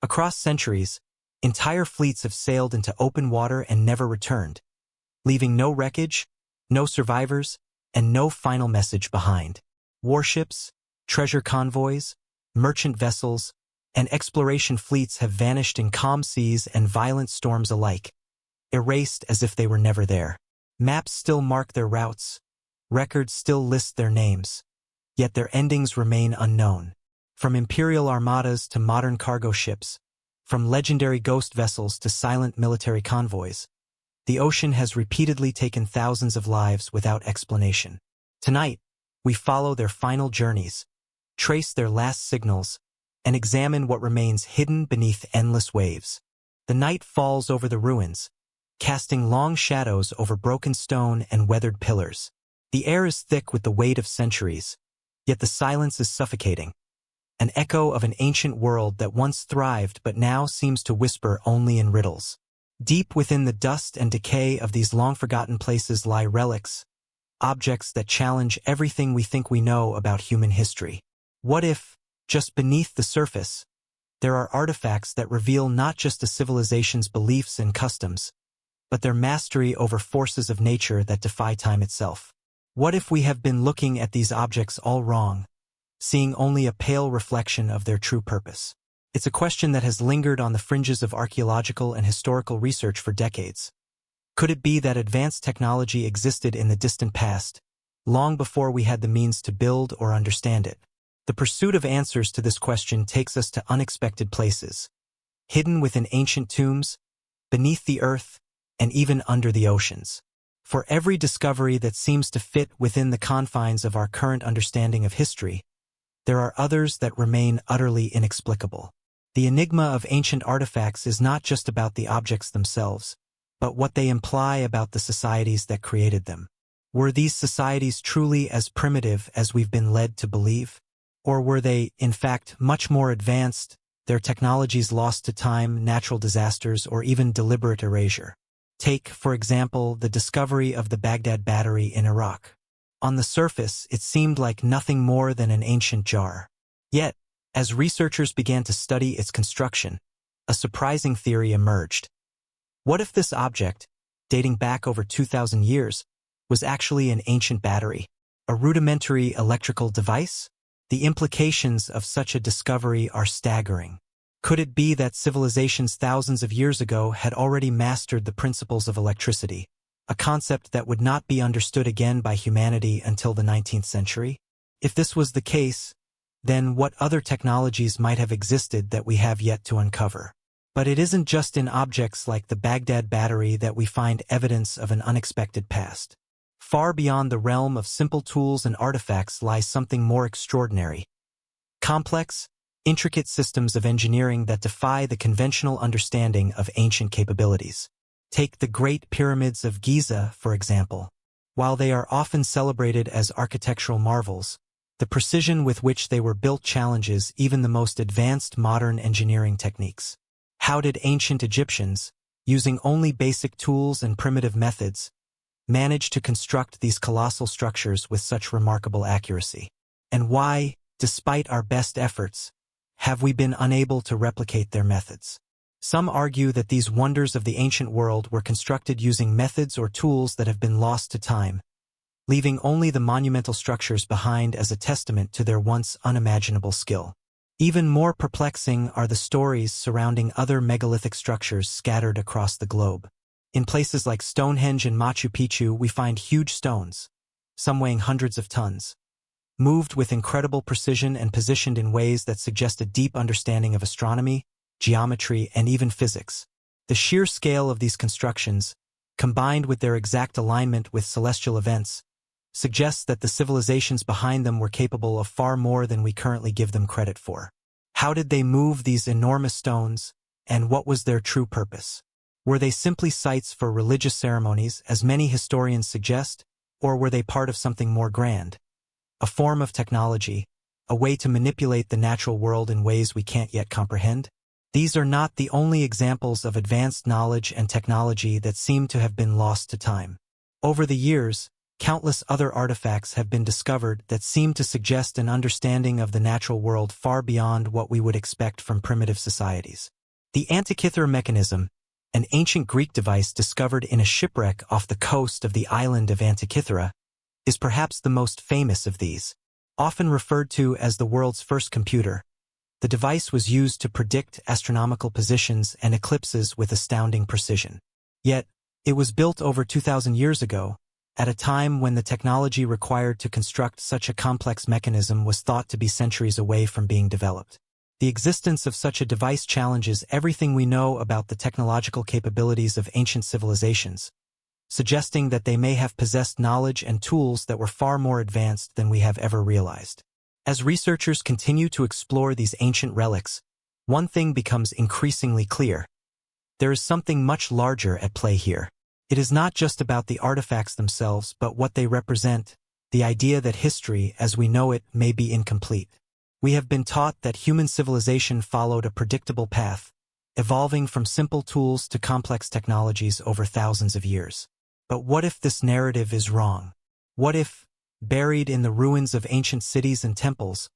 Across centuries, entire fleets have sailed into open water and never returned, leaving no wreckage, no survivors, and no final message behind. Warships, treasure convoys, merchant vessels, and exploration fleets have vanished in calm seas and violent storms alike, erased as if they were never there. Maps still mark their routes, records still list their names, yet their endings remain unknown. From imperial armadas to modern cargo ships, from legendary ghost vessels to silent military convoys, the ocean has repeatedly taken thousands of lives without explanation. Tonight, we follow their final journeys, trace their last signals, and examine what remains hidden beneath endless waves. The night falls over the ruins, casting long shadows over broken stone and weathered pillars. The air is thick with the weight of centuries, yet the silence is suffocating, an echo of an ancient world that once thrived but now seems to whisper only in riddles. Deep within the dust and decay of these long-forgotten places lie relics, objects that challenge everything we think we know about human history. What if, just beneath the surface, there are artifacts that reveal not just a civilization's beliefs and customs, but their mastery over forces of nature that defy time itself? What if we have been looking at these objects all wrong, seeing only a pale reflection of their true purpose? It's a question that has lingered on the fringes of archaeological and historical research for decades. Could it be that advanced technology existed in the distant past, long before we had the means to build or understand it? The pursuit of answers to this question takes us to unexpected places, hidden within ancient tombs, beneath the earth, and even under the oceans. For every discovery that seems to fit within the confines of our current understanding of history, there are others that remain utterly inexplicable. The enigma of ancient artifacts is not just about the objects themselves, but what they imply about the societies that created them. Were these societies truly as primitive as we've been led to believe? Or were they, in fact, much more advanced, their technologies lost to time, natural disasters, or even deliberate erasure? Take, for example, the discovery of the Baghdad battery in Iraq. On the surface, it seemed like nothing more than an ancient jar. Yet, as researchers began to study its construction, a surprising theory emerged. What if this object, dating back over 2,000 years, was actually an ancient battery, a rudimentary electrical device? The implications of such a discovery are staggering. Could it be that civilizations thousands of years ago had already mastered the principles of electricity, a concept that would not be understood again by humanity until the 19th century? If this was the case, then what other technologies might have existed that we have yet to uncover? But it isn't just in objects like the Baghdad battery that we find evidence of an unexpected past. Far beyond the realm of simple tools and artifacts lies something more extraordinary. Complex, intricate systems of engineering that defy the conventional understanding of ancient capabilities. Take the Great Pyramids of Giza, for example. While they are often celebrated as architectural marvels, the precision with which they were built challenges even the most advanced modern engineering techniques. How did ancient Egyptians, using only basic tools and primitive methods, manage to construct these colossal structures with such remarkable accuracy? And why, despite our best efforts, have we been unable to replicate their methods? Some argue that these wonders of the ancient world were constructed using methods or tools that have been lost to time, leaving only the monumental structures behind as a testament to their once unimaginable skill. Even more perplexing are the stories surrounding other megalithic structures scattered across the globe. In places like Stonehenge and Machu Picchu, we find huge stones, some weighing hundreds of tons, moved with incredible precision and positioned in ways that suggest a deep understanding of astronomy, geometry, and even physics. The sheer scale of these constructions, combined with their exact alignment with celestial events, suggests that the civilizations behind them were capable of far more than we currently give them credit for. How did they move these enormous stones, and what was their true purpose? Were they simply sites for religious ceremonies, as many historians suggest, or were they part of something more grand? A form of technology, a way to manipulate the natural world in ways we can't yet comprehend? These are not the only examples of advanced knowledge and technology that seem to have been lost to time. Over the years, countless other artifacts have been discovered that seem to suggest an understanding of the natural world far beyond what we would expect from primitive societies. The Antikythera mechanism, an ancient Greek device discovered in a shipwreck off the coast of the island of Antikythera, is perhaps the most famous of these. Often referred to as the world's first computer, the device was used to predict astronomical positions and eclipses with astounding precision. Yet, it was built over 2,000 years ago, at a time when the technology required to construct such a complex mechanism was thought to be centuries away from being developed. The existence of such a device challenges everything we know about the technological capabilities of ancient civilizations, suggesting that they may have possessed knowledge and tools that were far more advanced than we have ever realized. As researchers continue to explore these ancient relics, one thing becomes increasingly clear. There is something much larger at play here. It is not just about the artifacts themselves, but what they represent, the idea that history, as we know it, may be incomplete. We have been taught that human civilization followed a predictable path, evolving from simple tools to complex technologies over thousands of years. But what if this narrative is wrong? What if, buried in the ruins of ancient cities and temples,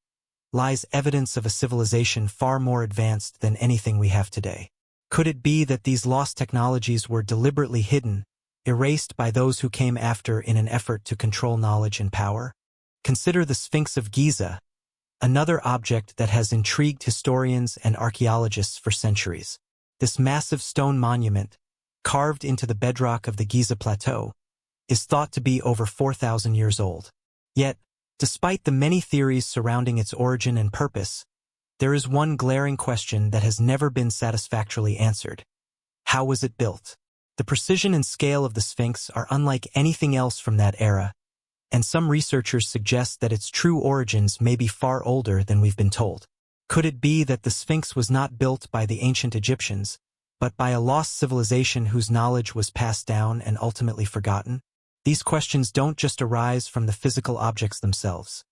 lies evidence of a civilization far more advanced than anything we have today? Could it be that these lost technologies were deliberately hidden, erased by those who came after in an effort to control knowledge and power? Consider the Sphinx of Giza, another object that has intrigued historians and archaeologists for centuries. This massive stone monument, carved into the bedrock of the Giza Plateau, is thought to be over 4,000 years old. Yet, despite the many theories surrounding its origin and purpose, there is one glaring question that has never been satisfactorily answered. How was it built? The precision and scale of the Sphinx are unlike anything else from that era, and some researchers suggest that its true origins may be far older than we've been told. Could it be that the Sphinx was not built by the ancient Egyptians, but by a lost civilization whose knowledge was passed down and ultimately forgotten? These questions don't just arise from the physical objects themselves.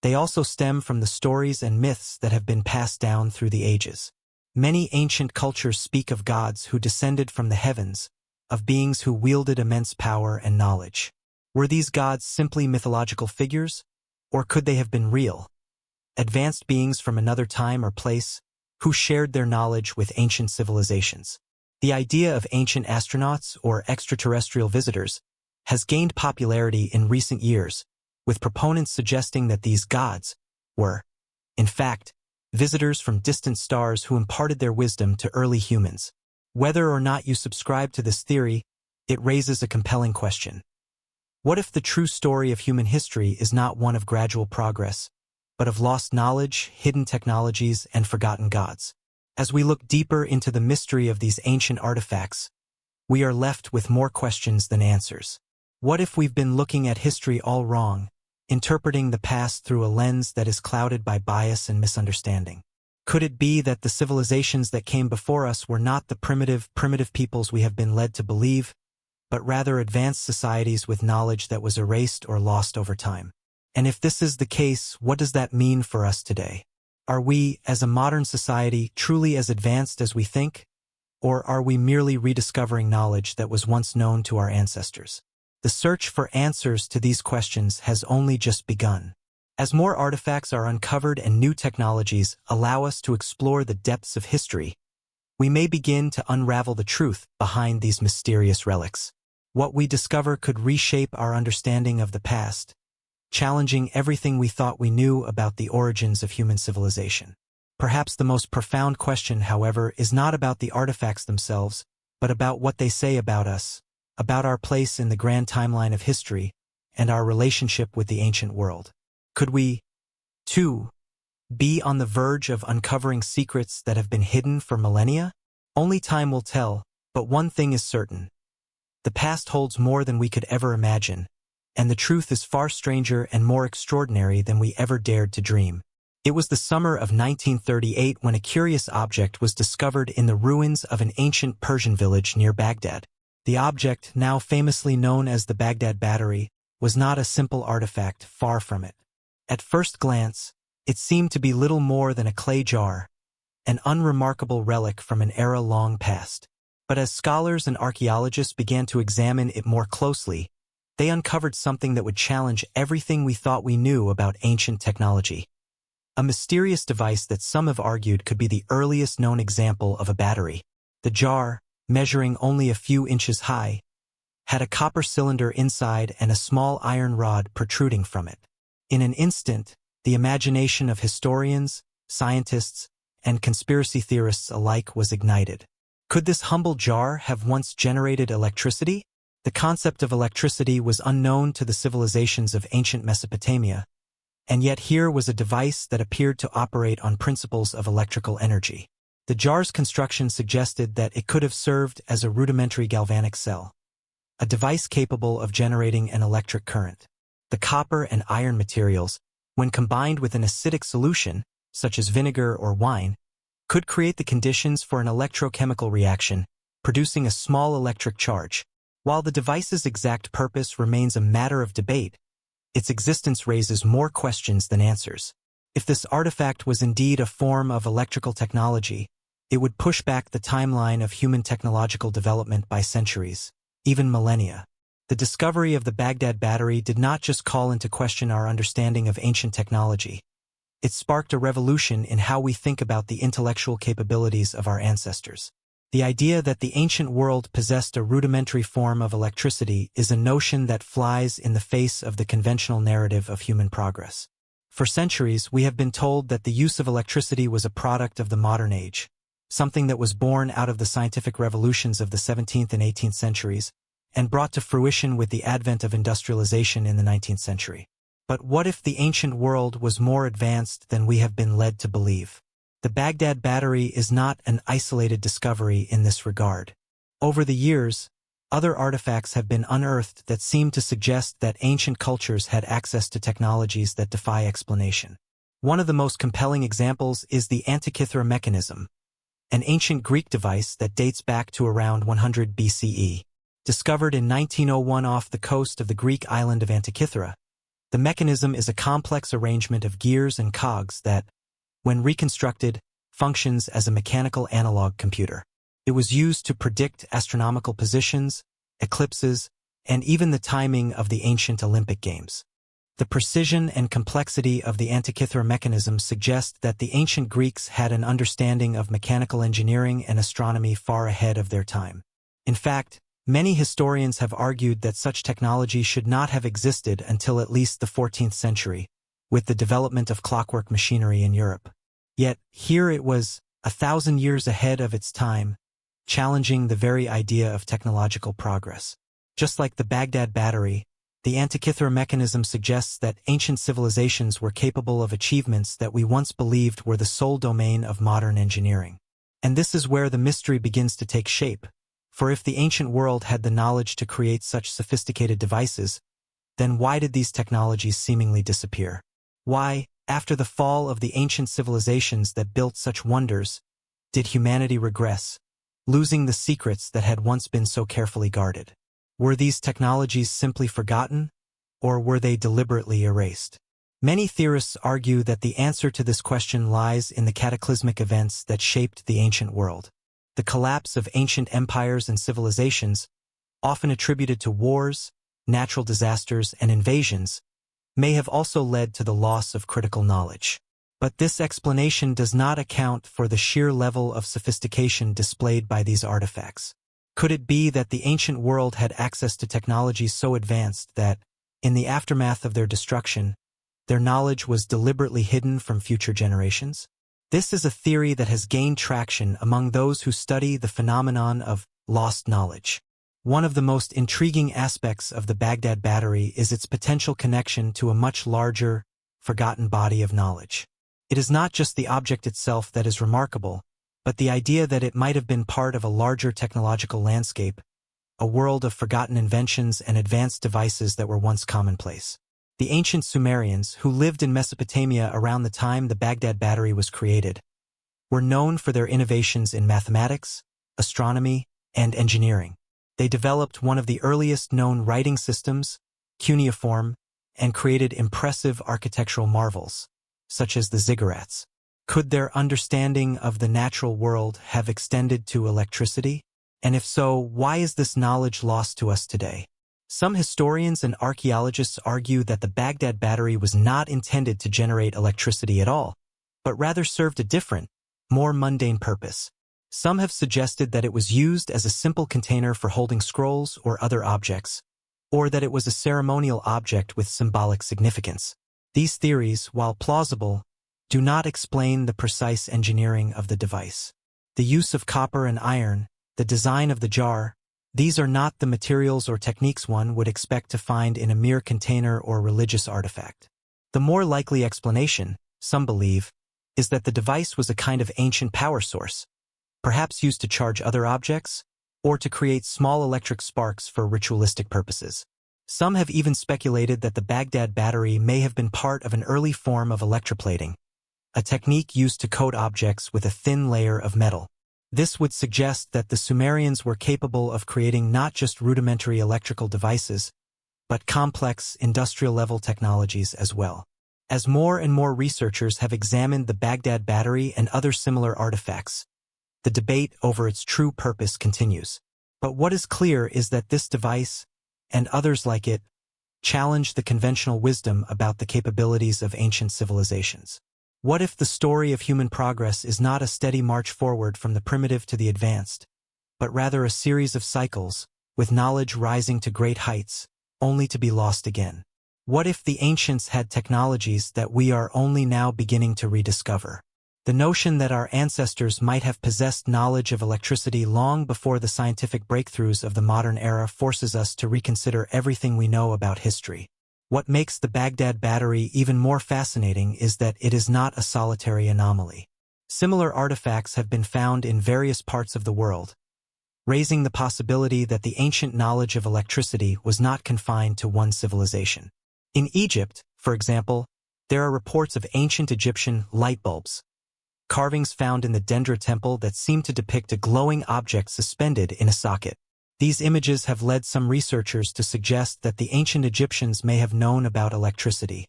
They also stem from the stories and myths that have been passed down through the ages. Many ancient cultures speak of gods who descended from the heavens, of beings who wielded immense power and knowledge. Were these gods simply mythological figures, or could they have been real, advanced beings from another time or place, who shared their knowledge with ancient civilizations? The idea of ancient astronauts or extraterrestrial visitors has gained popularity in recent years, with proponents suggesting that these gods were, in fact, visitors from distant stars who imparted their wisdom to early humans. Whether or not you subscribe to this theory, it raises a compelling question. What if the true story of human history is not one of gradual progress, but of lost knowledge, hidden technologies, and forgotten gods? As we look deeper into the mystery of these ancient artifacts, we are left with more questions than answers. What if we've been looking at history all wrong, interpreting the past through a lens that is clouded by bias and misunderstanding? Could it be that the civilizations that came before us were not the primitive peoples we have been led to believe, but rather advanced societies with knowledge that was erased or lost over time? And if this is the case, what does that mean for us today? Are we, as a modern society, truly as advanced as we think? Or are we merely rediscovering knowledge that was once known to our ancestors? The search for answers to these questions has only just begun. As more artifacts are uncovered and new technologies allow us to explore the depths of history, we may begin to unravel the truth behind these mysterious relics. What we discover could reshape our understanding of the past, challenging everything we thought we knew about the origins of human civilization. Perhaps the most profound question, however, is not about the artifacts themselves, but about what they say about us, about our place in the grand timeline of history, and our relationship with the ancient world. Could we, too, be on the verge of uncovering secrets that have been hidden for millennia? Only time will tell, but one thing is certain. The past holds more than we could ever imagine, and the truth is far stranger and more extraordinary than we ever dared to dream. It was the summer of 1938 when a curious object was discovered in the ruins of an ancient Persian village near Baghdad. The object, now famously known as the Baghdad Battery, was not a simple artifact, far from it. At first glance, it seemed to be little more than a clay jar, an unremarkable relic from an era long past. But as scholars and archaeologists began to examine it more closely, they uncovered something that would challenge everything we thought we knew about ancient technology. a mysterious device that some have argued could be the earliest known example of a battery. The jar, measuring only a few inches high, had a copper cylinder inside and a small iron rod protruding from it. In an instant, the imagination of historians, scientists, and conspiracy theorists alike was ignited. Could this humble jar have once generated electricity? The concept of electricity was unknown to the civilizations of ancient Mesopotamia, and yet here was a device that appeared to operate on principles of electrical energy. The jar's construction suggested that it could have served as a rudimentary galvanic cell, a device capable of generating an electric current. The copper and iron materials, when combined with an acidic solution, such as vinegar or wine, could create the conditions for an electrochemical reaction, producing a small electric charge. While the device's exact purpose remains a matter of debate, its existence raises more questions than answers. If this artifact was indeed a form of electrical technology, it would push back the timeline of human technological development by centuries, even millennia. The discovery of the Baghdad battery did not just call into question our understanding of ancient technology. It sparked a revolution in how we think about the intellectual capabilities of our ancestors. The idea that the ancient world possessed a rudimentary form of electricity is a notion that flies in the face of the conventional narrative of human progress. For centuries, we have been told that the use of electricity was a product of the modern age, something that was born out of the scientific revolutions of the 17th and 18th centuries, and brought to fruition with the advent of industrialization in the 19th century. But what if the ancient world was more advanced than we have been led to believe? The Baghdad battery is not an isolated discovery in this regard. Over the years, other artifacts have been unearthed that seem to suggest that ancient cultures had access to technologies that defy explanation. One of the most compelling examples is the Antikythera mechanism, an ancient Greek device that dates back to around 100 BCE. Discovered in 1901 off the coast of the Greek island of Antikythera, the mechanism is a complex arrangement of gears and cogs that, when reconstructed, functions as a mechanical analog computer. It was used to predict astronomical positions, eclipses, and even the timing of the ancient Olympic Games. The precision and complexity of the Antikythera mechanism suggest that the ancient Greeks had an understanding of mechanical engineering and astronomy far ahead of their time. In fact, many historians have argued that such technology should not have existed until at least the 14th century, with the development of clockwork machinery in Europe. Yet, here it was, 1,000 years ahead of its time, challenging the very idea of technological progress. Just like the Baghdad battery, the Antikythera mechanism suggests that ancient civilizations were capable of achievements that we once believed were the sole domain of modern engineering. And this is where the mystery begins to take shape. For if the ancient world had the knowledge to create such sophisticated devices, then why did these technologies seemingly disappear? Why, after the fall of the ancient civilizations that built such wonders, did humanity regress, losing the secrets that had once been so carefully guarded? Were these technologies simply forgotten, or were they deliberately erased? Many theorists argue that the answer to this question lies in the cataclysmic events that shaped the ancient world. The collapse of ancient empires and civilizations, often attributed to wars, natural disasters, and invasions, may have also led to the loss of critical knowledge. But this explanation does not account for the sheer level of sophistication displayed by these artifacts. Could it be that the ancient world had access to technologies so advanced that, in the aftermath of their destruction, their knowledge was deliberately hidden from future generations? This is a theory that has gained traction among those who study the phenomenon of lost knowledge. One of the most intriguing aspects of the Baghdad battery is its potential connection to a much larger, forgotten body of knowledge. It is not just the object itself that is remarkable, but the idea that it might have been part of a larger technological landscape, a world of forgotten inventions and advanced devices that were once commonplace. The ancient Sumerians, who lived in Mesopotamia around the time the Baghdad battery was created, were known for their innovations in mathematics, astronomy, and engineering. They developed one of the earliest known writing systems, cuneiform, and created impressive architectural marvels, such as the ziggurats. Could their understanding of the natural world have extended to electricity? And if so, why is this knowledge lost to us today? Some historians and archaeologists argue that the Baghdad battery was not intended to generate electricity at all. but rather served a different, more mundane purpose. Some have suggested that it was used as a simple container for holding scrolls or other objects, or that it was a ceremonial object with symbolic significance. These theories, while plausible, do not explain the precise engineering of the device. The use of copper and iron, the design of the jar, these are not the materials or techniques one would expect to find in a mere container or religious artifact. The more likely explanation, some believe, is that the device was a kind of ancient power source, perhaps used to charge other objects, or to create small electric sparks for ritualistic purposes. Some have even speculated that the Baghdad battery may have been part of an early form of electroplating, a technique used to coat objects with a thin layer of metal. This would suggest that the Sumerians were capable of creating not just rudimentary electrical devices, but complex industrial-level technologies as well. As more and more researchers have examined the Baghdad battery and other similar artifacts, the debate over its true purpose continues. But what is clear is that this device, and others like it, challenge the conventional wisdom about the capabilities of ancient civilizations. What if the story of human progress is not a steady march forward from the primitive to the advanced, but rather a series of cycles, with knowledge rising to great heights, only to be lost again? What if the ancients had technologies that we are only now beginning to rediscover? The notion that our ancestors might have possessed knowledge of electricity long before the scientific breakthroughs of the modern era forces us to reconsider everything we know about history. What makes the Baghdad battery even more fascinating is that it is not a solitary anomaly. Similar artifacts have been found in various parts of the world, raising the possibility that the ancient knowledge of electricity was not confined to one civilization. In Egypt, for example, there are reports of ancient Egyptian light bulbs, carvings found in the Dendra temple that seem to depict a glowing object suspended in a socket. These images have led some researchers to suggest that the ancient Egyptians may have known about electricity,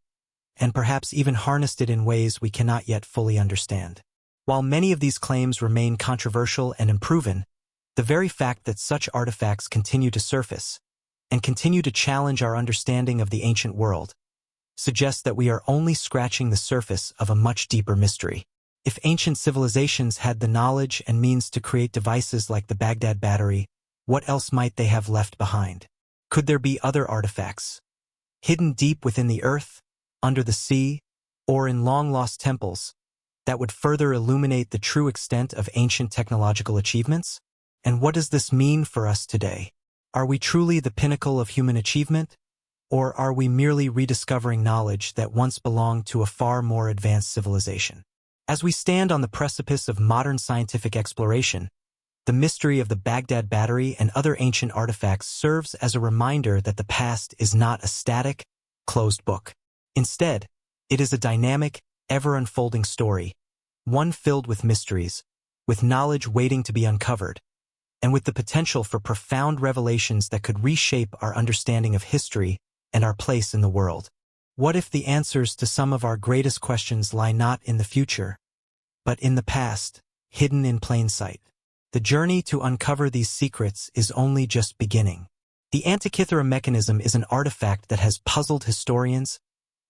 and perhaps even harnessed it in ways we cannot yet fully understand. While many of these claims remain controversial and unproven, the very fact that such artifacts continue to surface, and continue to challenge our understanding of the ancient world, suggests that we are only scratching the surface of a much deeper mystery. If ancient civilizations had the knowledge and means to create devices like the Baghdad battery, what else might they have left behind? Could there be other artifacts, hidden deep within the earth, under the sea, or in long-lost temples, that would further illuminate the true extent of ancient technological achievements? And what does this mean for us today? Are we truly the pinnacle of human achievement, or are we merely rediscovering knowledge that once belonged to a far more advanced civilization? As we stand on the precipice of modern scientific exploration, the mystery of the Baghdad battery and other ancient artifacts serves as a reminder that the past is not a static, closed book. Instead, it is a dynamic, ever-unfolding story, one filled with mysteries, with knowledge waiting to be uncovered, and with the potential for profound revelations that could reshape our understanding of history and our place in the world. What if the answers to some of our greatest questions lie not in the future, but in the past, hidden in plain sight? The journey to uncover these secrets is only just beginning. The Antikythera mechanism is an artifact that has puzzled historians,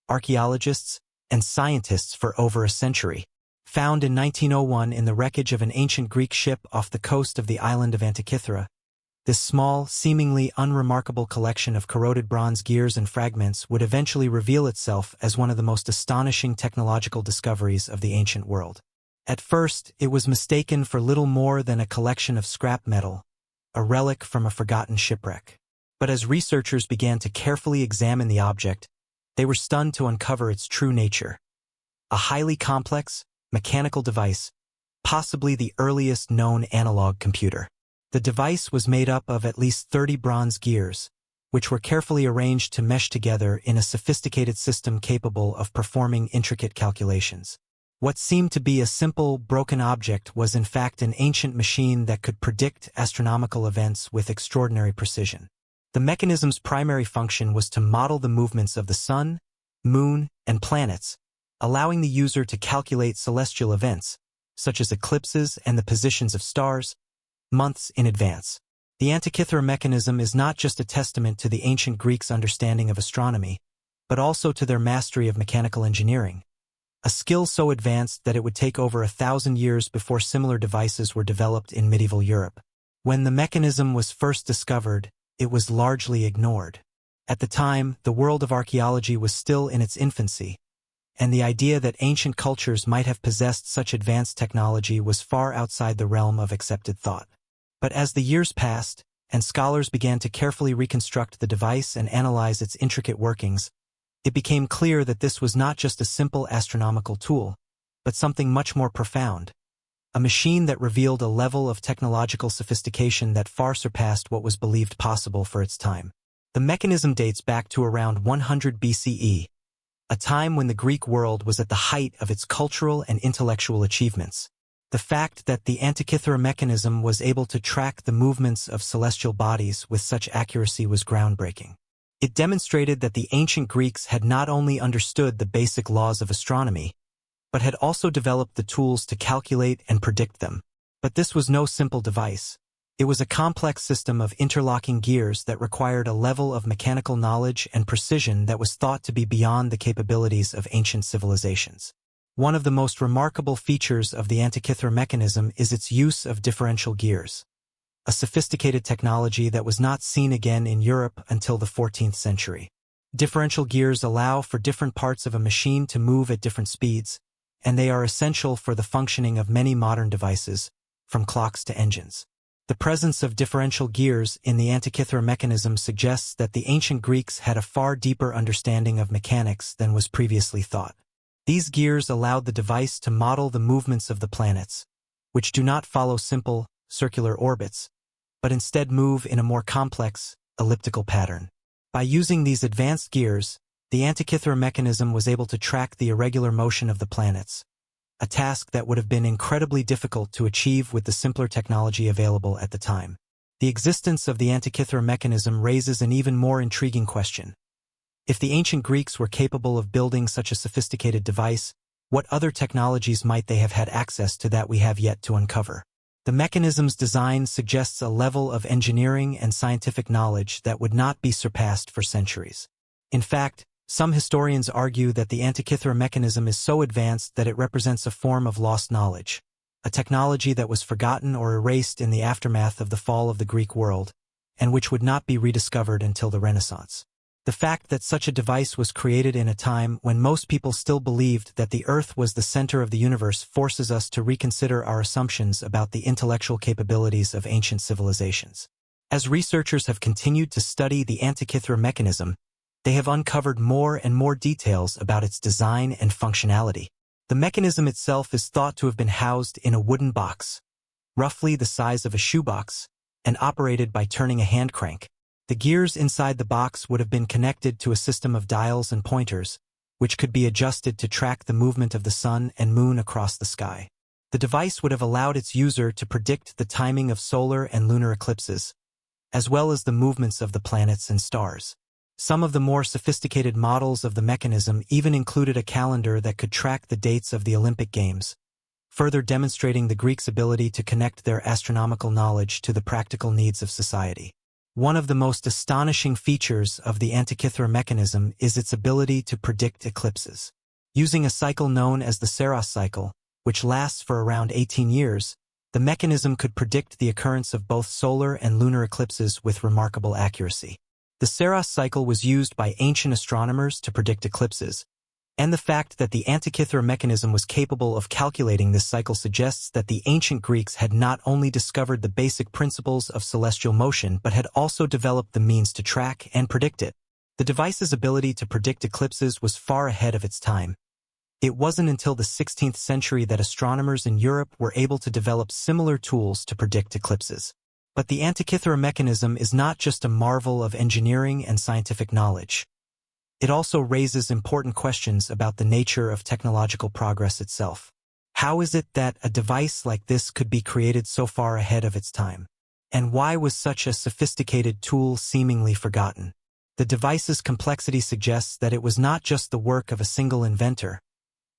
archaeologists, and scientists for over a century. Found in 1901 in the wreckage of an ancient Greek ship off the coast of the island of Antikythera, this small, seemingly unremarkable collection of corroded bronze gears and fragments would eventually reveal itself as one of the most astonishing technological discoveries of the ancient world. At first, it was mistaken for little more than a collection of scrap metal, a relic from a forgotten shipwreck. But as researchers began to carefully examine the object, they were stunned to uncover its true nature. A highly complex, mechanical device, possibly the earliest known analog computer. The device was made up of at least 30 bronze gears, which were carefully arranged to mesh together in a sophisticated system capable of performing intricate calculations. What seemed to be a simple, broken object was in fact an ancient machine that could predict astronomical events with extraordinary precision. The mechanism's primary function was to model the movements of the sun, moon, and planets, allowing the user to calculate celestial events, such as eclipses and the positions of stars, months in advance. The Antikythera mechanism is not just a testament to the ancient Greeks' understanding of astronomy, but also to their mastery of mechanical engineering. a skill so advanced that it would take over 1,000 years before similar devices were developed in medieval Europe. When the mechanism was first discovered, it was largely ignored. At the time, the world of archaeology was still in its infancy, and the idea that ancient cultures might have possessed such advanced technology was far outside the realm of accepted thought. But as the years passed, and scholars began to carefully reconstruct the device and analyze its intricate workings, it became clear that this was not just a simple astronomical tool, but something much more profound. A machine that revealed a level of technological sophistication that far surpassed what was believed possible for its time. The mechanism dates back to around 100 BCE, a time when the Greek world was at the height of its cultural and intellectual achievements. The fact that the Antikythera mechanism was able to track the movements of celestial bodies with such accuracy was groundbreaking. It demonstrated that the ancient Greeks had not only understood the basic laws of astronomy, but had also developed the tools to calculate and predict them. But this was no simple device. It was a complex system of interlocking gears that required a level of mechanical knowledge and precision that was thought to be beyond the capabilities of ancient civilizations. One of the most remarkable features of the Antikythera mechanism is its use of differential gears, a sophisticated technology that was not seen again in Europe until the 14th century. Differential gears allow for different parts of a machine to move at different speeds, and they are essential for the functioning of many modern devices, from clocks to engines. The presence of differential gears in the Antikythera mechanism suggests that the ancient Greeks had a far deeper understanding of mechanics than was previously thought. These gears allowed the device to model the movements of the planets, which do not follow simple, circular orbits, but instead move in a more complex, elliptical pattern. By using these advanced gears, the Antikythera mechanism was able to track the irregular motion of the planets, a task that would have been incredibly difficult to achieve with the simpler technology available at the time. The existence of the Antikythera mechanism raises an even more intriguing question. If the ancient Greeks were capable of building such a sophisticated device, what other technologies might they have had access to that we have yet to uncover? The mechanism's design suggests a level of engineering and scientific knowledge that would not be surpassed for centuries. In fact, some historians argue that the Antikythera mechanism is so advanced that it represents a form of lost knowledge, a technology that was forgotten or erased in the aftermath of the fall of the Greek world, and which would not be rediscovered until the Renaissance. The fact that such a device was created in a time when most people still believed that the Earth was the center of the universe forces us to reconsider our assumptions about the intellectual capabilities of ancient civilizations. As researchers have continued to study the Antikythera mechanism, they have uncovered more and more details about its design and functionality. The mechanism itself is thought to have been housed in a wooden box, roughly the size of a shoebox, and operated by turning a hand crank. The gears inside the box would have been connected to a system of dials and pointers, which could be adjusted to track the movement of the sun and moon across the sky. The device would have allowed its user to predict the timing of solar and lunar eclipses, as well as the movements of the planets and stars. Some of the more sophisticated models of the mechanism even included a calendar that could track the dates of the Olympic Games, further demonstrating the Greeks' ability to connect their astronomical knowledge to the practical needs of society. One of the most astonishing features of the Antikythera mechanism is its ability to predict eclipses. Using a cycle known as the Saros cycle, which lasts for around 18 years, the mechanism could predict the occurrence of both solar and lunar eclipses with remarkable accuracy. The Saros cycle was used by ancient astronomers to predict eclipses, and the fact that the Antikythera mechanism was capable of calculating this cycle suggests that the ancient Greeks had not only discovered the basic principles of celestial motion but had also developed the means to track and predict it. The device's ability to predict eclipses was far ahead of its time. It wasn't until the 16th century that astronomers in Europe were able to develop similar tools to predict eclipses. But the Antikythera mechanism is not just a marvel of engineering and scientific knowledge. It also raises important questions about the nature of technological progress itself. How is it that a device like this could be created so far ahead of its time? And why was such a sophisticated tool seemingly forgotten? The device's complexity suggests that it was not just the work of a single inventor,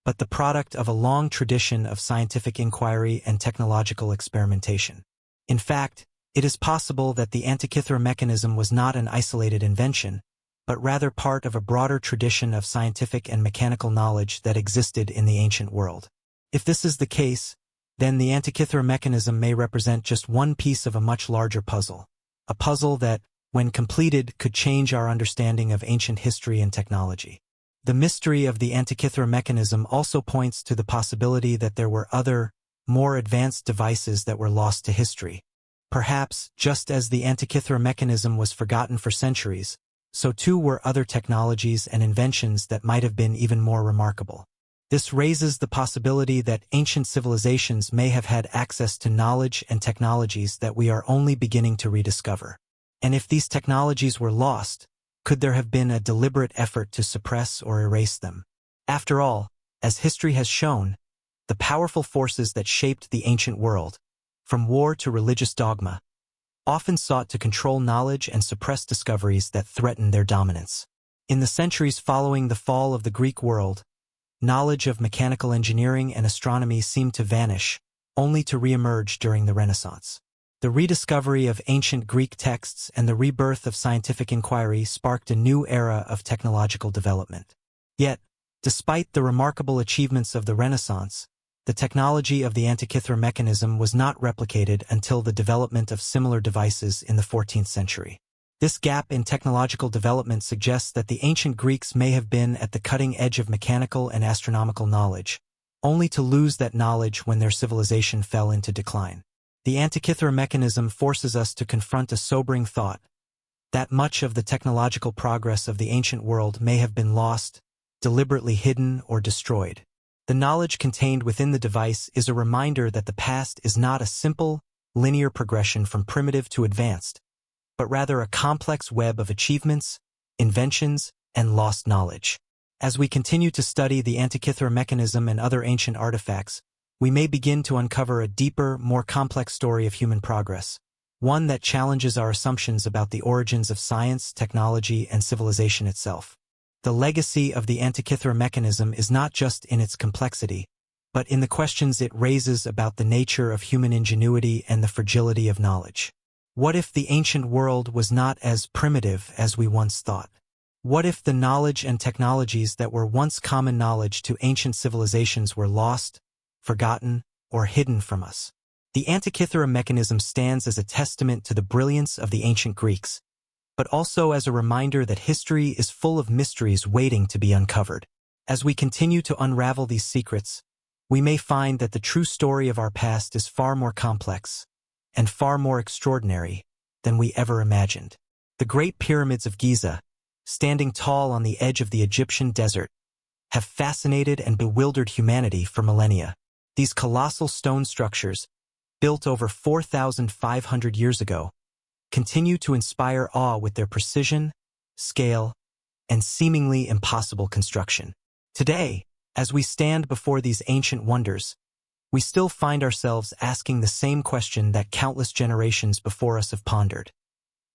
but the product of a long tradition of scientific inquiry and technological experimentation. In fact, it is possible that the Antikythera mechanism was not an isolated invention, but rather part of a broader tradition of scientific and mechanical knowledge that existed in the ancient world. If this is the case, then the Antikythera mechanism may represent just one piece of a much larger puzzle. A puzzle that, when completed, could change our understanding of ancient history and technology. The mystery of the Antikythera mechanism also points to the possibility that there were other, more advanced devices that were lost to history. Perhaps, just as the Antikythera mechanism was forgotten for centuries, so too were other technologies and inventions that might have been even more remarkable. This raises the possibility that ancient civilizations may have had access to knowledge and technologies that we are only beginning to rediscover. And if these technologies were lost, could there have been a deliberate effort to suppress or erase them? After all, as history has shown, the powerful forces that shaped the ancient world, from war to religious dogma, often sought to control knowledge and suppress discoveries that threatened their dominance. In the centuries following the fall of the Greek world, knowledge of mechanical engineering and astronomy seemed to vanish, only to re-emerge during the Renaissance. The rediscovery of ancient Greek texts and the rebirth of scientific inquiry sparked a new era of technological development. Yet, despite the remarkable achievements of the Renaissance, the technology of the Antikythera mechanism was not replicated until the development of similar devices in the 14th century. This gap in technological development suggests that the ancient Greeks may have been at the cutting edge of mechanical and astronomical knowledge, only to lose that knowledge when their civilization fell into decline. The Antikythera mechanism forces us to confront a sobering thought, that much of the technological progress of the ancient world may have been lost, deliberately hidden, or destroyed. The knowledge contained within the device is a reminder that the past is not a simple, linear progression from primitive to advanced, but rather a complex web of achievements, inventions, and lost knowledge. As we continue to study the Antikythera mechanism and other ancient artifacts, we may begin to uncover a deeper, more complex story of human progress, one that challenges our assumptions about the origins of science, technology, and civilization itself. The legacy of the Antikythera mechanism is not just in its complexity, but in the questions it raises about the nature of human ingenuity and the fragility of knowledge. What if the ancient world was not as primitive as we once thought? What if the knowledge and technologies that were once common knowledge to ancient civilizations were lost, forgotten, or hidden from us? The Antikythera mechanism stands as a testament to the brilliance of the ancient Greeks, but also as a reminder that history is full of mysteries waiting to be uncovered. As we continue to unravel these secrets, we may find that the true story of our past is far more complex and far more extraordinary than we ever imagined. The Great Pyramids of Giza, standing tall on the edge of the Egyptian desert, have fascinated and bewildered humanity for millennia. These colossal stone structures, built over 4,500 years ago, continue to inspire awe with their precision, scale, and seemingly impossible construction. Today, as we stand before these ancient wonders, we still find ourselves asking the same question that countless generations before us have pondered.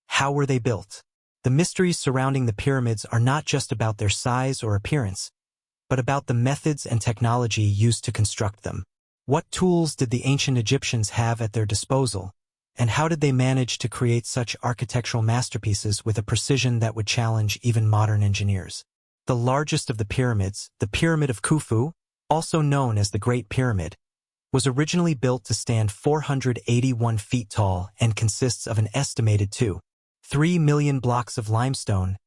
How were they built? The mysteries surrounding the pyramids are not just about their size or appearance, but about the methods and technology used to construct them. What tools did the ancient Egyptians have at their disposal, and how did they manage to create such architectural masterpieces with a precision that would challenge even modern engineers? The largest of the pyramids, the Pyramid of Khufu, also known as the Great Pyramid, was originally built to stand 481 feet tall and consists of an estimated 2.3 million blocks of limestone,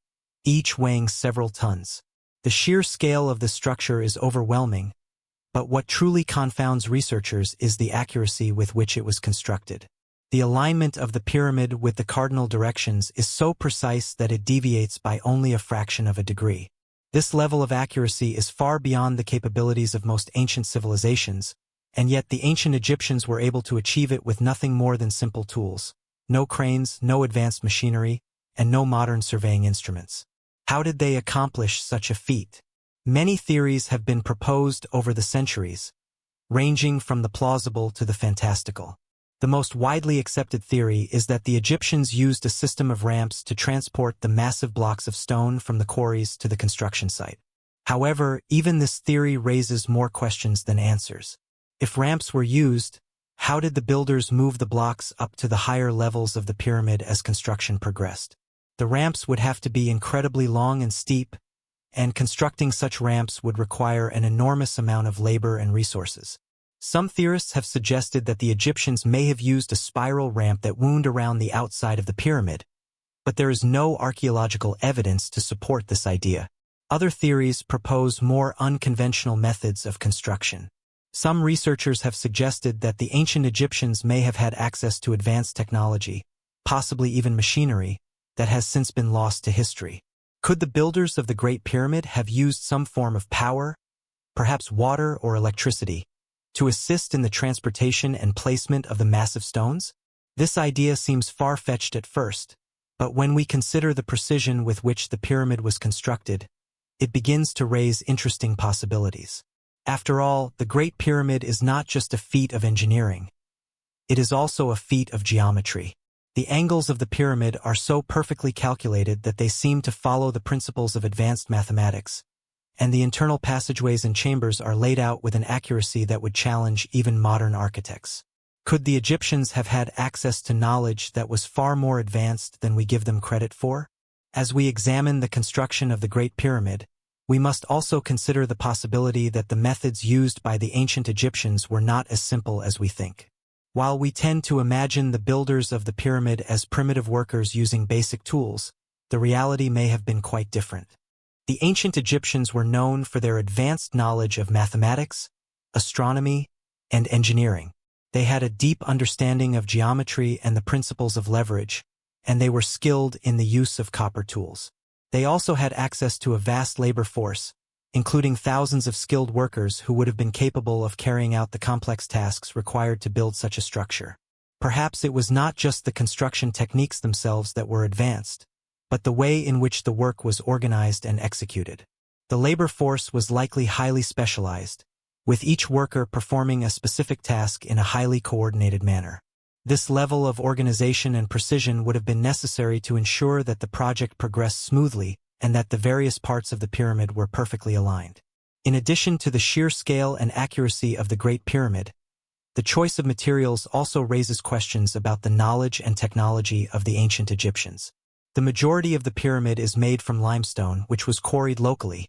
each weighing several tons. The sheer scale of the structure is overwhelming, but what truly confounds researchers is the accuracy with which it was constructed. The alignment of the pyramid with the cardinal directions is so precise that it deviates by only a fraction of a degree. This level of accuracy is far beyond the capabilities of most ancient civilizations, and yet the ancient Egyptians were able to achieve it with nothing more than simple tools. No cranes, no advanced machinery, and no modern surveying instruments. How did they accomplish such a feat? Many theories have been proposed over the centuries, ranging from the plausible to the fantastical. The most widely accepted theory is that the Egyptians used a system of ramps to transport the massive blocks of stone from the quarries to the construction site. However, even this theory raises more questions than answers. If ramps were used, how did the builders move the blocks up to the higher levels of the pyramid as construction progressed? The ramps would have to be incredibly long and steep, and constructing such ramps would require an enormous amount of labor and resources. Some theorists have suggested that the Egyptians may have used a spiral ramp that wound around the outside of the pyramid, but there is no archaeological evidence to support this idea. Other theories propose more unconventional methods of construction. Some researchers have suggested that the ancient Egyptians may have had access to advanced technology, possibly even machinery, that has since been lost to history. Could the builders of the Great Pyramid have used some form of power, perhaps water or electricity, to assist in the transportation and placement of the massive stones? This idea seems far-fetched at first, but when we consider the precision with which the pyramid was constructed, it begins to raise interesting possibilities. After all, the Great Pyramid is not just a feat of engineering. It is also a feat of geometry. The angles of the pyramid are so perfectly calculated that they seem to follow the principles of advanced mathematics, and the internal passageways and chambers are laid out with an accuracy that would challenge even modern architects. Could the Egyptians have had access to knowledge that was far more advanced than we give them credit for? As we examine the construction of the Great Pyramid, we must also consider the possibility that the methods used by the ancient Egyptians were not as simple as we think. While we tend to imagine the builders of the pyramid as primitive workers using basic tools, the reality may have been quite different. The ancient Egyptians were known for their advanced knowledge of mathematics, astronomy, and engineering. They had a deep understanding of geometry and the principles of leverage, and they were skilled in the use of copper tools. They also had access to a vast labor force, including thousands of skilled workers who would have been capable of carrying out the complex tasks required to build such a structure. Perhaps it was not just the construction techniques themselves that were advanced, but the way in which the work was organized and executed. The labor force was likely highly specialized, with each worker performing a specific task in a highly coordinated manner. This level of organization and precision would have been necessary to ensure that the project progressed smoothly and that the various parts of the pyramid were perfectly aligned. In addition to the sheer scale and accuracy of the Great Pyramid, the choice of materials also raises questions about the knowledge and technology of the ancient Egyptians. The majority of the pyramid is made from limestone, which was quarried locally,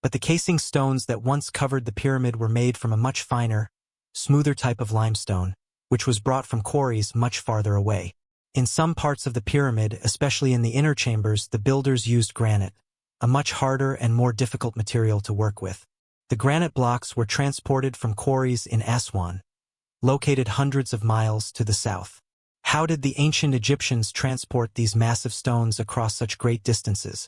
but the casing stones that once covered the pyramid were made from a much finer, smoother type of limestone, which was brought from quarries much farther away. In some parts of the pyramid, especially in the inner chambers, the builders used granite, a much harder and more difficult material to work with. The granite blocks were transported from quarries in Aswan, located hundreds of miles to the south. How did the ancient Egyptians transport these massive stones across such great distances?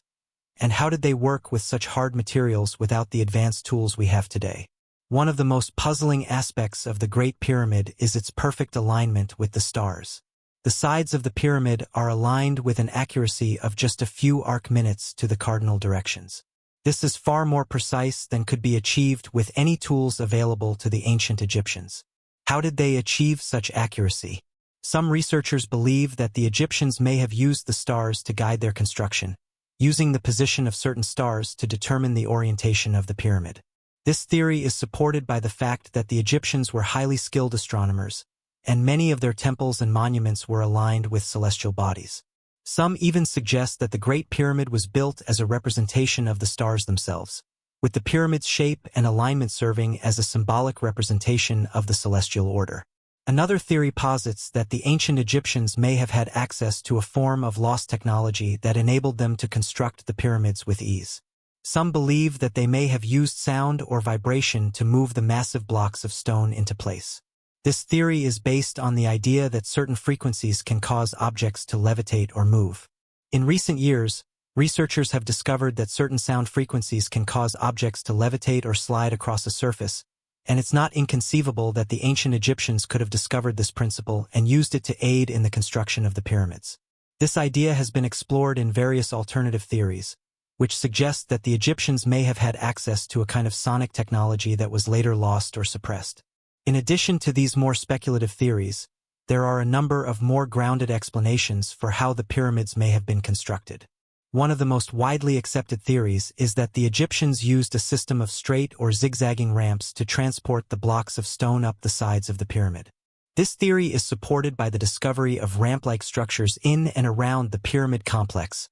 And how did they work with such hard materials without the advanced tools we have today? One of the most puzzling aspects of the Great Pyramid is its perfect alignment with the stars. The sides of the pyramid are aligned with an accuracy of just a few arc minutes to the cardinal directions. This is far more precise than could be achieved with any tools available to the ancient Egyptians. How did they achieve such accuracy? Some researchers believe that the Egyptians may have used the stars to guide their construction, using the position of certain stars to determine the orientation of the pyramid. This theory is supported by the fact that the Egyptians were highly skilled astronomers, and many of their temples and monuments were aligned with celestial bodies. Some even suggest that the Great Pyramid was built as a representation of the stars themselves, with the pyramid's shape and alignment serving as a symbolic representation of the celestial order. Another theory posits that the ancient Egyptians may have had access to a form of lost technology that enabled them to construct the pyramids with ease. Some believe that they may have used sound or vibration to move the massive blocks of stone into place. This theory is based on the idea that certain frequencies can cause objects to levitate or move. In recent years, researchers have discovered that certain sound frequencies can cause objects to levitate or slide across a surface, and it's not inconceivable that the ancient Egyptians could have discovered this principle and used it to aid in the construction of the pyramids. This idea has been explored in various alternative theories, which suggest that the Egyptians may have had access to a kind of sonic technology that was later lost or suppressed. In addition to these more speculative theories, there are a number of more grounded explanations for how the pyramids may have been constructed. One of the most widely accepted theories is that the Egyptians used a system of straight or zigzagging ramps to transport the blocks of stone up the sides of the pyramid. This theory is supported by the discovery of ramp-like structures in and around the pyramid complex,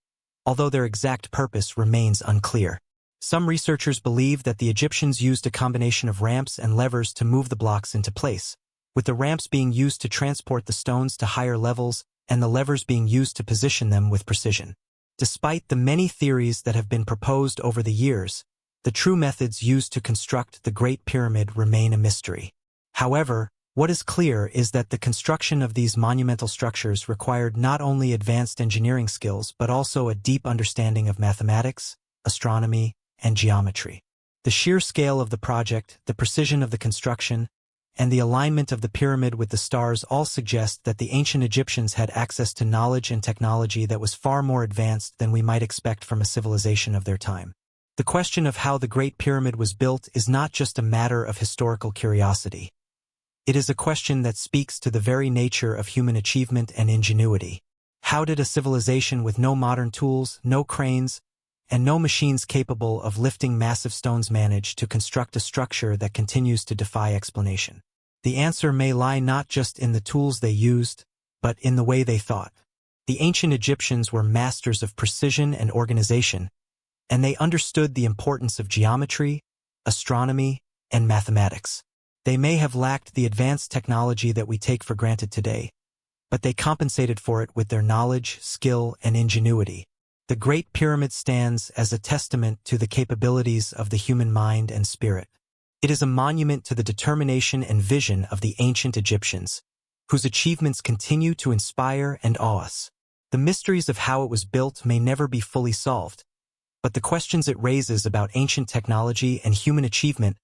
although their exact purpose remains unclear. Some researchers believe that the Egyptians used a combination of ramps and levers to move the blocks into place, with the ramps being used to transport the stones to higher levels and the levers being used to position them with precision. Despite the many theories that have been proposed over the years, the true methods used to construct the Great Pyramid remain a mystery. However, what is clear is that the construction of these monumental structures required not only advanced engineering skills but also a deep understanding of mathematics, astronomy, and geometry. The sheer scale of the project, the precision of the construction, and the alignment of the pyramid with the stars all suggest that the ancient Egyptians had access to knowledge and technology that was far more advanced than we might expect from a civilization of their time. The question of how the Great Pyramid was built is not just a matter of historical curiosity. It is a question that speaks to the very nature of human achievement and ingenuity. How did a civilization with no modern tools, no cranes, and no machines capable of lifting massive stones manage to construct a structure that continues to defy explanation? The answer may lie not just in the tools they used, but in the way they thought. The ancient Egyptians were masters of precision and organization, and they understood the importance of geometry, astronomy, and mathematics. They may have lacked the advanced technology that we take for granted today, but they compensated for it with their knowledge, skill, and ingenuity. The Great Pyramid stands as a testament to the capabilities of the human mind and spirit. It is a monument to the determination and vision of the ancient Egyptians, whose achievements continue to inspire and awe us. The mysteries of how it was built may never be fully solved, but the questions it raises about ancient technology and human achievement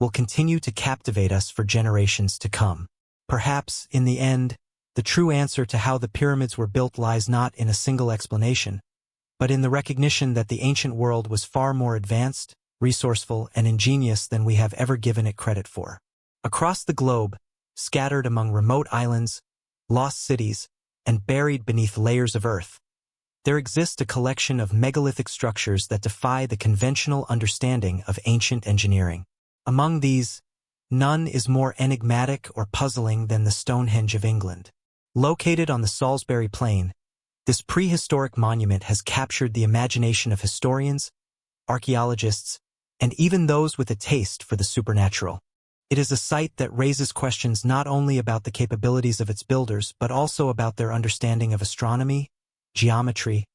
will continue to captivate us for generations to come. Perhaps, in the end, the true answer to how the pyramids were built lies not in a single explanation, but in the recognition that the ancient world was far more advanced, resourceful, and ingenious than we have ever given it credit for. Across the globe, scattered among remote islands, lost cities, and buried beneath layers of earth, there exists a collection of megalithic structures that defy the conventional understanding of ancient engineering. Among these, none is more enigmatic or puzzling than the Stonehenge of England. Located on the Salisbury Plain, this prehistoric monument has captured the imagination of historians, archaeologists, and even those with a taste for the supernatural. It is a site that raises questions not only about the capabilities of its builders but also about their understanding of astronomy, geometry,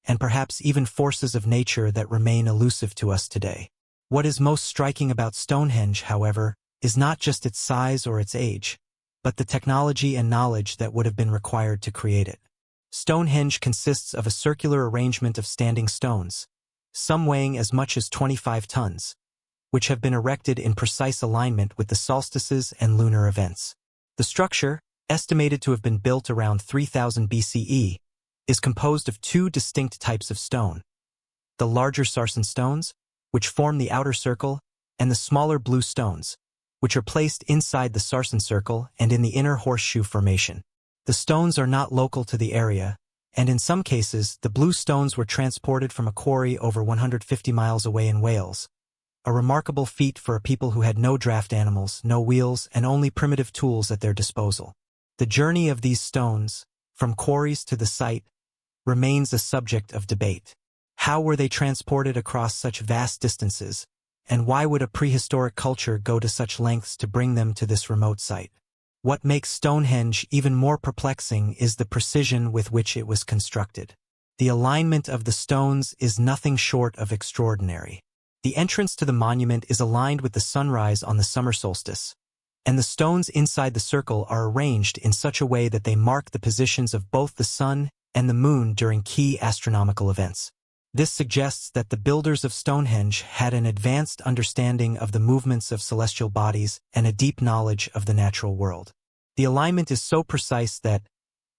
and perhaps even forces of nature that remain elusive to us today. What is most striking about Stonehenge, however, is not just its size or its age, but the technology and knowledge that would have been required to create it. Stonehenge consists of a circular arrangement of standing stones, some weighing as much as 25 tons, which have been erected in precise alignment with the solstices and lunar events. The structure, estimated to have been built around 3000 BCE, is composed of two distinct types of stone: the larger sarsen stones, which form the outer circle, and the smaller blue stones, which are placed inside the sarsen circle and in the inner horseshoe formation. The stones are not local to the area, and in some cases, the blue stones were transported from a quarry over 150 miles away in Wales, a remarkable feat for a people who had no draft animals, no wheels, and only primitive tools at their disposal. The journey of these stones, from quarries to the site, remains a subject of debate. How were they transported across such vast distances, and why would a prehistoric culture go to such lengths to bring them to this remote site? What makes Stonehenge even more perplexing is the precision with which it was constructed. The alignment of the stones is nothing short of extraordinary. The entrance to the monument is aligned with the sunrise on the summer solstice, and the stones inside the circle are arranged in such a way that they mark the positions of both the sun and the moon during key astronomical events. This suggests that the builders of Stonehenge had an advanced understanding of the movements of celestial bodies and a deep knowledge of the natural world. The alignment is so precise that,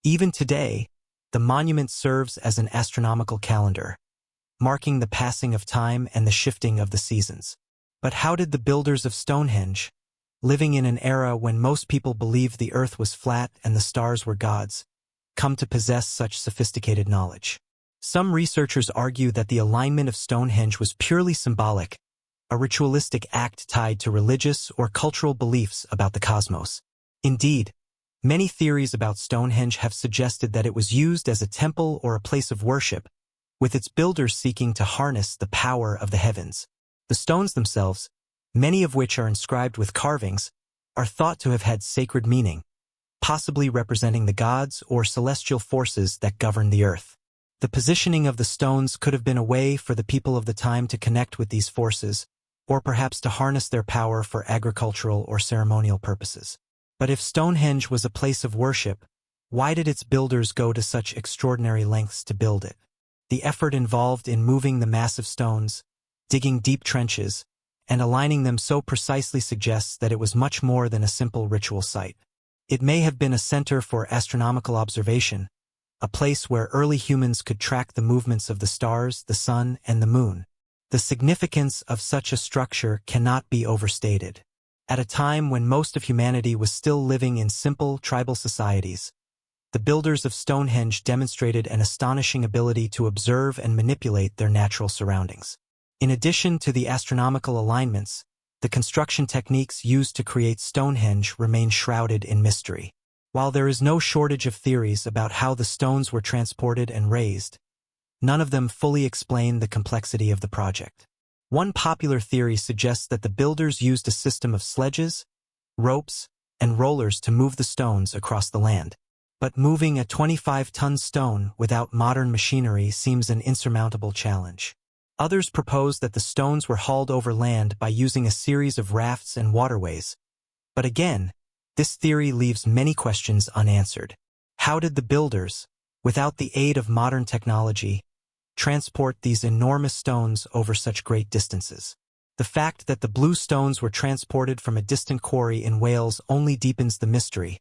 even today, the monument serves as an astronomical calendar, marking the passing of time and the shifting of the seasons. But how did the builders of Stonehenge, living in an era when most people believed the earth was flat and the stars were gods, come to possess such sophisticated knowledge? Some researchers argue that the alignment of Stonehenge was purely symbolic, a ritualistic act tied to religious or cultural beliefs about the cosmos. Indeed, many theories about Stonehenge have suggested that it was used as a temple or a place of worship, with its builders seeking to harness the power of the heavens. The stones themselves, many of which are inscribed with carvings, are thought to have had sacred meaning, possibly representing the gods or celestial forces that govern the earth. The positioning of the stones could have been a way for the people of the time to connect with these forces, or perhaps to harness their power for agricultural or ceremonial purposes. But if Stonehenge was a place of worship, why did its builders go to such extraordinary lengths to build it? The effort involved in moving the massive stones, digging deep trenches, and aligning them so precisely suggests that it was much more than a simple ritual site. It may have been a center for astronomical observation, a place where early humans could track the movements of the stars, the sun, and the moon. The significance of such a structure cannot be overstated. At a time when most of humanity was still living in simple tribal societies, the builders of Stonehenge demonstrated an astonishing ability to observe and manipulate their natural surroundings. In addition to the astronomical alignments, the construction techniques used to create Stonehenge remain shrouded in mystery. While there is no shortage of theories about how the stones were transported and raised, none of them fully explain the complexity of the project. One popular theory suggests that the builders used a system of sledges, ropes, and rollers to move the stones across the land. But moving a 25-ton stone without modern machinery seems an insurmountable challenge. Others propose that the stones were hauled over land by using a series of rafts and waterways. But again, this theory leaves many questions unanswered. How did the builders, without the aid of modern technology, transport these enormous stones over such great distances? The fact that the blue stones were transported from a distant quarry in Wales only deepens the mystery,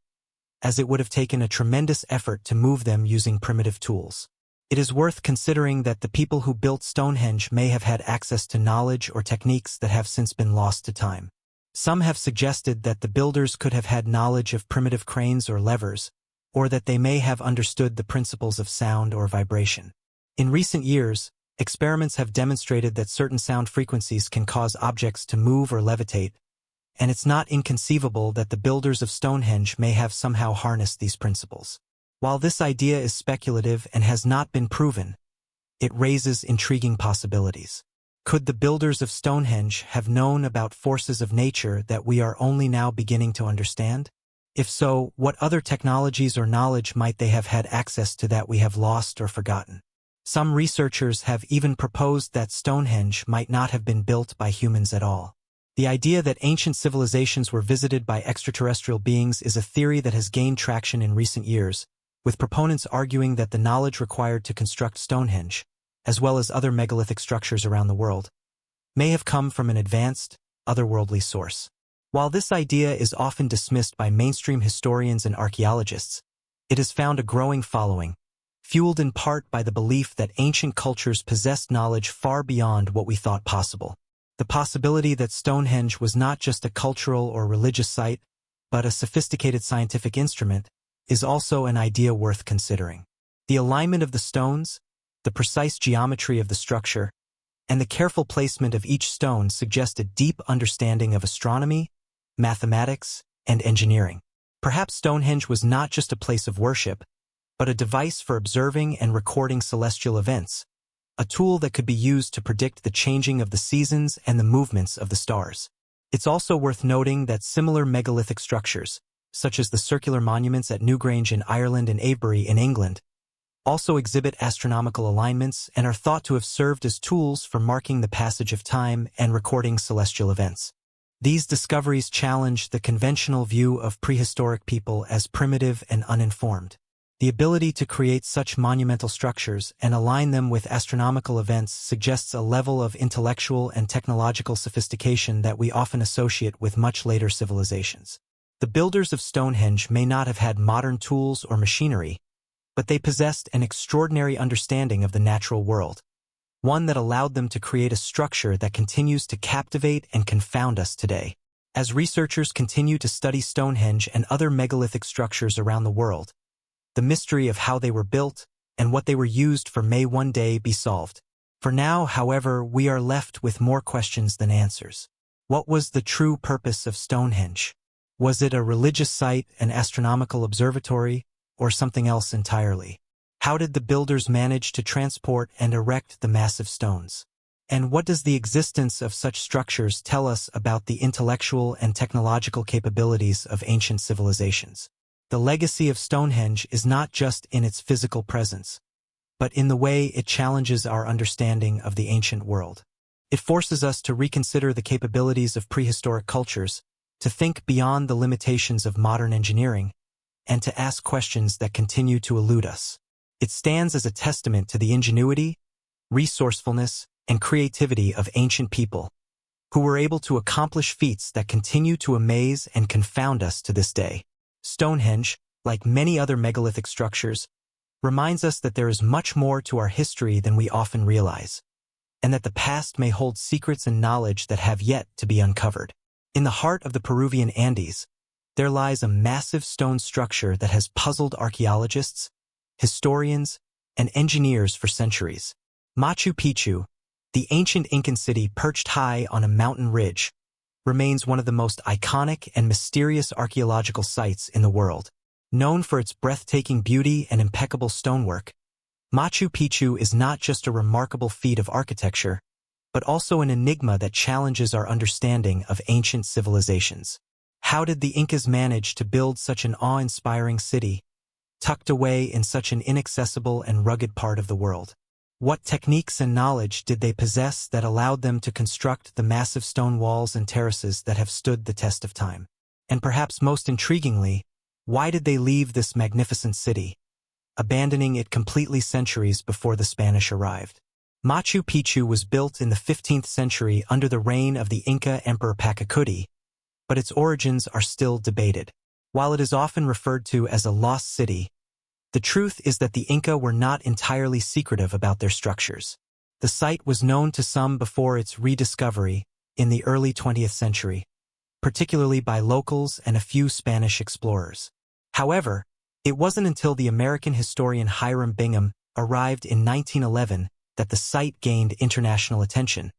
as it would have taken a tremendous effort to move them using primitive tools. It is worth considering that the people who built Stonehenge may have had access to knowledge or techniques that have since been lost to time. Some have suggested that the builders could have had knowledge of primitive cranes or levers, or that they may have understood the principles of sound or vibration. In recent years, experiments have demonstrated that certain sound frequencies can cause objects to move or levitate, and it's not inconceivable that the builders of Stonehenge may have somehow harnessed these principles. While this idea is speculative and has not been proven, it raises intriguing possibilities. Could the builders of Stonehenge have known about forces of nature that we are only now beginning to understand? If so, what other technologies or knowledge might they have had access to that we have lost or forgotten? Some researchers have even proposed that Stonehenge might not have been built by humans at all. The idea that ancient civilizations were visited by extraterrestrial beings is a theory that has gained traction in recent years, with proponents arguing that the knowledge required to construct Stonehenge, as well as other megalithic structures around the world, may have come from an advanced, otherworldly source. While this idea is often dismissed by mainstream historians and archaeologists, it has found a growing following, fueled in part by the belief that ancient cultures possessed knowledge far beyond what we thought possible. The possibility that Stonehenge was not just a cultural or religious site, but a sophisticated scientific instrument, is also an idea worth considering. The alignment of the stones, the precise geometry of the structure, and the careful placement of each stone suggest a deep understanding of astronomy, mathematics, and engineering. Perhaps Stonehenge was not just a place of worship, but a device for observing and recording celestial events, a tool that could be used to predict the changing of the seasons and the movements of the stars. It's also worth noting that similar megalithic structures, such as the circular monuments at Newgrange in Ireland and Avebury in England, also exhibit astronomical alignments and are thought to have served as tools for marking the passage of time and recording celestial events. These discoveries challenge the conventional view of prehistoric people as primitive and uninformed. The ability to create such monumental structures and align them with astronomical events suggests a level of intellectual and technological sophistication that we often associate with much later civilizations. The builders of Stonehenge may not have had modern tools or machinery, but they possessed an extraordinary understanding of the natural world, one that allowed them to create a structure that continues to captivate and confound us today. As researchers continue to study Stonehenge and other megalithic structures around the world, the mystery of how they were built and what they were used for may one day be solved. For now, however, we are left with more questions than answers. What was the true purpose of Stonehenge? Was it a religious site, an astronomical observatory, or something else entirely? How did the builders manage to transport and erect the massive stones? And what does the existence of such structures tell us about the intellectual and technological capabilities of ancient civilizations? The legacy of Stonehenge is not just in its physical presence, but in the way it challenges our understanding of the ancient world. It forces us to reconsider the capabilities of prehistoric cultures, to think beyond the limitations of modern engineering, and to ask questions that continue to elude us. It stands as a testament to the ingenuity, resourcefulness, and creativity of ancient people, who were able to accomplish feats that continue to amaze and confound us to this day. Stonehenge, like many other megalithic structures, reminds us that there is much more to our history than we often realize, and that the past may hold secrets and knowledge that have yet to be uncovered. In the heart of the Peruvian Andes, there lies a massive stone structure that has puzzled archaeologists, historians, and engineers for centuries. Machu Picchu, the ancient Incan city perched high on a mountain ridge, remains one of the most iconic and mysterious archaeological sites in the world. Known for its breathtaking beauty and impeccable stonework, Machu Picchu is not just a remarkable feat of architecture, but also an enigma that challenges our understanding of ancient civilizations. How did the Incas manage to build such an awe-inspiring city, tucked away in such an inaccessible and rugged part of the world? What techniques and knowledge did they possess that allowed them to construct the massive stone walls and terraces that have stood the test of time? And perhaps most intriguingly, why did they leave this magnificent city, abandoning it completely centuries before the Spanish arrived? Machu Picchu was built in the 15th century under the reign of the Inca Emperor Pachacuti, but its origins are still debated. While it is often referred to as a lost city, the truth is that the Inca were not entirely secretive about their structures. The site was known to some before its rediscovery in the early 20th century, particularly by locals and a few Spanish explorers. However, it wasn't until the American historian Hiram Bingham arrived in 1911 that the site gained international attention,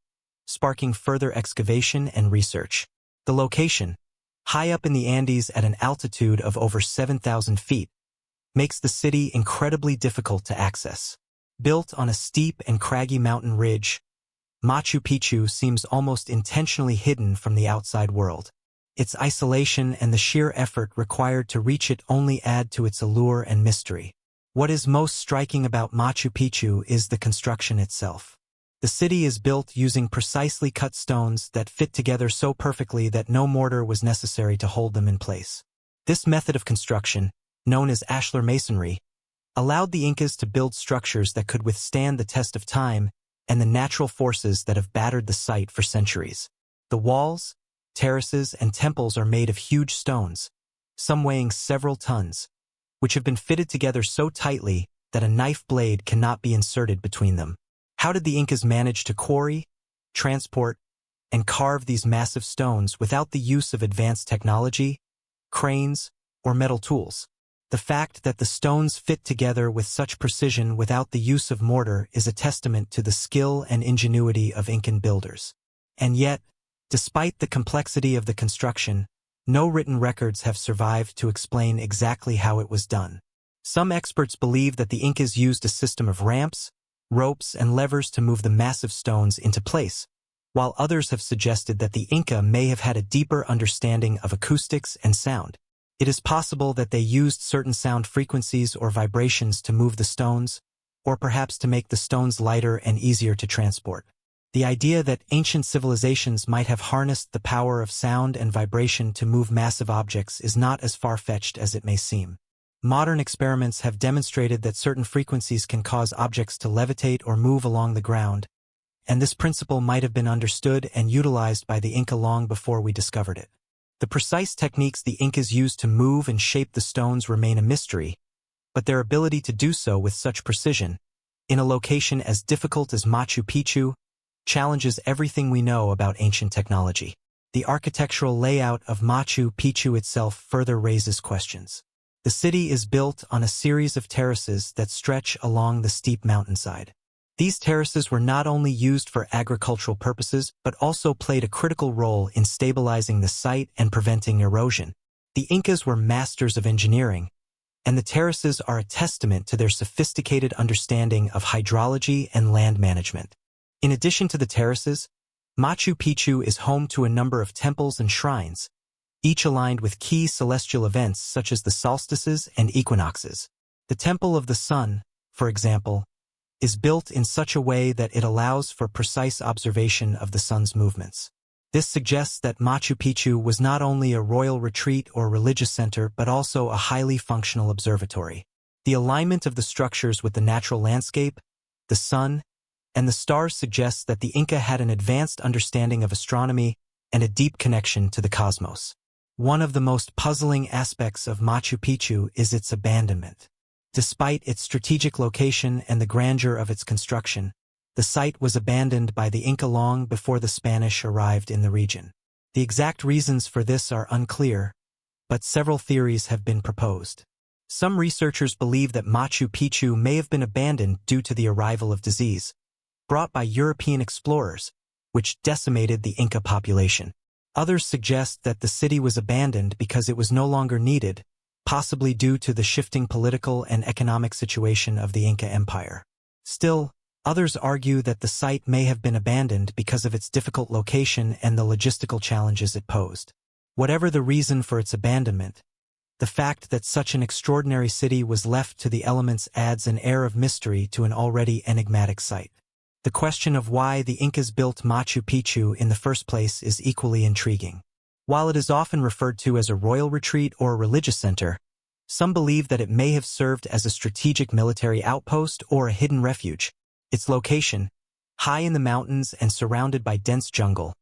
sparking further excavation and research. The location, high up in the Andes at an altitude of over 7,000 feet, makes the city incredibly difficult to access. Built on a steep and craggy mountain ridge, Machu Picchu seems almost intentionally hidden from the outside world. Its isolation and the sheer effort required to reach it only add to its allure and mystery. What is most striking about Machu Picchu is the construction itself. The city is built using precisely cut stones that fit together so perfectly that no mortar was necessary to hold them in place. This method of construction, known as ashlar masonry, allowed the Incas to build structures that could withstand the test of time and the natural forces that have battered the site for centuries. The walls, terraces, and temples are made of huge stones, some weighing several tons, which have been fitted together so tightly that a knife blade cannot be inserted between them. How did the Incas manage to quarry, transport, and carve these massive stones without the use of advanced technology, cranes, or metal tools? The fact that the stones fit together with such precision without the use of mortar is a testament to the skill and ingenuity of Incan builders. And yet, despite the complexity of the construction, no written records have survived to explain exactly how it was done. Some experts believe that the Incas used a system of ramps, ropes, and levers to move the massive stones into place, while others have suggested that the Inca may have had a deeper understanding of acoustics and sound. It is possible that they used certain sound frequencies or vibrations to move the stones, or perhaps to make the stones lighter and easier to transport. The idea that ancient civilizations might have harnessed the power of sound and vibration to move massive objects is not as far-fetched as it may seem. Modern experiments have demonstrated that certain frequencies can cause objects to levitate or move along the ground, and this principle might have been understood and utilized by the Inca long before we discovered it. The precise techniques the Incas used to move and shape the stones remain a mystery, but their ability to do so with such precision, in a location as difficult as Machu Picchu, challenges everything we know about ancient technology. The architectural layout of Machu Picchu itself further raises questions. The city is built on a series of terraces that stretch along the steep mountainside. These terraces were not only used for agricultural purposes but also played a critical role in stabilizing the site and preventing erosion. The Incas were masters of engineering, and the terraces are a testament to their sophisticated understanding of hydrology and land management. In addition to the terraces, Machu Picchu is home to a number of temples and shrines, each aligned with key celestial events such as the solstices and equinoxes. The Temple of the Sun, for example, is built in such a way that it allows for precise observation of the sun's movements. This suggests that Machu Picchu was not only a royal retreat or religious center but also a highly functional observatory. The alignment of the structures with the natural landscape, the sun, and the stars suggests that the Inca had an advanced understanding of astronomy and a deep connection to the cosmos. One of the most puzzling aspects of Machu Picchu is its abandonment. Despite its strategic location and the grandeur of its construction, the site was abandoned by the Inca long before the Spanish arrived in the region. The exact reasons for this are unclear, but several theories have been proposed. Some researchers believe that Machu Picchu may have been abandoned due to the arrival of disease, brought by European explorers, which decimated the Inca population. Others suggest that the city was abandoned because it was no longer needed, possibly due to the shifting political and economic situation of the Inca Empire. Still, others argue that the site may have been abandoned because of its difficult location and the logistical challenges it posed. Whatever the reason for its abandonment, the fact that such an extraordinary city was left to the elements adds an air of mystery to an already enigmatic site. The question of why the Incas built Machu Picchu in the first place is equally intriguing. While it is often referred to as a royal retreat or a religious center, some believe that it may have served as a strategic military outpost or a hidden refuge. Its location, high in the mountains and surrounded by dense jungle,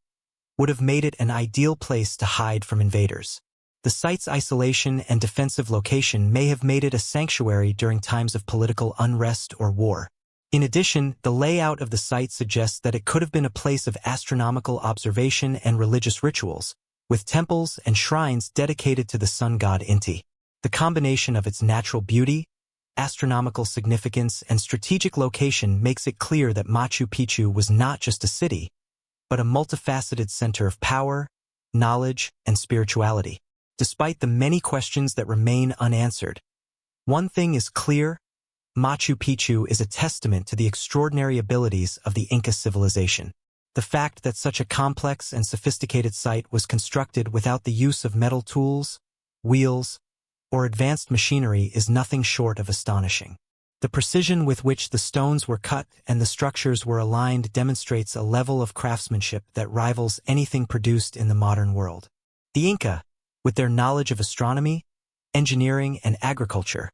would have made it an ideal place to hide from invaders. The site's isolation and defensive location may have made it a sanctuary during times of political unrest or war. In addition, the layout of the site suggests that it could have been a place of astronomical observation and religious rituals, with temples and shrines dedicated to the sun god Inti. The combination of its natural beauty, astronomical significance, and strategic location makes it clear that Machu Picchu was not just a city, but a multifaceted center of power, knowledge, and spirituality. Despite the many questions that remain unanswered, one thing is clear: Machu Picchu is a testament to the extraordinary abilities of the Inca civilization. The fact that such a complex and sophisticated site was constructed without the use of metal tools, wheels, or advanced machinery is nothing short of astonishing. The precision with which the stones were cut and the structures were aligned demonstrates a level of craftsmanship that rivals anything produced in the modern world. The Inca, with their knowledge of astronomy, engineering, and agriculture,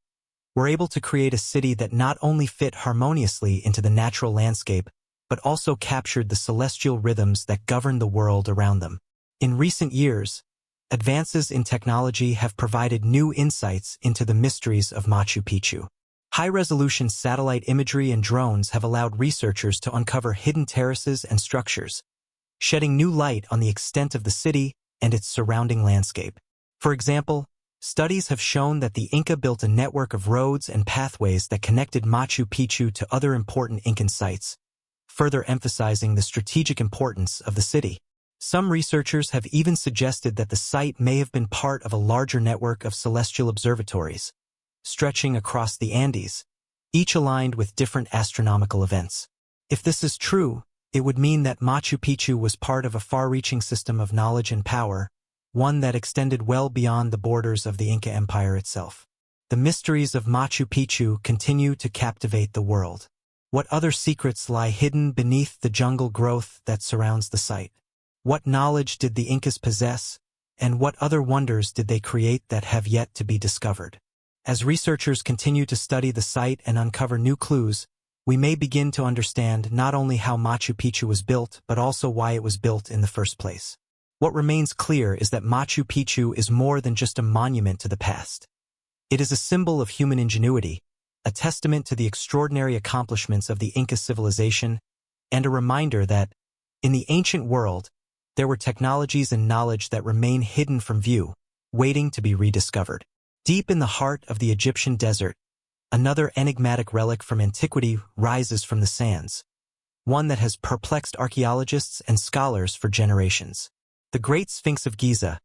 were able to create a city that not only fit harmoniously into the natural landscape, but also captured the celestial rhythms that govern the world around them. In recent years, advances in technology have provided new insights into the mysteries of Machu Picchu. High-resolution satellite imagery and drones have allowed researchers to uncover hidden terraces and structures, shedding new light on the extent of the city and its surrounding landscape. For example, studies have shown that the Inca built a network of roads and pathways that connected Machu Picchu to other important Incan sites, further emphasizing the strategic importance of the city. Some researchers have even suggested that the site may have been part of a larger network of celestial observatories, stretching across the Andes, each aligned with different astronomical events. If this is true, it would mean that Machu Picchu was part of a far-reaching system of knowledge and power, one that extended well beyond the borders of the Inca Empire itself. The mysteries of Machu Picchu continue to captivate the world. What other secrets lie hidden beneath the jungle growth that surrounds the site? What knowledge did the Incas possess, and what other wonders did they create that have yet to be discovered? As researchers continue to study the site and uncover new clues, we may begin to understand not only how Machu Picchu was built, but also why it was built in the first place. What remains clear is that Machu Picchu is more than just a monument to the past. It is a symbol of human ingenuity, a testament to the extraordinary accomplishments of the Inca civilization, and a reminder that, in the ancient world, there were technologies and knowledge that remain hidden from view, waiting to be rediscovered. Deep in the heart of the Egyptian desert, another enigmatic relic from antiquity rises from the sands, one that has perplexed archaeologists and scholars for generations. The Great Sphinx of Giza,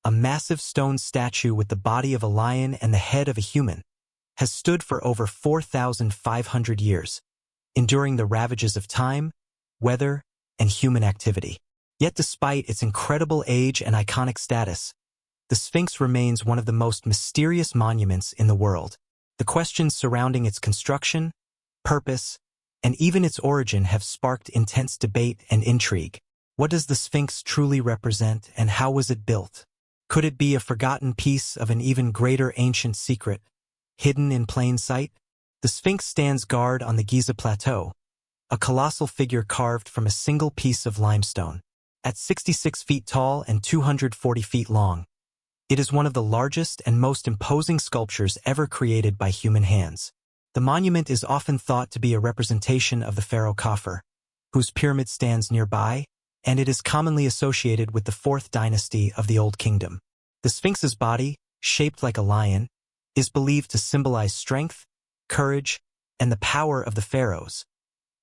a massive stone statue with the body of a lion and the head of a human, has stood for over 4,500 years, enduring the ravages of time, weather, and human activity. Yet despite its incredible age and iconic status, the Sphinx remains one of the most mysterious monuments in the world. The questions surrounding its construction, purpose, and even its origin have sparked intense debate and intrigue. What does the Sphinx truly represent, and how was it built? Could it be a forgotten piece of an even greater ancient secret, hidden in plain sight? The Sphinx stands guard on the Giza Plateau, a colossal figure carved from a single piece of limestone. At 66 feet tall and 240 feet long, it is one of the largest and most imposing sculptures ever created by human hands. The monument is often thought to be a representation of the pharaoh Khafre, whose pyramid stands nearby, and it is commonly associated with the 4th dynasty of the Old Kingdom. The Sphinx's body, shaped like a lion, is believed to symbolize strength, courage, and the power of the pharaohs,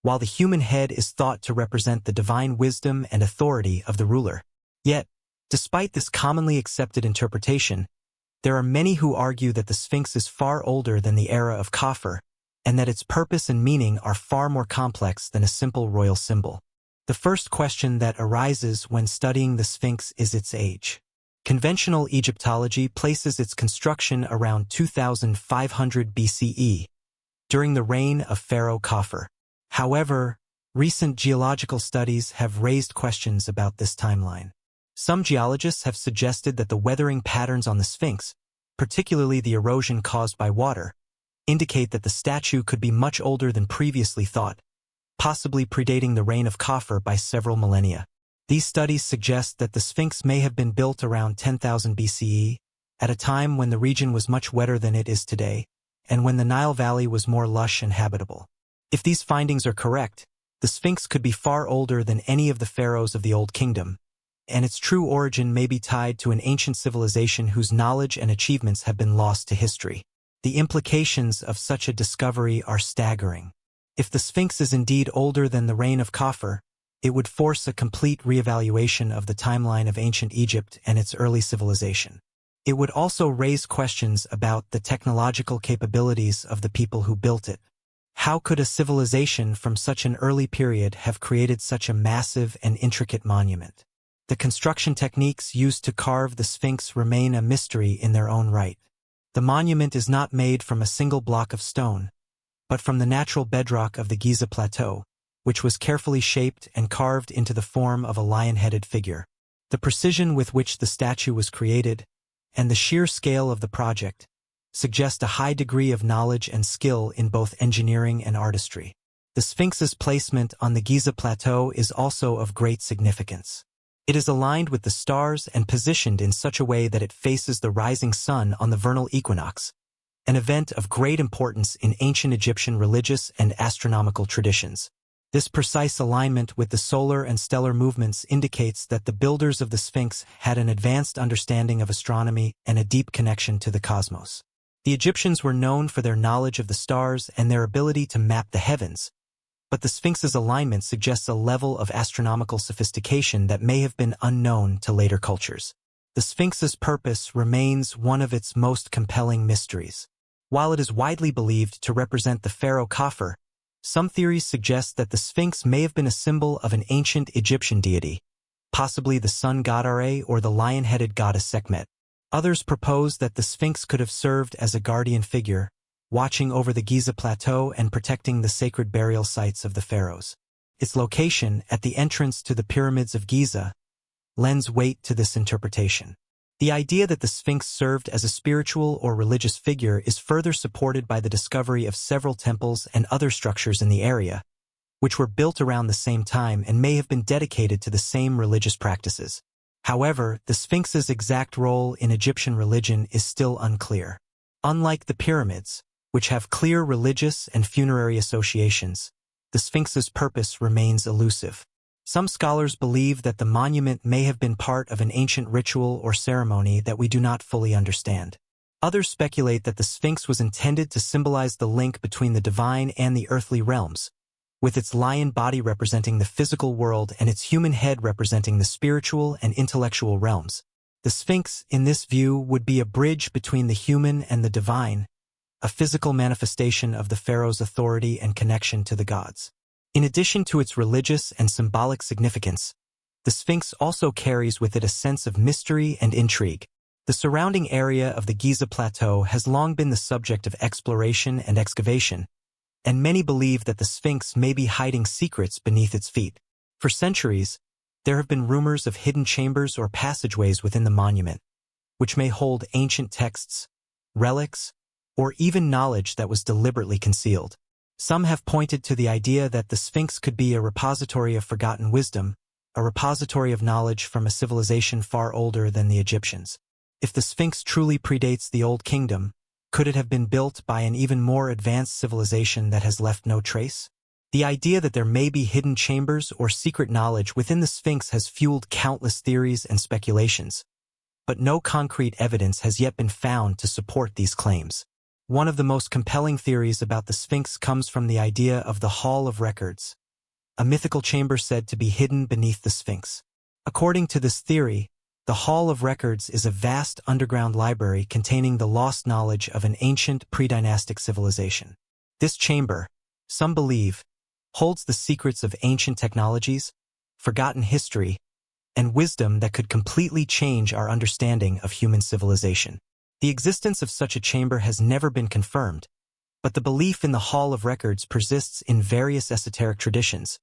while the human head is thought to represent the divine wisdom and authority of the ruler. Yet, despite this commonly accepted interpretation, there are many who argue that the Sphinx is far older than the era of Khafre, and that its purpose and meaning are far more complex than a simple royal symbol. The first question that arises when studying the Sphinx is its age. Conventional Egyptology places its construction around 2500 BCE, during the reign of Pharaoh Khafre. However, recent geological studies have raised questions about this timeline. Some geologists have suggested that the weathering patterns on the Sphinx, particularly the erosion caused by water, indicate that the statue could be much older than previously thought, possibly predating the reign of Khafre by several millennia. These studies suggest that the Sphinx may have been built around 10,000 BCE, at a time when the region was much wetter than it is today, and when the Nile Valley was more lush and habitable. If these findings are correct, the Sphinx could be far older than any of the pharaohs of the Old Kingdom, and its true origin may be tied to an ancient civilization whose knowledge and achievements have been lost to history. The implications of such a discovery are staggering. If the Sphinx is indeed older than the reign of Khafre, it would force a complete reevaluation of the timeline of ancient Egypt and its early civilization. It would also raise questions about the technological capabilities of the people who built it. How could a civilization from such an early period have created such a massive and intricate monument? The construction techniques used to carve the Sphinx remain a mystery in their own right. The monument is not made from a single block of stone, but from the natural bedrock of the Giza Plateau, which was carefully shaped and carved into the form of a lion-headed figure. The precision with which the statue was created, and the sheer scale of the project, suggest a high degree of knowledge and skill in both engineering and artistry. The Sphinx's placement on the Giza Plateau is also of great significance. It is aligned with the stars and positioned in such a way that it faces the rising sun on the vernal equinox, an event of great importance in ancient Egyptian religious and astronomical traditions. This precise alignment with the solar and stellar movements indicates that the builders of the Sphinx had an advanced understanding of astronomy and a deep connection to the cosmos. The Egyptians were known for their knowledge of the stars and their ability to map the heavens, but the Sphinx's alignment suggests a level of astronomical sophistication that may have been unknown to later cultures. The Sphinx's purpose remains one of its most compelling mysteries. While it is widely believed to represent the pharaoh Khafre, some theories suggest that the Sphinx may have been a symbol of an ancient Egyptian deity, possibly the sun god Ra or the lion-headed goddess Sekhmet. Others propose that the Sphinx could have served as a guardian figure, watching over the Giza Plateau and protecting the sacred burial sites of the pharaohs. Its location, at the entrance to the pyramids of Giza, lends weight to this interpretation. The idea that the Sphinx served as a spiritual or religious figure is further supported by the discovery of several temples and other structures in the area, which were built around the same time and may have been dedicated to the same religious practices. However, the Sphinx's exact role in Egyptian religion is still unclear. Unlike the pyramids, which have clear religious and funerary associations, the Sphinx's purpose remains elusive. Some scholars believe that the monument may have been part of an ancient ritual or ceremony that we do not fully understand. Others speculate that the Sphinx was intended to symbolize the link between the divine and the earthly realms, with its lion body representing the physical world and its human head representing the spiritual and intellectual realms. The Sphinx, in this view, would be a bridge between the human and the divine, a physical manifestation of the pharaoh's authority and connection to the gods. In addition to its religious and symbolic significance, the Sphinx also carries with it a sense of mystery and intrigue. The surrounding area of the Giza Plateau has long been the subject of exploration and excavation, and many believe that the Sphinx may be hiding secrets beneath its feet. For centuries, there have been rumors of hidden chambers or passageways within the monument, which may hold ancient texts, relics, or even knowledge that was deliberately concealed. Some have pointed to the idea that the Sphinx could be a repository of forgotten wisdom, a repository of knowledge from a civilization far older than the Egyptians. If the Sphinx truly predates the Old Kingdom, could it have been built by an even more advanced civilization that has left no trace? The idea that there may be hidden chambers or secret knowledge within the Sphinx has fueled countless theories and speculations, but no concrete evidence has yet been found to support these claims. One of the most compelling theories about the Sphinx comes from the idea of the Hall of Records, a mythical chamber said to be hidden beneath the Sphinx. According to this theory, the Hall of Records is a vast underground library containing the lost knowledge of an ancient pre-dynastic civilization. This chamber, some believe, holds the secrets of ancient technologies, forgotten history, and wisdom that could completely change our understanding of human civilization. The existence of such a chamber has never been confirmed, but the belief in the Hall of Records persists in various esoteric traditions,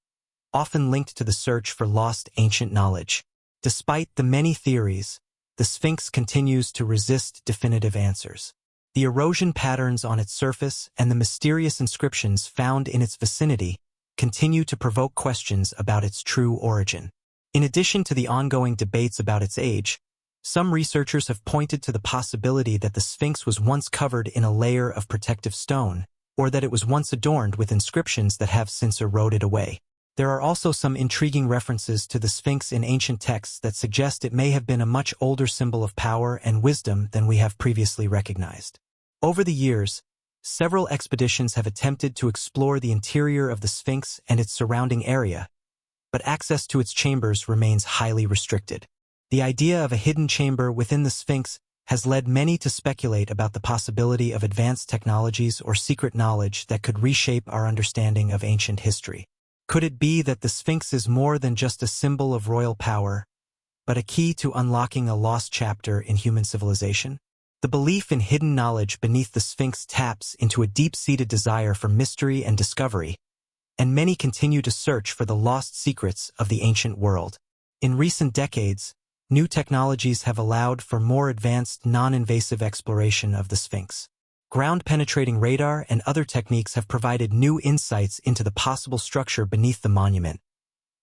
often linked to the search for lost ancient knowledge. Despite the many theories, the Sphinx continues to resist definitive answers. The erosion patterns on its surface and the mysterious inscriptions found in its vicinity continue to provoke questions about its true origin. In addition to the ongoing debates about its age, some researchers have pointed to the possibility that the Sphinx was once covered in a layer of protective stone, or that it was once adorned with inscriptions that have since eroded away. There are also some intriguing references to the Sphinx in ancient texts that suggest it may have been a much older symbol of power and wisdom than we have previously recognized. Over the years, several expeditions have attempted to explore the interior of the Sphinx and its surrounding area, but access to its chambers remains highly restricted. The idea of a hidden chamber within the Sphinx has led many to speculate about the possibility of advanced technologies or secret knowledge that could reshape our understanding of ancient history. Could it be that the Sphinx is more than just a symbol of royal power, but a key to unlocking a lost chapter in human civilization? The belief in hidden knowledge beneath the Sphinx taps into a deep-seated desire for mystery and discovery, and many continue to search for the lost secrets of the ancient world. In recent decades, new technologies have allowed for more advanced, non-invasive exploration of the Sphinx. Ground-penetrating radar and other techniques have provided new insights into the possible structure beneath the monument.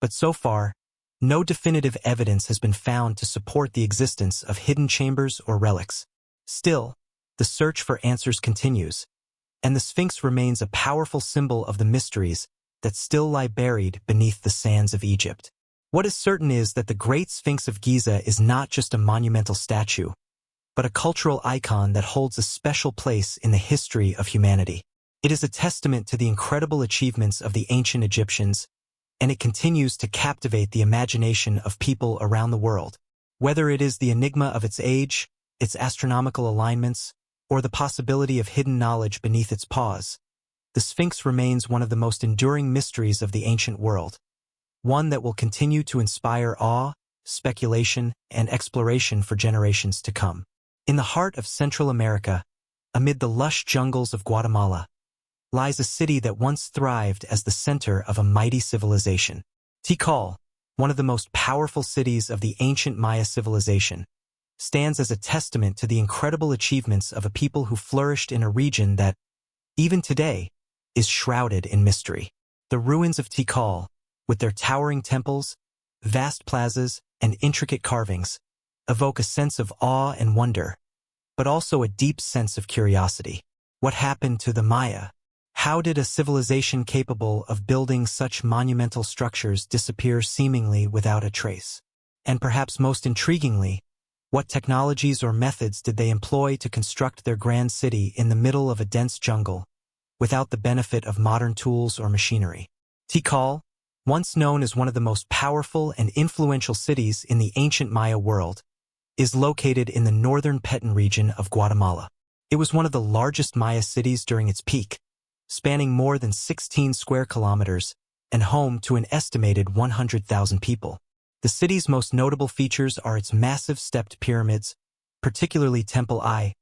But so far, no definitive evidence has been found to support the existence of hidden chambers or relics. Still, the search for answers continues, and the Sphinx remains a powerful symbol of the mysteries that still lie buried beneath the sands of Egypt. What is certain is that the Great Sphinx of Giza is not just a monumental statue, but a cultural icon that holds a special place in the history of humanity. It is a testament to the incredible achievements of the ancient Egyptians, and it continues to captivate the imagination of people around the world. Whether it is the enigma of its age, its astronomical alignments, or the possibility of hidden knowledge beneath its paws, the Sphinx remains one of the most enduring mysteries of the ancient world, one that will continue to inspire awe, speculation, and exploration for generations to come. In the heart of Central America, amid the lush jungles of Guatemala, lies a city that once thrived as the center of a mighty civilization. Tikal, one of the most powerful cities of the ancient Maya civilization, stands as a testament to the incredible achievements of a people who flourished in a region that, even today, is shrouded in mystery. The ruins of Tikal, with their towering temples, vast plazas, and intricate carvings, evoke a sense of awe and wonder, but also a deep sense of curiosity. What happened to the Maya? How did a civilization capable of building such monumental structures disappear seemingly without a trace? And perhaps most intriguingly, what technologies or methods did they employ to construct their grand city in the middle of a dense jungle, without the benefit of modern tools or machinery? Tikal, once known as one of the most powerful and influential cities in the ancient Maya world, is located in the northern Petén region of Guatemala. It was one of the largest Maya cities during its peak, spanning more than 16 square kilometers and home to an estimated 100,000 people. The city's most notable features are its massive stepped pyramids, particularly Temple I,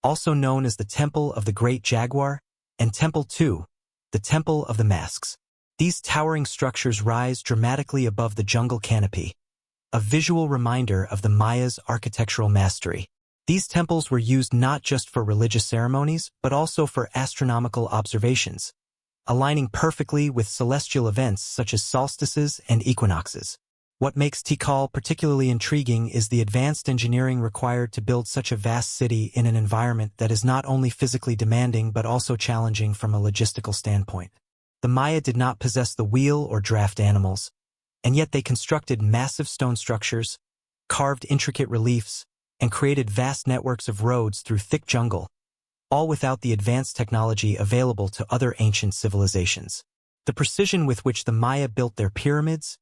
also known as the Temple of the Great Jaguar, and Temple II, the Temple of the Masks. These towering structures rise dramatically above the jungle canopy, a visual reminder of the Mayas' architectural mastery. These temples were used not just for religious ceremonies, but also for astronomical observations, aligning perfectly with celestial events such as solstices and equinoxes. What makes Tikal particularly intriguing is the advanced engineering required to build such a vast city in an environment that is not only physically demanding but also challenging from a logistical standpoint. The Maya did not possess the wheel or draft animals, and yet they constructed massive stone structures, carved intricate reliefs, and created vast networks of roads through thick jungle, all without the advanced technology available to other ancient civilizations. The precision with which the Maya built their pyramids,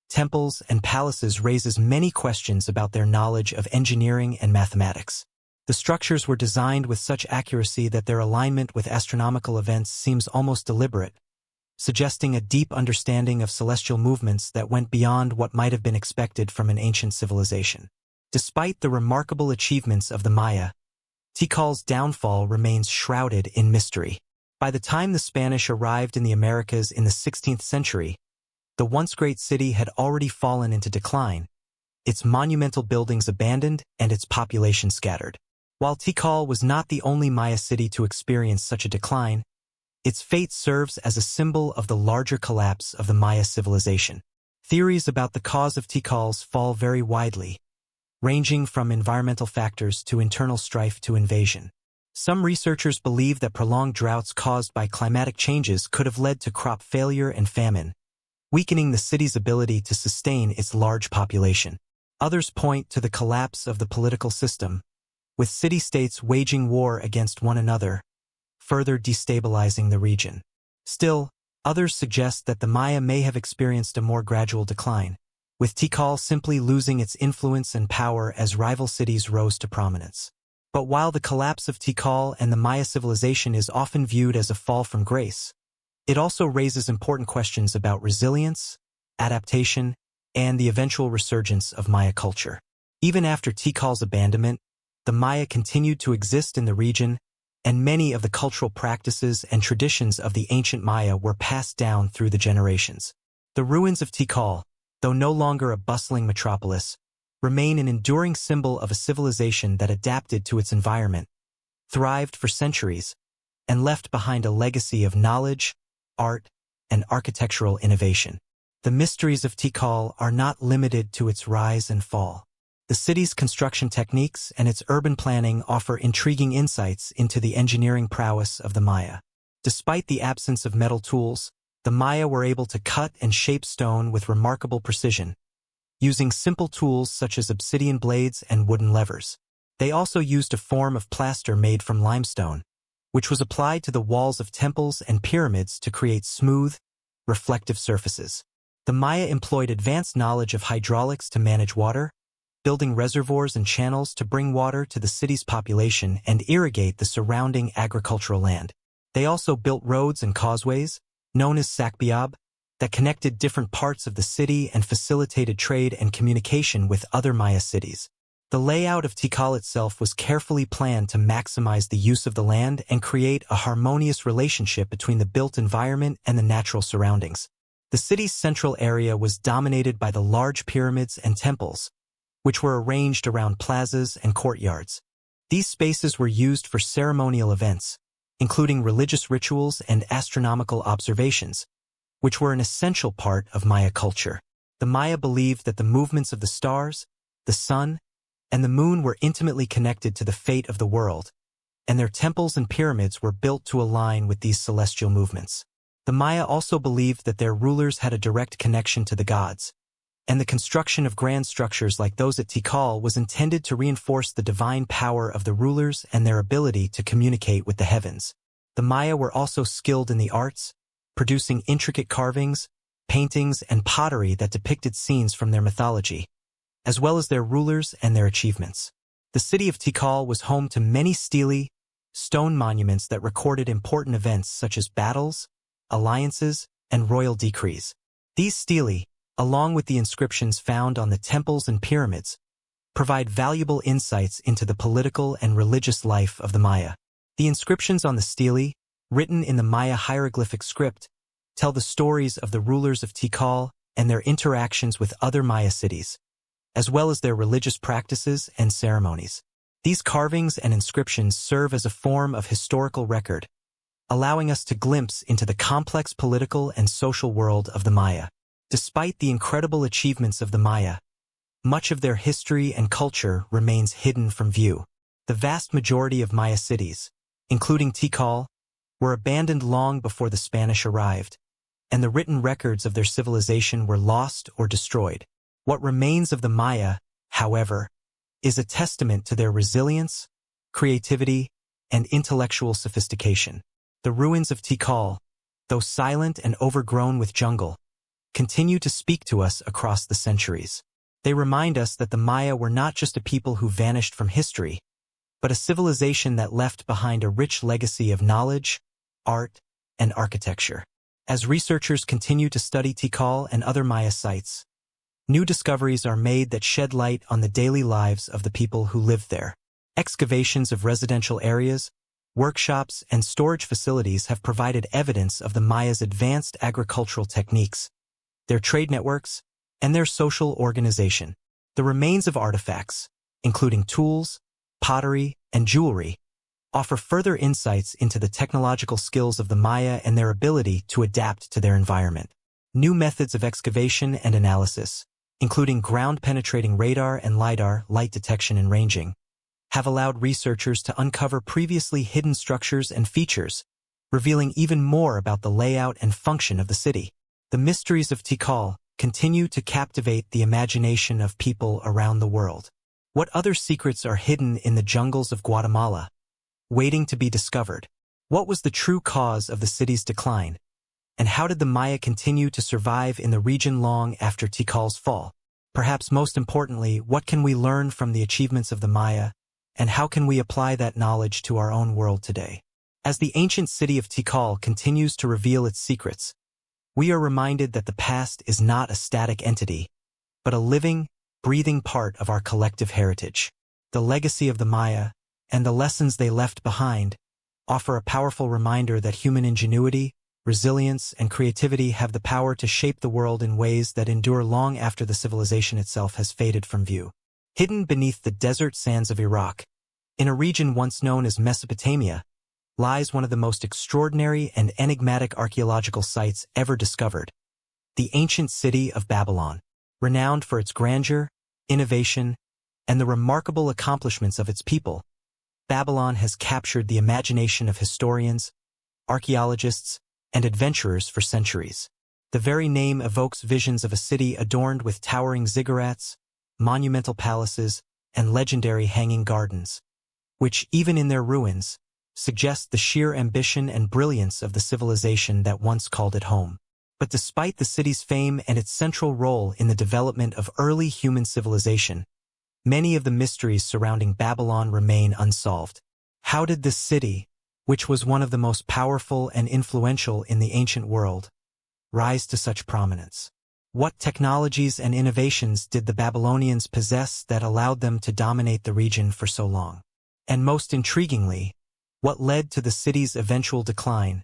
temples, and palaces raises many questions about their knowledge of engineering and mathematics. The structures were designed with such accuracy that their alignment with astronomical events seems almost deliberate, suggesting a deep understanding of celestial movements that went beyond what might have been expected from an ancient civilization. Despite the remarkable achievements of the Maya, Tikal's downfall remains shrouded in mystery. By the time the Spanish arrived in the Americas in the 16th century, the once great city had already fallen into decline, its monumental buildings abandoned and its population scattered. While Tikal was not the only Maya city to experience such a decline, its fate serves as a symbol of the larger collapse of the Maya civilization. Theories about the cause of Tikal's fall vary widely, ranging from environmental factors to internal strife to invasion. Some researchers believe that prolonged droughts caused by climatic changes could have led to crop failure and famine, weakening the city's ability to sustain its large population. Others point to the collapse of the political system, with city-states waging war against one another, further destabilizing the region. Still, others suggest that the Maya may have experienced a more gradual decline, with Tikal simply losing its influence and power as rival cities rose to prominence. But while the collapse of Tikal and the Maya civilization is often viewed as a fall from grace, it also raises important questions about resilience, adaptation, and the eventual resurgence of Maya culture. Even after Tikal's abandonment, the Maya continued to exist in the region, and many of the cultural practices and traditions of the ancient Maya were passed down through the generations. The ruins of Tikal, though no longer a bustling metropolis, remain an enduring symbol of a civilization that adapted to its environment, thrived for centuries, and left behind a legacy of knowledge, art, and architectural innovation. The mysteries of Tikal are not limited to its rise and fall. The city's construction techniques and its urban planning offer intriguing insights into the engineering prowess of the Maya. Despite the absence of metal tools, the Maya were able to cut and shape stone with remarkable precision, using simple tools such as obsidian blades and wooden levers. They also used a form of plaster made from limestone, which was applied to the walls of temples and pyramids to create smooth, reflective surfaces. The Maya employed advanced knowledge of hydraulics to manage water, building reservoirs and channels to bring water to the city's population and irrigate the surrounding agricultural land. They also built roads and causeways, known as sakbiab, that connected different parts of the city and facilitated trade and communication with other Maya cities. The layout of Tikal itself was carefully planned to maximize the use of the land and create a harmonious relationship between the built environment and the natural surroundings. The city's central area was dominated by the large pyramids and temples, which were arranged around plazas and courtyards. These spaces were used for ceremonial events, including religious rituals and astronomical observations, which were an essential part of Maya culture. The Maya believed that the movements of the stars, the sun, and the moon were intimately connected to the fate of the world, and their temples and pyramids were built to align with these celestial movements. The Maya also believed that their rulers had a direct connection to the gods, and the construction of grand structures like those at Tikal was intended to reinforce the divine power of the rulers and their ability to communicate with the heavens. The Maya were also skilled in the arts, producing intricate carvings, paintings, and pottery that depicted scenes from their mythology, as well as their rulers and their achievements. The city of Tikal was home to many stele, stone monuments that recorded important events such as battles, alliances, and royal decrees. These stelae, along with the inscriptions found on the temples and pyramids, provide valuable insights into the political and religious life of the Maya. The inscriptions on the stelae, written in the Maya hieroglyphic script, tell the stories of the rulers of Tikal and their interactions with other Maya cities, as well as their religious practices and ceremonies. These carvings and inscriptions serve as a form of historical record, allowing us to glimpse into the complex political and social world of the Maya. Despite the incredible achievements of the Maya, much of their history and culture remains hidden from view. The vast majority of Maya cities, including Tikal, were abandoned long before the Spanish arrived, and the written records of their civilization were lost or destroyed. What remains of the Maya, however, is a testament to their resilience, creativity, and intellectual sophistication. The ruins of Tikal, though silent and overgrown with jungle, continue to speak to us across the centuries. They remind us that the Maya were not just a people who vanished from history, but a civilization that left behind a rich legacy of knowledge, art, and architecture. As researchers continue to study Tikal and other Maya sites, new discoveries are made that shed light on the daily lives of the people who lived there. Excavations of residential areas, workshops, and storage facilities have provided evidence of the Maya's advanced agricultural techniques, their trade networks, and their social organization. The remains of artifacts, including tools, pottery, and jewelry, offer further insights into the technological skills of the Maya and their ability to adapt to their environment. New methods of excavation and analysis, including ground-penetrating radar and LiDAR light detection and ranging, have allowed researchers to uncover previously hidden structures and features, revealing even more about the layout and function of the city. The mysteries of Tikal continue to captivate the imagination of people around the world. What other secrets are hidden in the jungles of Guatemala, waiting to be discovered? What was the true cause of the city's decline? And how did the Maya continue to survive in the region long after Tikal's fall? Perhaps most importantly, what can we learn from the achievements of the Maya, and how can we apply that knowledge to our own world today? As the ancient city of Tikal continues to reveal its secrets, we are reminded that the past is not a static entity, but a living, breathing part of our collective heritage. The legacy of the Maya, and the lessons they left behind, offer a powerful reminder that human ingenuity, resilience, and creativity have the power to shape the world in ways that endure long after the civilization itself has faded from view. Hidden beneath the desert sands of Iraq, in a region once known as Mesopotamia, lies one of the most extraordinary and enigmatic archaeological sites ever discovered, the ancient city of Babylon. Renowned for its grandeur, innovation, and the remarkable accomplishments of its people, Babylon has captured the imagination of historians, archaeologists, and adventurers for centuries. The very name evokes visions of a city adorned with towering ziggurats, monumental palaces, and legendary hanging gardens, which, even in their ruins, suggest the sheer ambition and brilliance of the civilization that once called it home. But despite the city's fame and its central role in the development of early human civilization, many of the mysteries surrounding Babylon remain unsolved. How did this city, which was one of the most powerful and influential in the ancient world, rise to such prominence? What technologies and innovations did the Babylonians possess that allowed them to dominate the region for so long? And most intriguingly, what led to the city's eventual decline,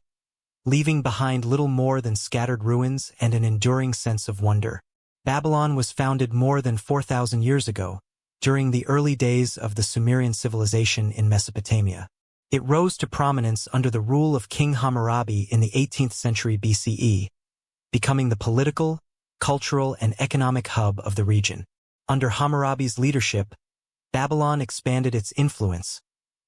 leaving behind little more than scattered ruins and an enduring sense of wonder? Babylon was founded more than 4,000 years ago, during the early days of the Sumerian civilization in Mesopotamia. It rose to prominence under the rule of King Hammurabi in the 18th century BCE, becoming the political, cultural, and economic hub of the region. Under Hammurabi's leadership, Babylon expanded its influence,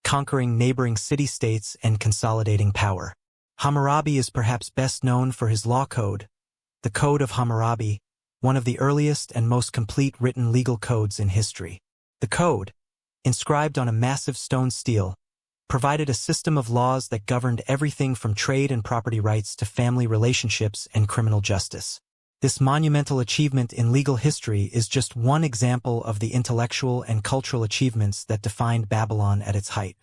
conquering neighboring city-states and consolidating power. Hammurabi is perhaps best known for his law code, the Code of Hammurabi, one of the earliest and most complete written legal codes in history. The code, inscribed on a massive stone stele, provided a system of laws that governed everything from trade and property rights to family relationships and criminal justice. This monumental achievement in legal history is just one example of the intellectual and cultural achievements that defined Babylon at its height.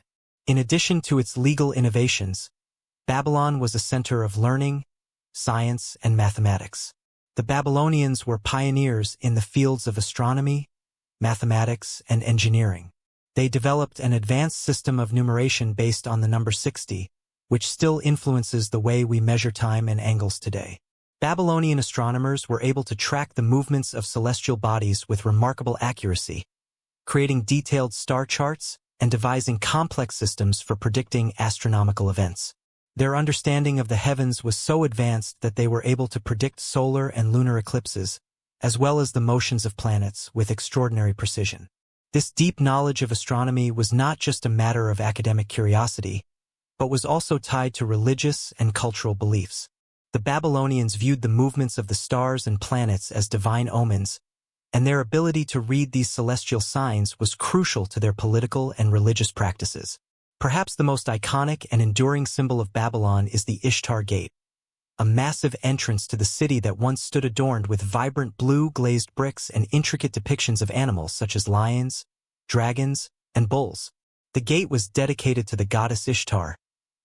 In addition to its legal innovations, Babylon was a center of learning, science, and mathematics. The Babylonians were pioneers in the fields of astronomy, mathematics, and engineering. They developed an advanced system of numeration based on the number 60, which still influences the way we measure time and angles today. Babylonian astronomers were able to track the movements of celestial bodies with remarkable accuracy, creating detailed star charts and devising complex systems for predicting astronomical events. Their understanding of the heavens was so advanced that they were able to predict solar and lunar eclipses, as well as the motions of planets, with extraordinary precision. This deep knowledge of astronomy was not just a matter of academic curiosity, but was also tied to religious and cultural beliefs. The Babylonians viewed the movements of the stars and planets as divine omens, and their ability to read these celestial signs was crucial to their political and religious practices. Perhaps the most iconic and enduring symbol of Babylon is the Ishtar Gate, a massive entrance to the city that once stood adorned with vibrant blue glazed bricks and intricate depictions of animals such as lions, dragons, and bulls. The gate was dedicated to the goddess Ishtar,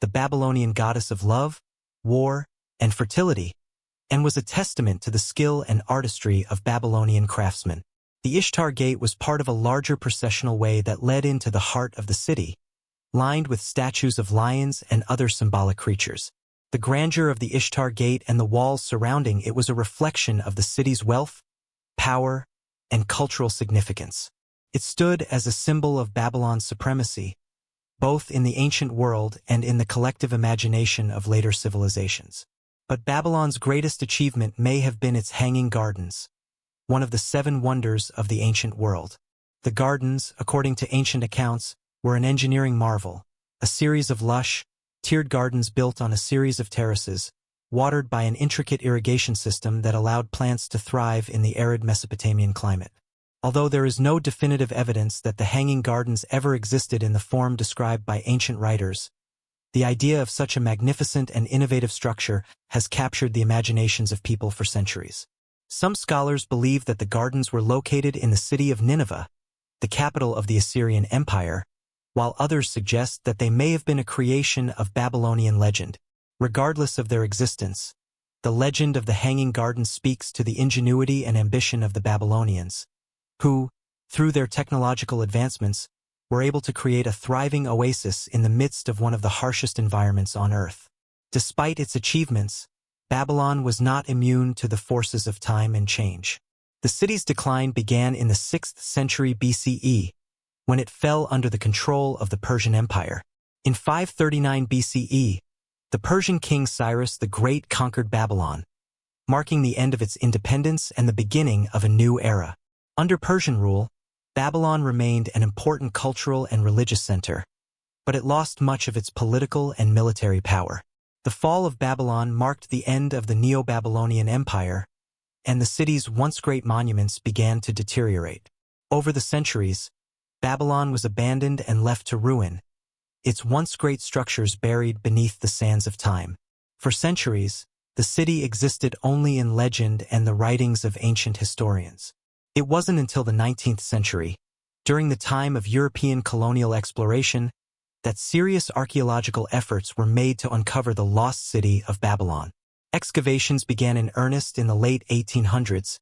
the Babylonian goddess of love, war, and fertility, and was a testament to the skill and artistry of Babylonian craftsmen. The Ishtar Gate was part of a larger processional way that led into the heart of the city, lined with statues of lions and other symbolic creatures. The grandeur of the Ishtar Gate and the walls surrounding it was a reflection of the city's wealth, power, and cultural significance. It stood as a symbol of Babylon's supremacy, both in the ancient world and in the collective imagination of later civilizations. But Babylon's greatest achievement may have been its hanging gardens, one of the 7 wonders of the ancient world. The gardens, according to ancient accounts, were an engineering marvel, a series of lush, tiered gardens built on a series of terraces, watered by an intricate irrigation system that allowed plants to thrive in the arid Mesopotamian climate. Although there is no definitive evidence that the hanging gardens ever existed in the form described by ancient writers, the idea of such a magnificent and innovative structure has captured the imaginations of people for centuries. Some scholars believe that the gardens were located in the city of Nineveh, the capital of the Assyrian Empire, while others suggest that they may have been a creation of Babylonian legend. Regardless of their existence, the legend of the Hanging Gardens speaks to the ingenuity and ambition of the Babylonians, who, through their technological advancements, were able to create a thriving oasis in the midst of one of the harshest environments on Earth. Despite its achievements, Babylon was not immune to the forces of time and change. The city's decline began in the 6th century BCE, when it fell under the control of the Persian Empire. In 539 BCE, the Persian king Cyrus the Great conquered Babylon, marking the end of its independence and the beginning of a new era. Under Persian rule, Babylon remained an important cultural and religious center, but it lost much of its political and military power. The fall of Babylon marked the end of the Neo-Babylonian Empire, and the city's once great monuments began to deteriorate. Over the centuries, Babylon was abandoned and left to ruin, its once great structures buried beneath the sands of time. For centuries, the city existed only in legend and the writings of ancient historians. It wasn't until the 19th century, during the time of European colonial exploration, that serious archaeological efforts were made to uncover the lost city of Babylon. Excavations began in earnest in the late 1800s,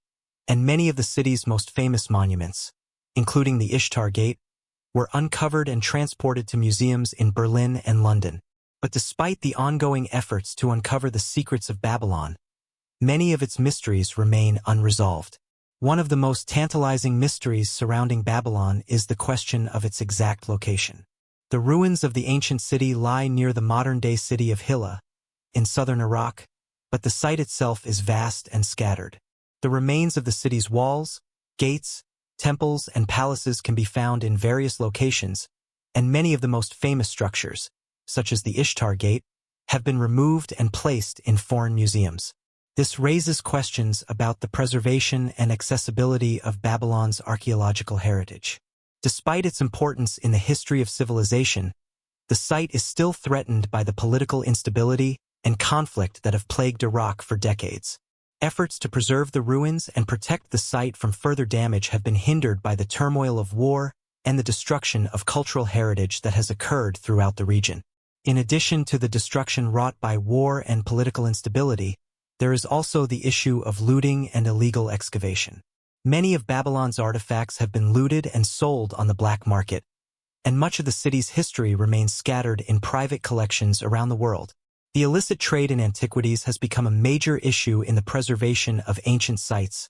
and many of the city's most famous monuments, including the Ishtar Gate, were uncovered and transported to museums in Berlin and London. But despite the ongoing efforts to uncover the secrets of Babylon, many of its mysteries remain unresolved. One of the most tantalizing mysteries surrounding Babylon is the question of its exact location. The ruins of the ancient city lie near the modern-day city of Hilla, in southern Iraq, but the site itself is vast and scattered. The remains of the city's walls, gates, temples, and palaces can be found in various locations, and many of the most famous structures, such as the Ishtar Gate, have been removed and placed in foreign museums. This raises questions about the preservation and accessibility of Babylon's archaeological heritage. Despite its importance in the history of civilization, the site is still threatened by the political instability and conflict that have plagued Iraq for decades. Efforts to preserve the ruins and protect the site from further damage have been hindered by the turmoil of war, and the destruction of cultural heritage that has occurred throughout the region. In addition to the destruction wrought by war and political instability, there is also the issue of looting and illegal excavation. Many of Babylon's artifacts have been looted and sold on the black market, and much of the city's history remains scattered in private collections around the world. The illicit trade in antiquities has become a major issue in the preservation of ancient sites,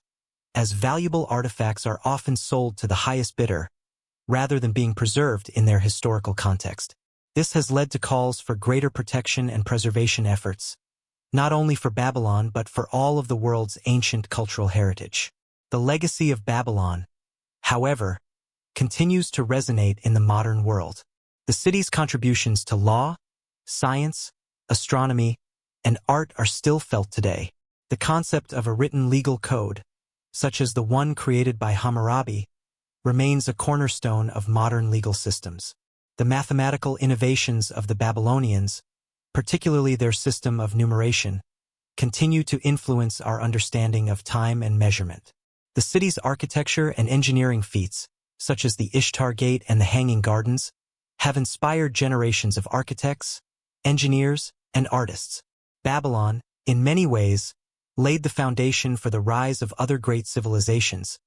as valuable artifacts are often sold to the highest bidder, rather than being preserved in their historical context. This has led to calls for greater protection and preservation efforts, not only for Babylon but for all of the world's ancient cultural heritage. The legacy of Babylon, however, continues to resonate in the modern world. The city's contributions to law, science, astronomy, and art are still felt today. The concept of a written legal code, such as the one created by Hammurabi, remains a cornerstone of modern legal systems. The mathematical innovations of the Babylonians, particularly their system of numeration, continue to influence our understanding of time and measurement. The city's architecture and engineering feats, such as the Ishtar Gate and the Hanging Gardens, have inspired generations of architects, engineers, and artists. Babylon, in many ways, laid the foundation for the rise of other great civilizations,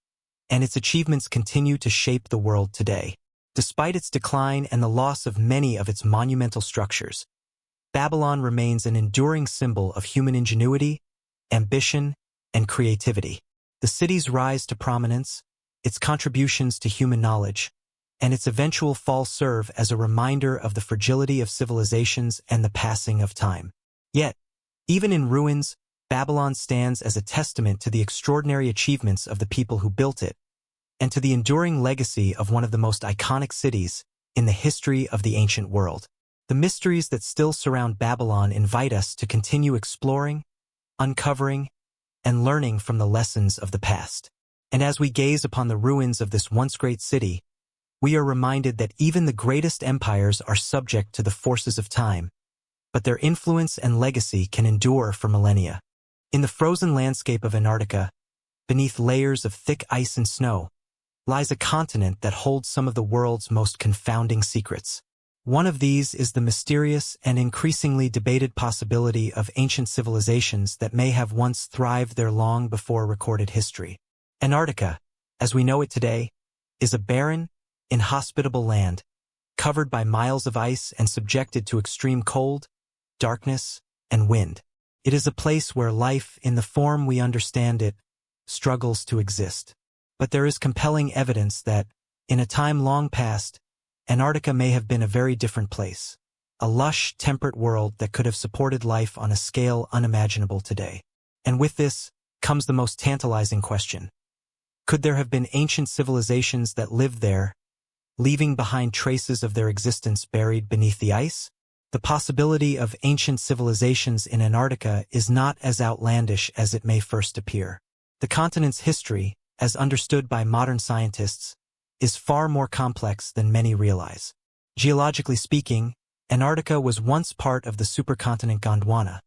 and its achievements continue to shape the world today. Despite its decline and the loss of many of its monumental structures, Babylon remains an enduring symbol of human ingenuity, ambition, and creativity. The city's rise to prominence, its contributions to human knowledge, and its eventual fall serve as a reminder of the fragility of civilizations and the passing of time. Yet, even in ruins, Babylon stands as a testament to the extraordinary achievements of the people who built it, and to the enduring legacy of one of the most iconic cities in the history of the ancient world. The mysteries that still surround Babylon invite us to continue exploring, uncovering, and learning from the lessons of the past. And as we gaze upon the ruins of this once great city, we are reminded that even the greatest empires are subject to the forces of time, but their influence and legacy can endure for millennia. In the frozen landscape of Antarctica, beneath layers of thick ice and snow, lies a continent that holds some of the world's most confounding secrets. One of these is the mysterious and increasingly debated possibility of ancient civilizations that may have once thrived there long before recorded history. Antarctica, as we know it today, is a barren, inhospitable land, covered by miles of ice and subjected to extreme cold, darkness, and wind. It is a place where life, in the form we understand it, struggles to exist. But there is compelling evidence that, in a time long past, Antarctica may have been a very different place, a lush, temperate world that could have supported life on a scale unimaginable today. And with this comes the most tantalizing question. Could there have been ancient civilizations that lived there, leaving behind traces of their existence buried beneath the ice? The possibility of ancient civilizations in Antarctica is not as outlandish as it may first appear. The continent's history, as understood by modern scientists, is far more complex than many realize. Geologically speaking, Antarctica was once part of the supercontinent Gondwana,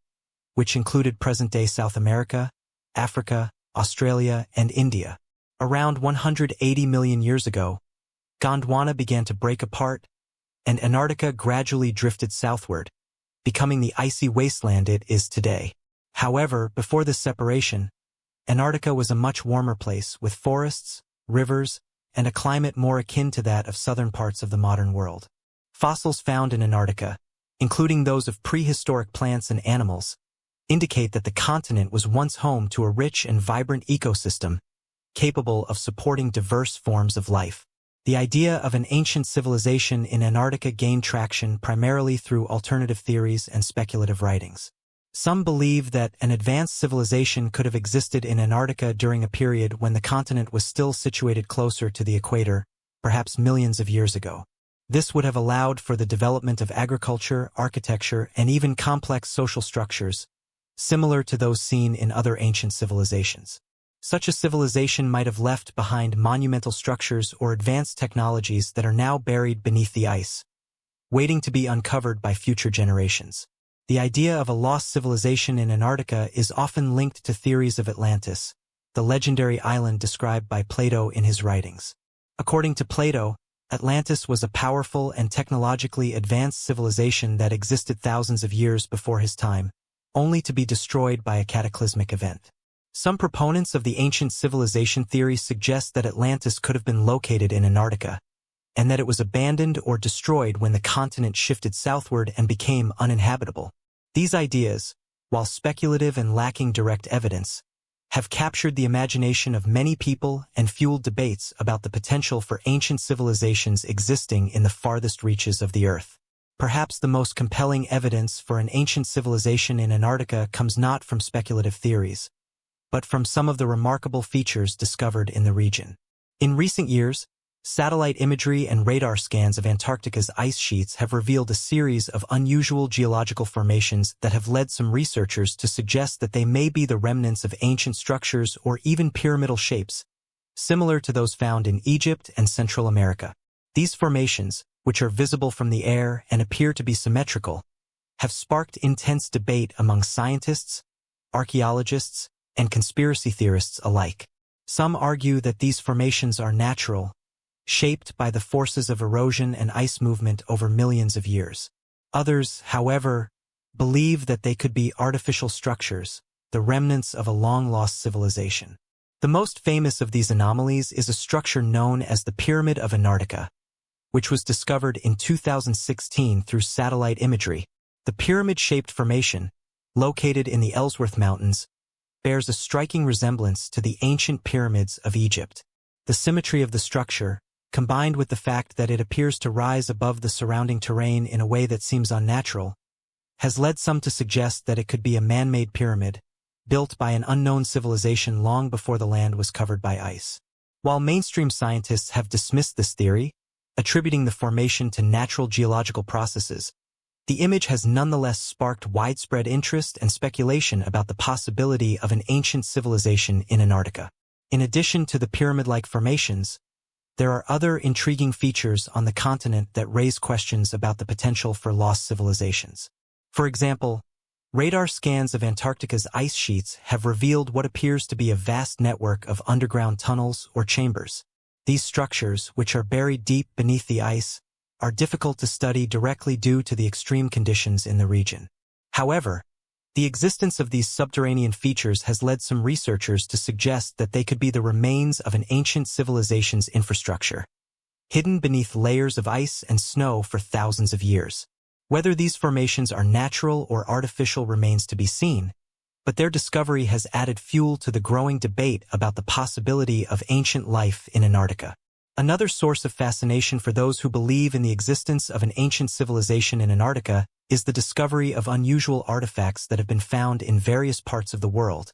which included present-day South America, Africa, Australia, and India. Around 180 million years ago, Gondwana began to break apart, and Antarctica gradually drifted southward, becoming the icy wasteland it is today. However, before this separation, Antarctica was a much warmer place with forests, rivers, and a climate more akin to that of southern parts of the modern world. Fossils found in Antarctica, including those of prehistoric plants and animals, indicate that the continent was once home to a rich and vibrant ecosystem capable of supporting diverse forms of life. The idea of an ancient civilization in Antarctica gained traction primarily through alternative theories and speculative writings. Some believe that an advanced civilization could have existed in Antarctica during a period when the continent was still situated closer to the equator, perhaps millions of years ago. This would have allowed for the development of agriculture, architecture, and even complex social structures, similar to those seen in other ancient civilizations. Such a civilization might have left behind monumental structures or advanced technologies that are now buried beneath the ice, waiting to be uncovered by future generations. The idea of a lost civilization in Antarctica is often linked to theories of Atlantis, the legendary island described by Plato in his writings. According to Plato, Atlantis was a powerful and technologically advanced civilization that existed thousands of years before his time, only to be destroyed by a cataclysmic event. Some proponents of the ancient civilization theory suggest that Atlantis could have been located in Antarctica, and that it was abandoned or destroyed when the continent shifted southward and became uninhabitable. These ideas, while speculative and lacking direct evidence, have captured the imagination of many people and fueled debates about the potential for ancient civilizations existing in the farthest reaches of the Earth. Perhaps the most compelling evidence for an ancient civilization in Antarctica comes not from speculative theories, but from some of the remarkable features discovered in the region. In recent years, satellite imagery and radar scans of Antarctica's ice sheets have revealed a series of unusual geological formations that have led some researchers to suggest that they may be the remnants of ancient structures or even pyramidal shapes, similar to those found in Egypt and Central America. These formations, which are visible from the air and appear to be symmetrical, have sparked intense debate among scientists, archaeologists, and conspiracy theorists alike. Some argue that these formations are natural, shaped by the forces of erosion and ice movement over millions of years. Others, however, believe that they could be artificial structures, the remnants of a long-lost civilization. The most famous of these anomalies is a structure known as the Pyramid of Antarctica, which was discovered in 2016 through satellite imagery. The pyramid-shaped formation, located in the Ellsworth Mountains, bears a striking resemblance to the ancient pyramids of Egypt. The symmetry of the structure, combined with the fact that it appears to rise above the surrounding terrain in a way that seems unnatural, has led some to suggest that it could be a man-made pyramid, built by an unknown civilization long before the land was covered by ice. While mainstream scientists have dismissed this theory, attributing the formation to natural geological processes, the image has nonetheless sparked widespread interest and speculation about the possibility of an ancient civilization in Antarctica. In addition to the pyramid-like formations, there are other intriguing features on the continent that raise questions about the potential for lost civilizations. For example, radar scans of Antarctica's ice sheets have revealed what appears to be a vast network of underground tunnels or chambers. These structures, which are buried deep beneath the ice, are difficult to study directly due to the extreme conditions in the region. However, the existence of these subterranean features has led some researchers to suggest that they could be the remains of an ancient civilization's infrastructure, hidden beneath layers of ice and snow for thousands of years. Whether these formations are natural or artificial remains to be seen, but their discovery has added fuel to the growing debate about the possibility of ancient life in Antarctica. Another source of fascination for those who believe in the existence of an ancient civilization in Antarctica is the discovery of unusual artifacts that have been found in various parts of the world,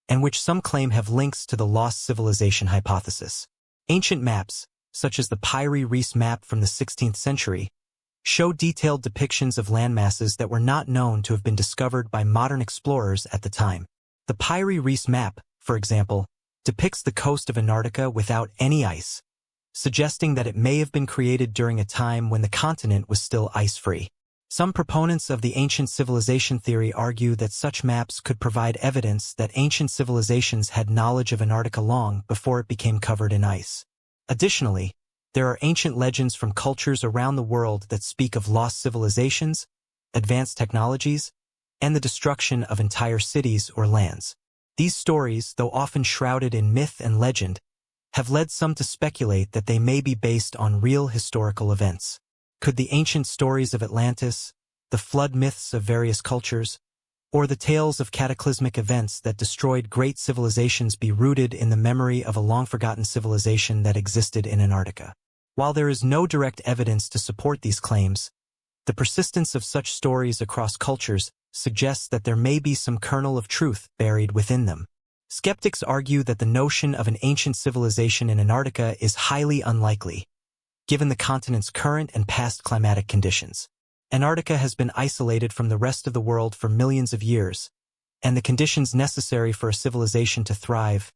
and which some claim have links to the lost civilization hypothesis. Ancient maps, such as the Piri Reis map from the 16th century, show detailed depictions of landmasses that were not known to have been discovered by modern explorers at the time. The Piri Reis map, for example, depicts the coast of Antarctica without any ice, suggesting that it may have been created during a time when the continent was still ice-free. Some proponents of the ancient civilization theory argue that such maps could provide evidence that ancient civilizations had knowledge of Antarctica long before it became covered in ice. Additionally, there are ancient legends from cultures around the world that speak of lost civilizations, advanced technologies, and the destruction of entire cities or lands. These stories, though often shrouded in myth and legend, have led some to speculate that they may be based on real historical events. Could the ancient stories of Atlantis, the flood myths of various cultures, or the tales of cataclysmic events that destroyed great civilizations be rooted in the memory of a long-forgotten civilization that existed in Antarctica? While there is no direct evidence to support these claims, the persistence of such stories across cultures suggests that there may be some kernel of truth buried within them. Skeptics argue that the notion of an ancient civilization in Antarctica is highly unlikely, given the continent's current and past climatic conditions. Antarctica has been isolated from the rest of the world for millions of years, and the conditions necessary for a civilization to thrive,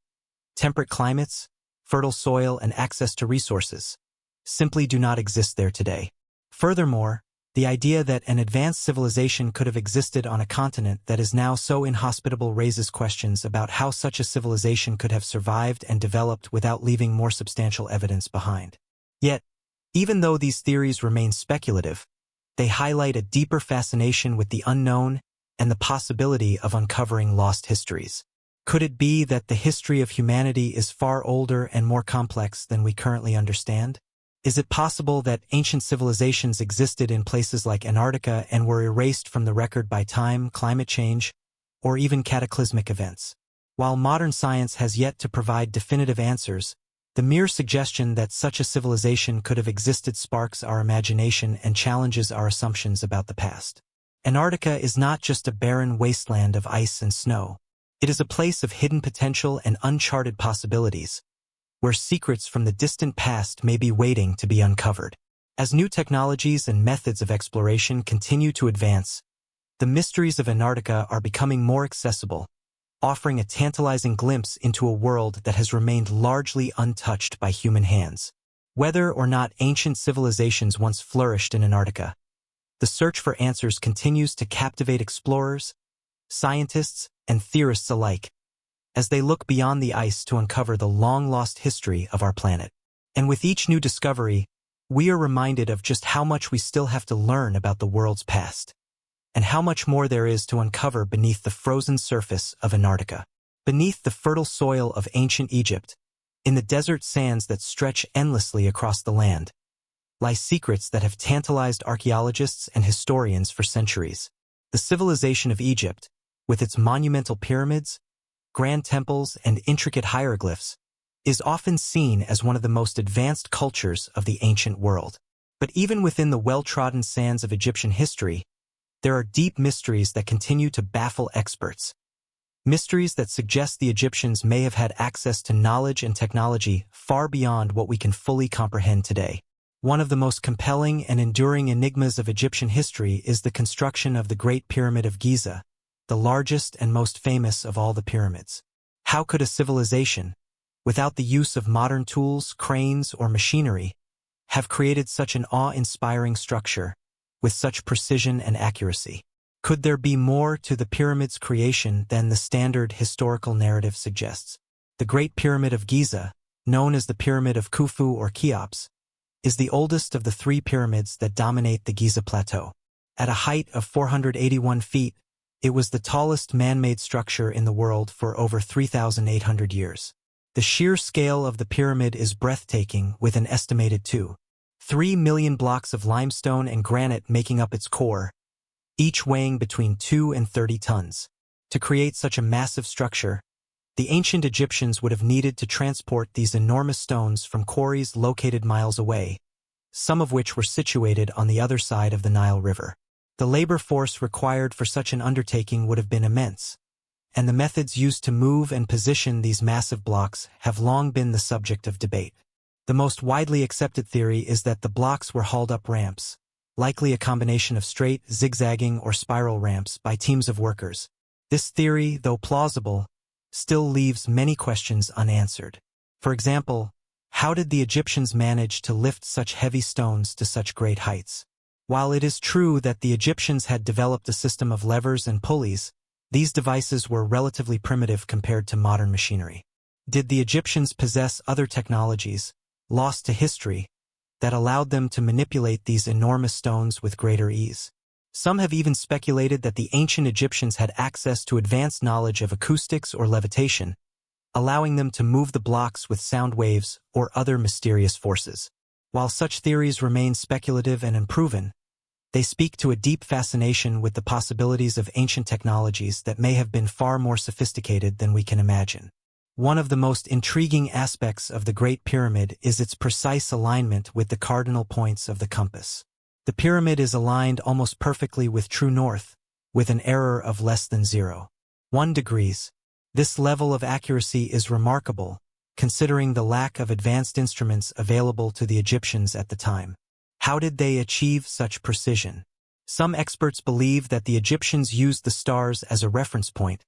temperate climates, fertile soil, and access to resources, simply do not exist there today. Furthermore, the idea that an advanced civilization could have existed on a continent that is now so inhospitable raises questions about how such a civilization could have survived and developed without leaving more substantial evidence behind. Yet, Even though these theories remain speculative, they highlight a deeper fascination with the unknown and the possibility of uncovering lost histories. Could it be that the history of humanity is far older and more complex than we currently understand? Is it possible that ancient civilizations existed in places like Antarctica and were erased from the record by time, climate change, or even cataclysmic events? While modern science has yet to provide definitive answers, the mere suggestion that such a civilization could have existed sparks our imagination and challenges our assumptions about the past. Antarctica is not just a barren wasteland of ice and snow. It is a place of hidden potential and uncharted possibilities, where secrets from the distant past may be waiting to be uncovered. As new technologies and methods of exploration continue to advance, the mysteries of Antarctica are becoming more accessible, offering a tantalizing glimpse into a world that has remained largely untouched by human hands. Whether or not ancient civilizations once flourished in Antarctica, the search for answers continues to captivate explorers, scientists, and theorists alike, as they look beyond the ice to uncover the long-lost history of our planet. And with each new discovery, we are reminded of just how much we still have to learn about the world's past, and how much more there is to uncover beneath the frozen surface of Antarctica. Beneath the fertile soil of ancient Egypt, in the desert sands that stretch endlessly across the land, lie secrets that have tantalized archaeologists and historians for centuries. The civilization of Egypt, with its monumental pyramids, grand temples, and intricate hieroglyphs, is often seen as one of the most advanced cultures of the ancient world. But even within the well-trodden sands of Egyptian history, there are deep mysteries that continue to baffle experts. Mysteries that suggest the Egyptians may have had access to knowledge and technology far beyond what we can fully comprehend today. One of the most compelling and enduring enigmas of Egyptian history is the construction of the Great Pyramid of Giza, the largest and most famous of all the pyramids. How could a civilization, without the use of modern tools, cranes, or machinery, have created such an awe-inspiring structure with such precision and accuracy? Could there be more to the pyramid's creation than the standard historical narrative suggests? The Great Pyramid of Giza, known as the Pyramid of Khufu or Cheops, is the oldest of the three pyramids that dominate the Giza Plateau. At a height of 481 feet, it was the tallest man-made structure in the world for over 3,800 years. The sheer scale of the pyramid is breathtaking, with an estimated 2.3 million blocks of limestone and granite making up its core, each weighing between 2 and 30 tons. To create such a massive structure, the ancient Egyptians would have needed to transport these enormous stones from quarries located miles away, some of which were situated on the other side of the Nile River. The labor force required for such an undertaking would have been immense, and the methods used to move and position these massive blocks have long been the subject of debate. The most widely accepted theory is that the blocks were hauled up ramps, likely a combination of straight, zigzagging, or spiral ramps by teams of workers. This theory, though plausible, still leaves many questions unanswered. For example, how did the Egyptians manage to lift such heavy stones to such great heights? While it is true that the Egyptians had developed a system of levers and pulleys, these devices were relatively primitive compared to modern machinery. Did the Egyptians possess other technologies, lost to history, that allowed them to manipulate these enormous stones with greater ease? Some have even speculated that the ancient Egyptians had access to advanced knowledge of acoustics or levitation, allowing them to move the blocks with sound waves or other mysterious forces. While such theories remain speculative and unproven, they speak to a deep fascination with the possibilities of ancient technologies that may have been far more sophisticated than we can imagine. One of the most intriguing aspects of the Great Pyramid is its precise alignment with the cardinal points of the compass. The pyramid is aligned almost perfectly with true north, with an error of less than 0.1 degrees. This level of accuracy is remarkable, considering the lack of advanced instruments available to the Egyptians at the time. How did they achieve such precision? Some experts believe that the Egyptians used the stars as a reference point,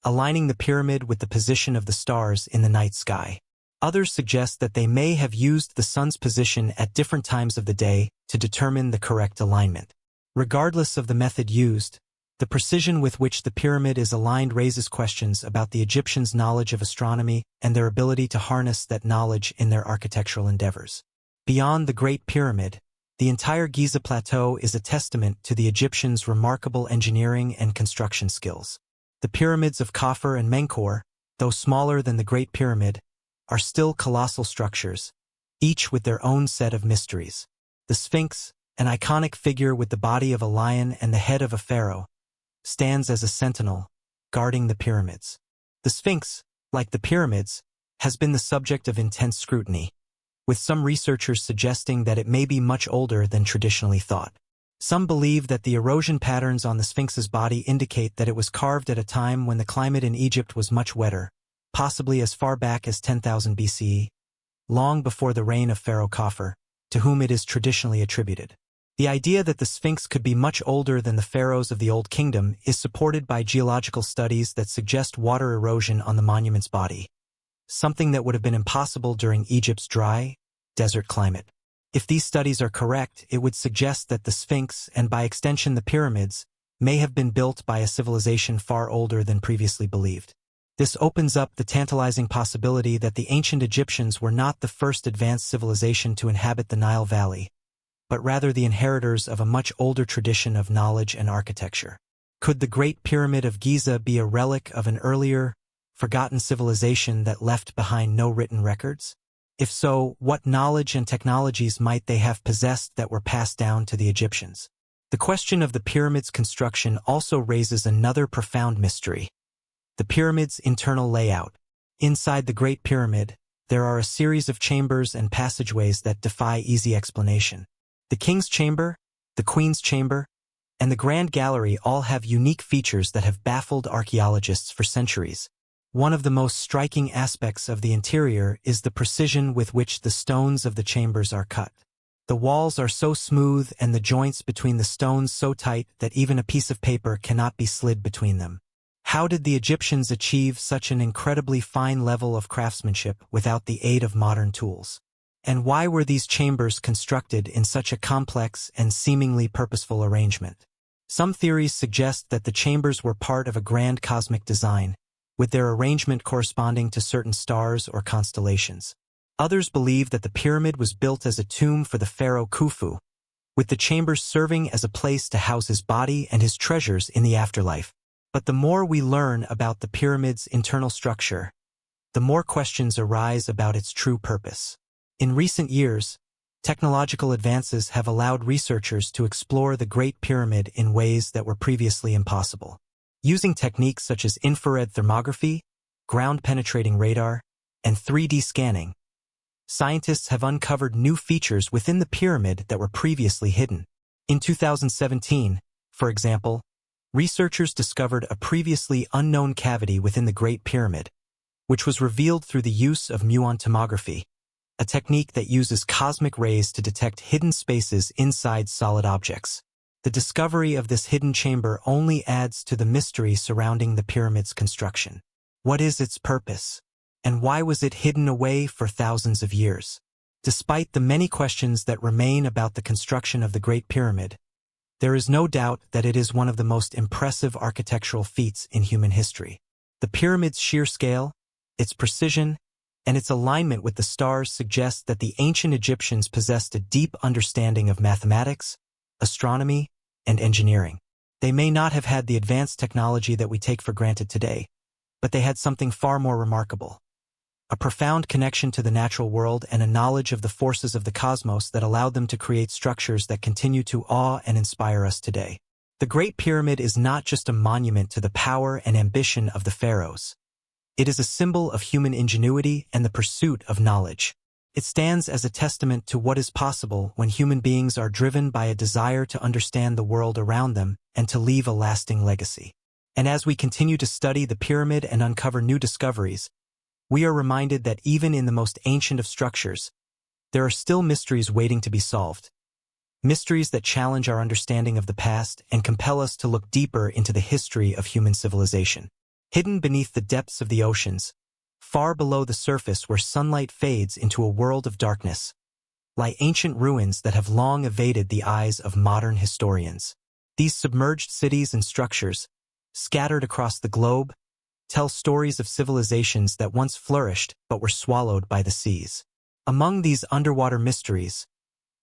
aligning the pyramid with the position of the stars in the night sky. Others suggest that they may have used the sun's position at different times of the day to determine the correct alignment. Regardless of the method used, the precision with which the pyramid is aligned raises questions about the Egyptians' knowledge of astronomy and their ability to harness that knowledge in their architectural endeavors. Beyond the Great Pyramid, the entire Giza Plateau is a testament to the Egyptians' remarkable engineering and construction skills. The pyramids of Khafre and Menkaure, though smaller than the Great Pyramid, are still colossal structures, each with their own set of mysteries. The Sphinx, an iconic figure with the body of a lion and the head of a pharaoh, stands as a sentinel, guarding the pyramids. The Sphinx, like the pyramids, has been the subject of intense scrutiny, with some researchers suggesting that it may be much older than traditionally thought. Some believe that the erosion patterns on the Sphinx's body indicate that it was carved at a time when the climate in Egypt was much wetter, possibly as far back as 10,000 BCE, long before the reign of Pharaoh Khafre, to whom it is traditionally attributed. The idea that the Sphinx could be much older than the pharaohs of the Old Kingdom is supported by geological studies that suggest water erosion on the monument's body, something that would have been impossible during Egypt's dry, desert climate. If these studies are correct, it would suggest that the Sphinx, and by extension the pyramids, may have been built by a civilization far older than previously believed. This opens up the tantalizing possibility that the ancient Egyptians were not the first advanced civilization to inhabit the Nile Valley, but rather the inheritors of a much older tradition of knowledge and architecture. Could the Great Pyramid of Giza be a relic of an earlier, forgotten civilization that left behind no written records? If so, what knowledge and technologies might they have possessed that were passed down to the Egyptians? The question of the pyramid's construction also raises another profound mystery: the pyramid's internal layout. Inside the Great Pyramid, there are a series of chambers and passageways that defy easy explanation. The King's Chamber, the Queen's Chamber, and the Grand Gallery all have unique features that have baffled archaeologists for centuries. One of the most striking aspects of the interior is the precision with which the stones of the chambers are cut. The walls are so smooth and the joints between the stones so tight that even a piece of paper cannot be slid between them. How did the Egyptians achieve such an incredibly fine level of craftsmanship without the aid of modern tools? And why were these chambers constructed in such a complex and seemingly purposeful arrangement? Some theories suggest that the chambers were part of a grand cosmic design, with their arrangement corresponding to certain stars or constellations. Others believe that the pyramid was built as a tomb for the pharaoh Khufu, with the chambers serving as a place to house his body and his treasures in the afterlife. But the more we learn about the pyramid's internal structure, the more questions arise about its true purpose. In recent years, technological advances have allowed researchers to explore the Great Pyramid in ways that were previously impossible. Using techniques such as infrared thermography, ground-penetrating radar, and 3D scanning, scientists have uncovered new features within the pyramid that were previously hidden. In 2017, for example, researchers discovered a previously unknown cavity within the Great Pyramid, which was revealed through the use of muon tomography, a technique that uses cosmic rays to detect hidden spaces inside solid objects. The discovery of this hidden chamber only adds to the mystery surrounding the pyramid's construction. What is its purpose? And why was it hidden away for thousands of years? Despite the many questions that remain about the construction of the Great Pyramid, there is no doubt that it is one of the most impressive architectural feats in human history. The pyramid's sheer scale, its precision, and its alignment with the stars suggest that the ancient Egyptians possessed a deep understanding of mathematics, astronomy, and engineering. They may not have had the advanced technology that we take for granted today, but they had something far more remarkable: a profound connection to the natural world and a knowledge of the forces of the cosmos that allowed them to create structures that continue to awe and inspire us today. The Great Pyramid is not just a monument to the power and ambition of the pharaohs. It is a symbol of human ingenuity and the pursuit of knowledge. It stands as a testament to what is possible when human beings are driven by a desire to understand the world around them and to leave a lasting legacy. And as we continue to study the pyramid and uncover new discoveries, we are reminded that even in the most ancient of structures, there are still mysteries waiting to be solved. Mysteries that challenge our understanding of the past and compel us to look deeper into the history of human civilization. Hidden beneath the depths of the oceans, far below the surface where sunlight fades into a world of darkness, lie ancient ruins that have long evaded the eyes of modern historians. These submerged cities and structures, scattered across the globe, tell stories of civilizations that once flourished but were swallowed by the seas. Among these underwater mysteries,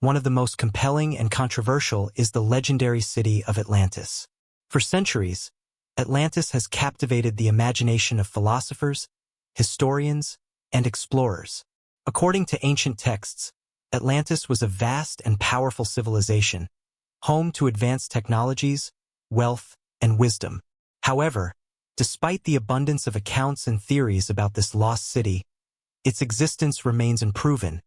one of the most compelling and controversial is the legendary city of Atlantis. For centuries, Atlantis has captivated the imagination of philosophers, historians, and explorers. According to ancient texts, Atlantis was a vast and powerful civilization, home to advanced technologies, wealth, and wisdom. However, despite the abundance of accounts and theories about this lost city, its existence remains unproven,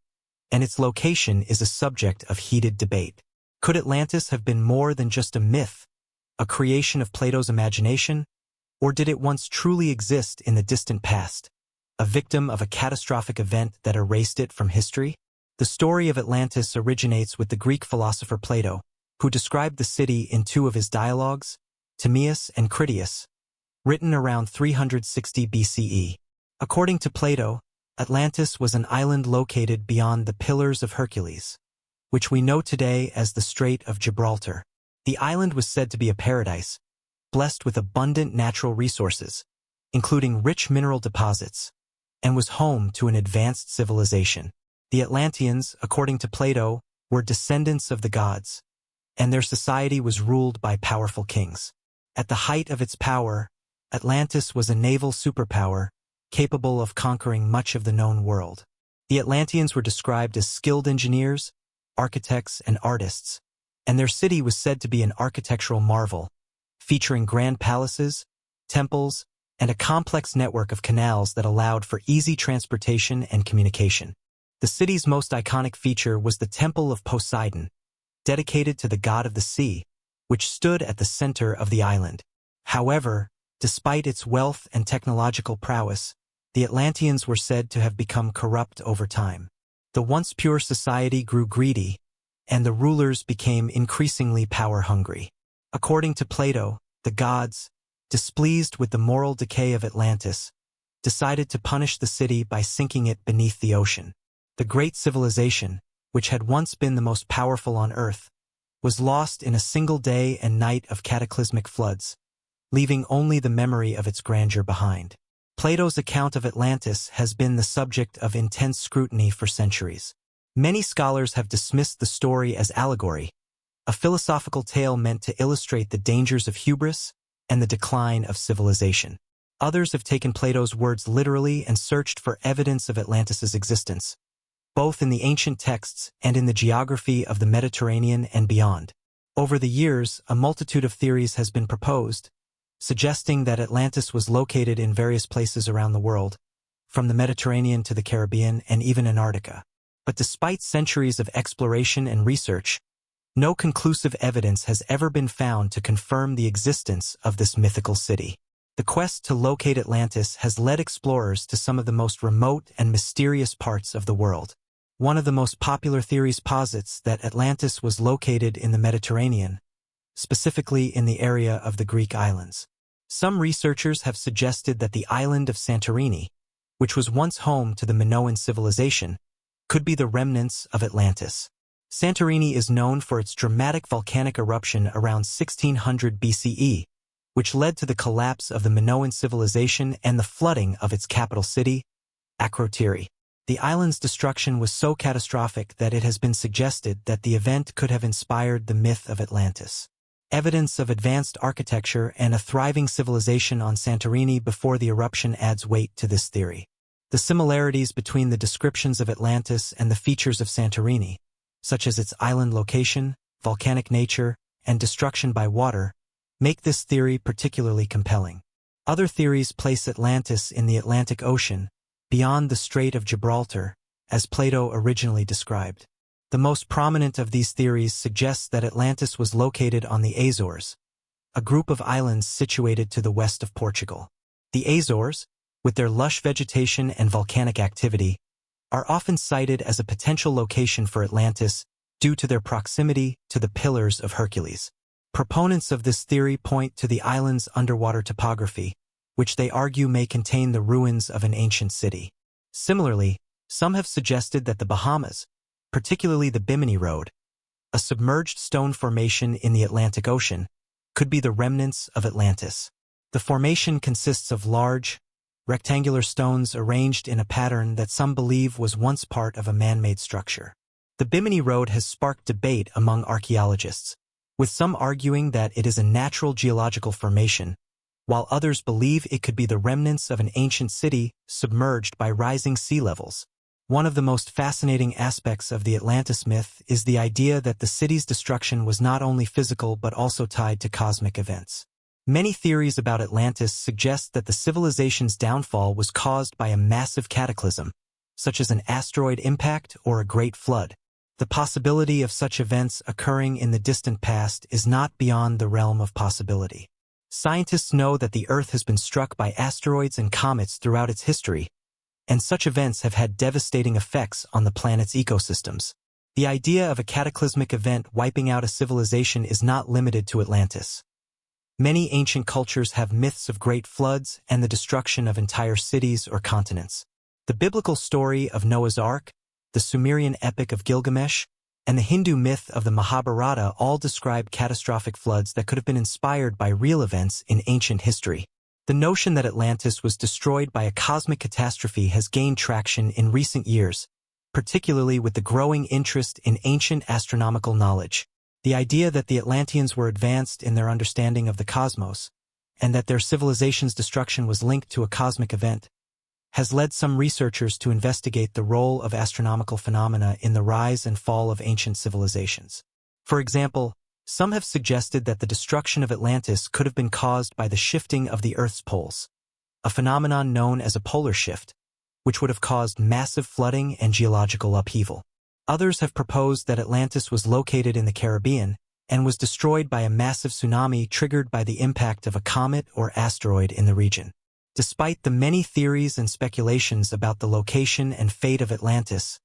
and its location is a subject of heated debate. Could Atlantis have been more than just a myth, a creation of Plato's imagination, or did it once truly exist in the distant past, a victim of a catastrophic event that erased it from history? The story of Atlantis originates with the Greek philosopher Plato, who described the city in two of his dialogues, Timaeus and Critias, written around 360 BCE. According to Plato, Atlantis was an island located beyond the Pillars of Hercules, which we know today as the Strait of Gibraltar. The island was said to be a paradise, blessed with abundant natural resources, including rich mineral deposits, and was home to an advanced civilization. The Atlanteans, according to Plato, were descendants of the gods, and their society was ruled by powerful kings. At the height of its power, Atlantis was a naval superpower, capable of conquering much of the known world. The Atlanteans were described as skilled engineers, architects, and artists, and their city was said to be an architectural marvel, featuring grand palaces, temples, and a complex network of canals that allowed for easy transportation and communication. The city's most iconic feature was the Temple of Poseidon, dedicated to the god of the sea, which stood at the center of the island. However, despite its wealth and technological prowess, the Atlanteans were said to have become corrupt over time. The once pure society grew greedy, and the rulers became increasingly power-hungry. According to Plato, the gods, displeased with the moral decay of Atlantis, decided to punish the city by sinking it beneath the ocean. The great civilization, which had once been the most powerful on Earth, was lost in a single day and night of cataclysmic floods, leaving only the memory of its grandeur behind. Plato's account of Atlantis has been the subject of intense scrutiny for centuries. Many scholars have dismissed the story as allegory, a philosophical tale meant to illustrate the dangers of hubris and the decline of civilization. Others have taken Plato's words literally and searched for evidence of Atlantis's existence, both in the ancient texts and in the geography of the Mediterranean and beyond. Over the years, a multitude of theories has been proposed, suggesting that Atlantis was located in various places around the world, from the Mediterranean to the Caribbean and even Antarctica. But despite centuries of exploration and research, no conclusive evidence has ever been found to confirm the existence of this mythical city. The quest to locate Atlantis has led explorers to some of the most remote and mysterious parts of the world. One of the most popular theories posits that Atlantis was located in the Mediterranean, specifically in the area of the Greek islands. Some researchers have suggested that the island of Santorini, which was once home to the Minoan civilization, could be the remnants of Atlantis. Santorini is known for its dramatic volcanic eruption around 1600 BCE, which led to the collapse of the Minoan civilization and the flooding of its capital city, Akrotiri. The island's destruction was so catastrophic that it has been suggested that the event could have inspired the myth of Atlantis. Evidence of advanced architecture and a thriving civilization on Santorini before the eruption adds weight to this theory. The similarities between the descriptions of Atlantis and the features of Santorini, such as its island location, volcanic nature, and destruction by water, make this theory particularly compelling. Other theories place Atlantis in the Atlantic Ocean, beyond the Strait of Gibraltar, as Plato originally described. The most prominent of these theories suggests that Atlantis was located on the Azores, a group of islands situated to the west of Portugal. The Azores, with their lush vegetation and volcanic activity, are often cited as a potential location for Atlantis due to their proximity to the Pillars of Hercules. Proponents of this theory point to the island's underwater topography, which they argue may contain the ruins of an ancient city. Similarly, some have suggested that the Bahamas, particularly the Bimini Road, a submerged stone formation in the Atlantic Ocean, could be the remnants of Atlantis. The formation consists of large, rectangular stones arranged in a pattern that some believe was once part of a man-made structure. The Bimini Road has sparked debate among archaeologists, with some arguing that it is a natural geological formation, while others believe it could be the remnants of an ancient city submerged by rising sea levels. One of the most fascinating aspects of the Atlantis myth is the idea that the city's destruction was not only physical but also tied to cosmic events. Many theories about Atlantis suggest that the civilization's downfall was caused by a massive cataclysm, such as an asteroid impact or a great flood. The possibility of such events occurring in the distant past is not beyond the realm of possibility. Scientists know that the Earth has been struck by asteroids and comets throughout its history, and such events have had devastating effects on the planet's ecosystems. The idea of a cataclysmic event wiping out a civilization is not limited to Atlantis. Many ancient cultures have myths of great floods and the destruction of entire cities or continents. The biblical story of Noah's Ark, the Sumerian epic of Gilgamesh, and the Hindu myth of the Mahabharata all describe catastrophic floods that could have been inspired by real events in ancient history. The notion that Atlantis was destroyed by a cosmic catastrophe has gained traction in recent years, particularly with the growing interest in ancient astronomical knowledge. The idea that the Atlanteans were advanced in their understanding of the cosmos, and that their civilization's destruction was linked to a cosmic event, has led some researchers to investigate the role of astronomical phenomena in the rise and fall of ancient civilizations. For example, some have suggested that the destruction of Atlantis could have been caused by the shifting of the Earth's poles, a phenomenon known as a polar shift, which would have caused massive flooding and geological upheaval. Others have proposed that Atlantis was located in the Caribbean and was destroyed by a massive tsunami triggered by the impact of a comet or asteroid in the region. Despite the many theories and speculations about the location and fate of Atlantis,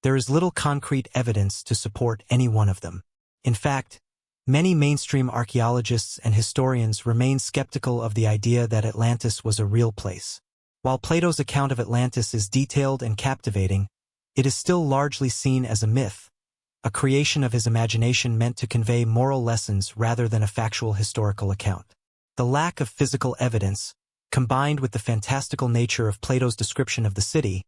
there is little concrete evidence to support any one of them. In fact, many mainstream archaeologists and historians remain skeptical of the idea that Atlantis was a real place. While Plato's account of Atlantis is detailed and captivating, it is still largely seen as a myth, a creation of his imagination meant to convey moral lessons rather than a factual historical account. The lack of physical evidence, combined with the fantastical nature of Plato's description of the city,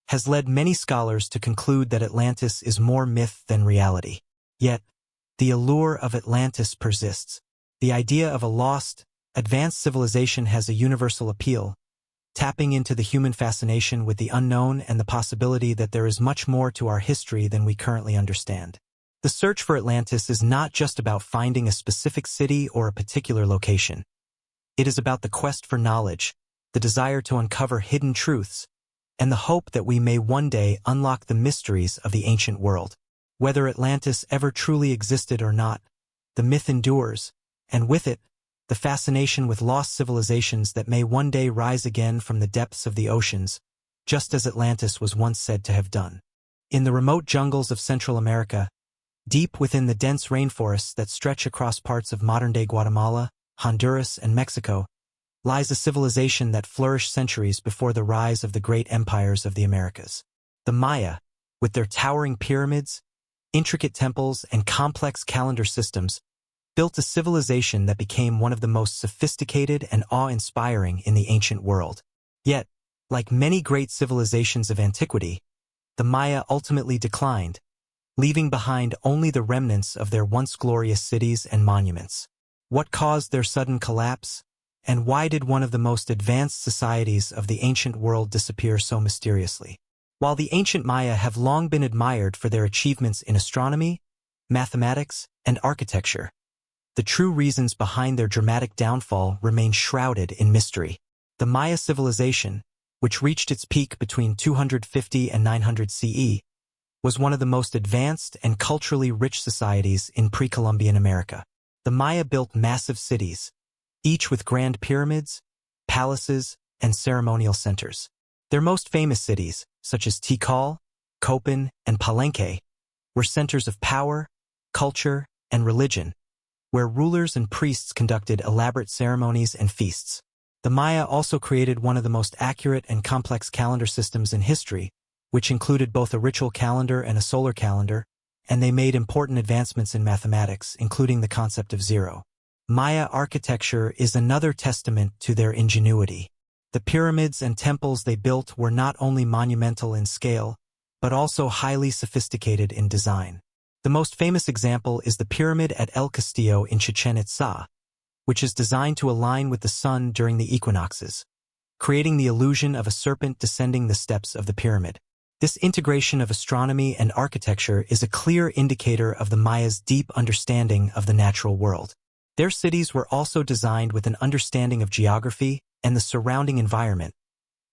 has led many scholars to conclude that Atlantis is more myth than reality. Yet, the allure of Atlantis persists. The idea of a lost, advanced civilization has a universal appeal, tapping into the human fascination with the unknown and the possibility that there is much more to our history than we currently understand. The search for Atlantis is not just about finding a specific city or a particular location. It is about the quest for knowledge, the desire to uncover hidden truths, and the hope that we may one day unlock the mysteries of the ancient world. Whether Atlantis ever truly existed or not, the myth endures, and with it, the fascination with lost civilizations that may one day rise again from the depths of the oceans, just as Atlantis was once said to have done. In the remote jungles of Central America, deep within the dense rainforests that stretch across parts of modern-day Guatemala, Honduras, and Mexico, lies a civilization that flourished centuries before the rise of the great empires of the Americas. The Maya, with their towering pyramids, intricate temples, and complex calendar systems, built a civilization that became one of the most sophisticated and awe-inspiring in the ancient world. Yet, like many great civilizations of antiquity, the Maya ultimately declined, leaving behind only the remnants of their once glorious cities and monuments. What caused their sudden collapse, and why did one of the most advanced societies of the ancient world disappear so mysteriously? While the ancient Maya have long been admired for their achievements in astronomy, mathematics, and architecture, the true reasons behind their dramatic downfall remain shrouded in mystery. The Maya civilization, which reached its peak between 250 and 900 CE, was one of the most advanced and culturally rich societies in pre-Columbian America. The Maya built massive cities, each with grand pyramids, palaces, and ceremonial centers. Their most famous cities, such as Tikal, Copan, and Palenque, were centers of power, culture, and religion, where rulers and priests conducted elaborate ceremonies and feasts. The Maya also created one of the most accurate and complex calendar systems in history, which included both a ritual calendar and a solar calendar, and they made important advancements in mathematics, including the concept of zero. Maya architecture is another testament to their ingenuity. The pyramids and temples they built were not only monumental in scale, but also highly sophisticated in design. The most famous example is the pyramid at El Castillo in Chichen Itza, which is designed to align with the sun during the equinoxes, creating the illusion of a serpent descending the steps of the pyramid. This integration of astronomy and architecture is a clear indicator of the Mayas' deep understanding of the natural world. Their cities were also designed with an understanding of geography and the surrounding environment,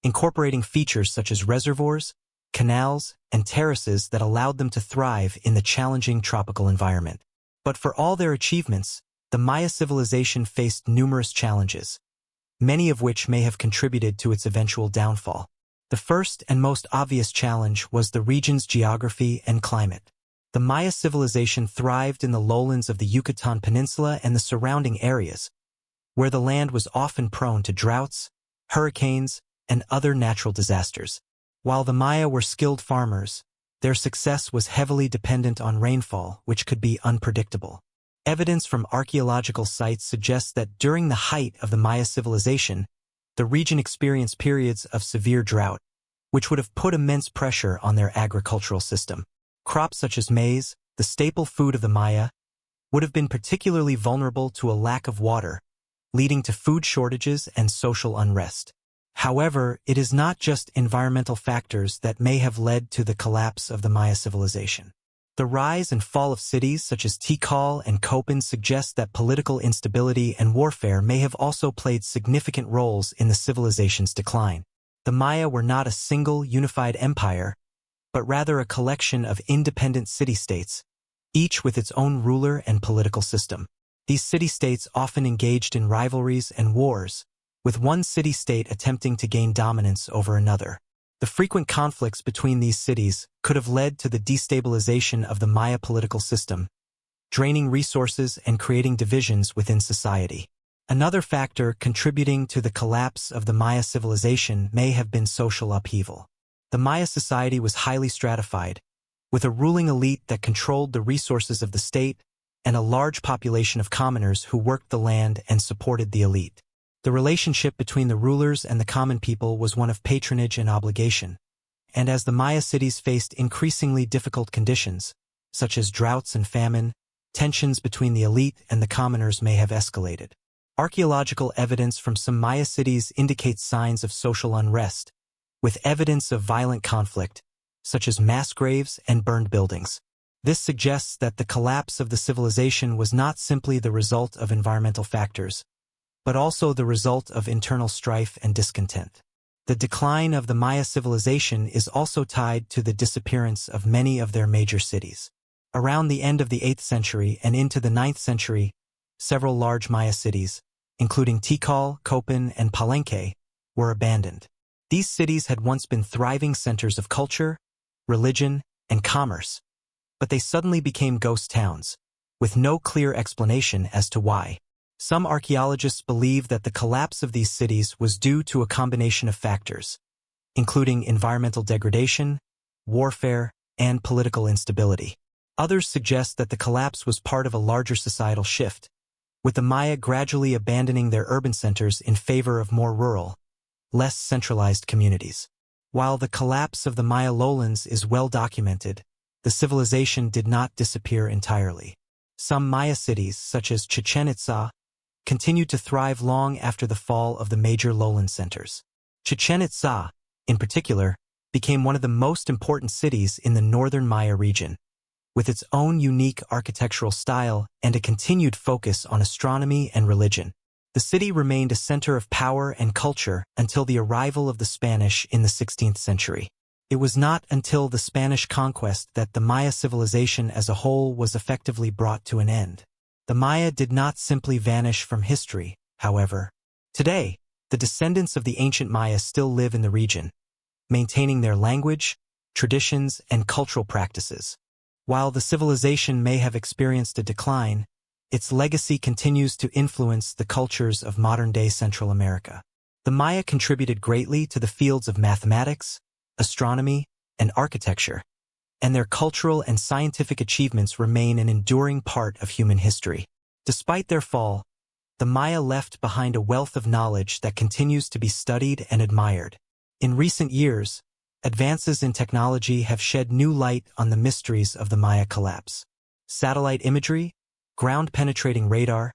incorporating features such as reservoirs, canals, and terraces that allowed them to thrive in the challenging tropical environment. But for all their achievements, the Maya civilization faced numerous challenges, many of which may have contributed to its eventual downfall. The first and most obvious challenge was the region's geography and climate. The Maya civilization thrived in the lowlands of the Yucatan Peninsula and the surrounding areas, where the land was often prone to droughts, hurricanes, and other natural disasters. While the Maya were skilled farmers, their success was heavily dependent on rainfall, which could be unpredictable. Evidence from archaeological sites suggests that during the height of the Maya civilization, the region experienced periods of severe drought, which would have put immense pressure on their agricultural system. Crops such as maize, the staple food of the Maya, would have been particularly vulnerable to a lack of water, leading to food shortages and social unrest. However, it is not just environmental factors that may have led to the collapse of the Maya civilization. The rise and fall of cities such as Tikal and Copan suggest that political instability and warfare may have also played significant roles in the civilization's decline. The Maya were not a single unified empire, but rather a collection of independent city-states, each with its own ruler and political system. These city-states often engaged in rivalries and wars, with one city-state attempting to gain dominance over another. The frequent conflicts between these cities could have led to the destabilization of the Maya political system, draining resources and creating divisions within society. Another factor contributing to the collapse of the Maya civilization may have been social upheaval. The Maya society was highly stratified, with a ruling elite that controlled the resources of the state and a large population of commoners who worked the land and supported the elite. The relationship between the rulers and the common people was one of patronage and obligation, and as the Maya cities faced increasingly difficult conditions, such as droughts and famine, tensions between the elite and the commoners may have escalated. Archaeological evidence from some Maya cities indicates signs of social unrest, with evidence of violent conflict, such as mass graves and burned buildings. This suggests that the collapse of the civilization was not simply the result of environmental factors, but also the result of internal strife and discontent. The decline of the Maya civilization is also tied to the disappearance of many of their major cities. Around the end of the 8th century and into the 9th century, several large Maya cities, including Tikal, Copan, and Palenque, were abandoned. These cities had once been thriving centers of culture, religion, and commerce, but they suddenly became ghost towns, with no clear explanation as to why. Some archaeologists believe that the collapse of these cities was due to a combination of factors, including environmental degradation, warfare, and political instability. Others suggest that the collapse was part of a larger societal shift, with the Maya gradually abandoning their urban centers in favor of more rural, less centralized communities. While the collapse of the Maya lowlands is well documented, the civilization did not disappear entirely. Some Maya cities, such as Chichen Itza, continued to thrive long after the fall of the major lowland centers. Chichen Itza, in particular, became one of the most important cities in the northern Maya region, with its own unique architectural style and a continued focus on astronomy and religion. The city remained a center of power and culture until the arrival of the Spanish in the 16th century. It was not until the Spanish conquest that the Maya civilization as a whole was effectively brought to an end. The Maya did not simply vanish from history, however. Today, the descendants of the ancient Maya still live in the region, maintaining their language, traditions, and cultural practices. While the civilization may have experienced a decline, its legacy continues to influence the cultures of modern-day Central America. The Maya contributed greatly to the fields of mathematics, astronomy, and architecture, and their cultural and scientific achievements remain an enduring part of human history. Despite their fall, the Maya left behind a wealth of knowledge that continues to be studied and admired. In recent years, advances in technology have shed new light on the mysteries of the Maya collapse. Satellite imagery, ground-penetrating radar,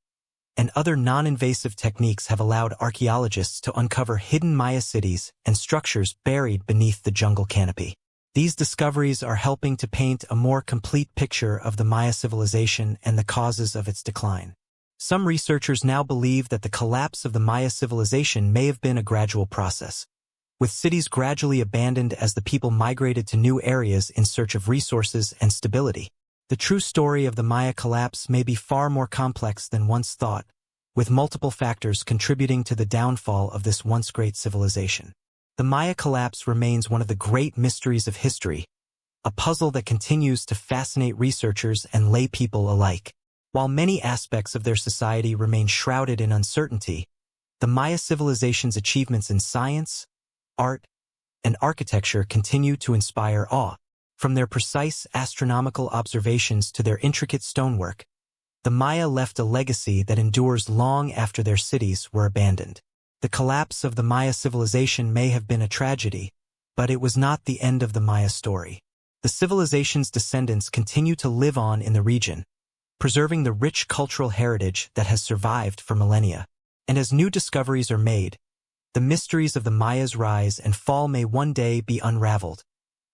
and other non-invasive techniques have allowed archaeologists to uncover hidden Maya cities and structures buried beneath the jungle canopy. These discoveries are helping to paint a more complete picture of the Maya civilization and the causes of its decline. Some researchers now believe that the collapse of the Maya civilization may have been a gradual process, with cities gradually abandoned as the people migrated to new areas in search of resources and stability. The true story of the Maya collapse may be far more complex than once thought, with multiple factors contributing to the downfall of this once great civilization. The Maya collapse remains one of the great mysteries of history, a puzzle that continues to fascinate researchers and lay people alike. While many aspects of their society remain shrouded in uncertainty, the Maya civilization's achievements in science, art, and architecture continue to inspire awe. From their precise astronomical observations to their intricate stonework, the Maya left a legacy that endures long after their cities were abandoned. The collapse of the Maya civilization may have been a tragedy, but it was not the end of the Maya story. The civilization's descendants continue to live on in the region, preserving the rich cultural heritage that has survived for millennia. And as new discoveries are made, the mysteries of the Maya's rise and fall may one day be unraveled,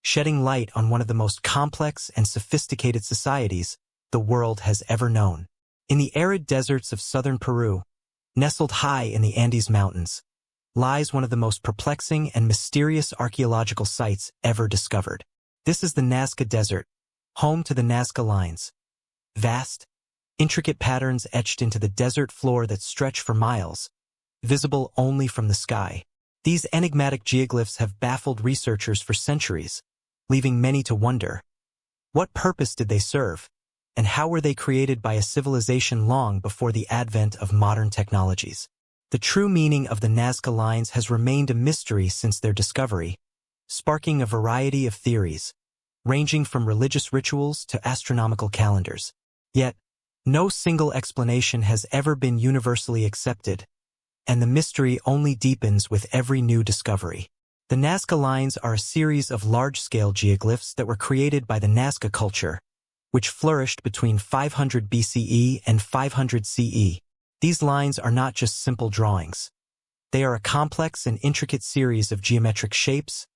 shedding light on one of the most complex and sophisticated societies the world has ever known. In the arid deserts of southern Peru, nestled high in the Andes Mountains, lies one of the most perplexing and mysterious archaeological sites ever discovered. This is the Nazca Desert, home to the Nazca Lines. Vast, intricate patterns etched into the desert floor that stretch for miles, visible only from the sky. These enigmatic geoglyphs have baffled researchers for centuries, leaving many to wonder, what purpose did they serve, and how were they created by a civilization long before the advent of modern technologies? The true meaning of the Nazca Lines has remained a mystery since their discovery, sparking a variety of theories, ranging from religious rituals to astronomical calendars. Yet, no single explanation has ever been universally accepted, and the mystery only deepens with every new discovery. The Nazca Lines are a series of large-scale geoglyphs that were created by the Nazca culture, which flourished between 500 BCE and 500 CE. These lines are not just simple drawings. They are a complex and intricate series of geometric shapes,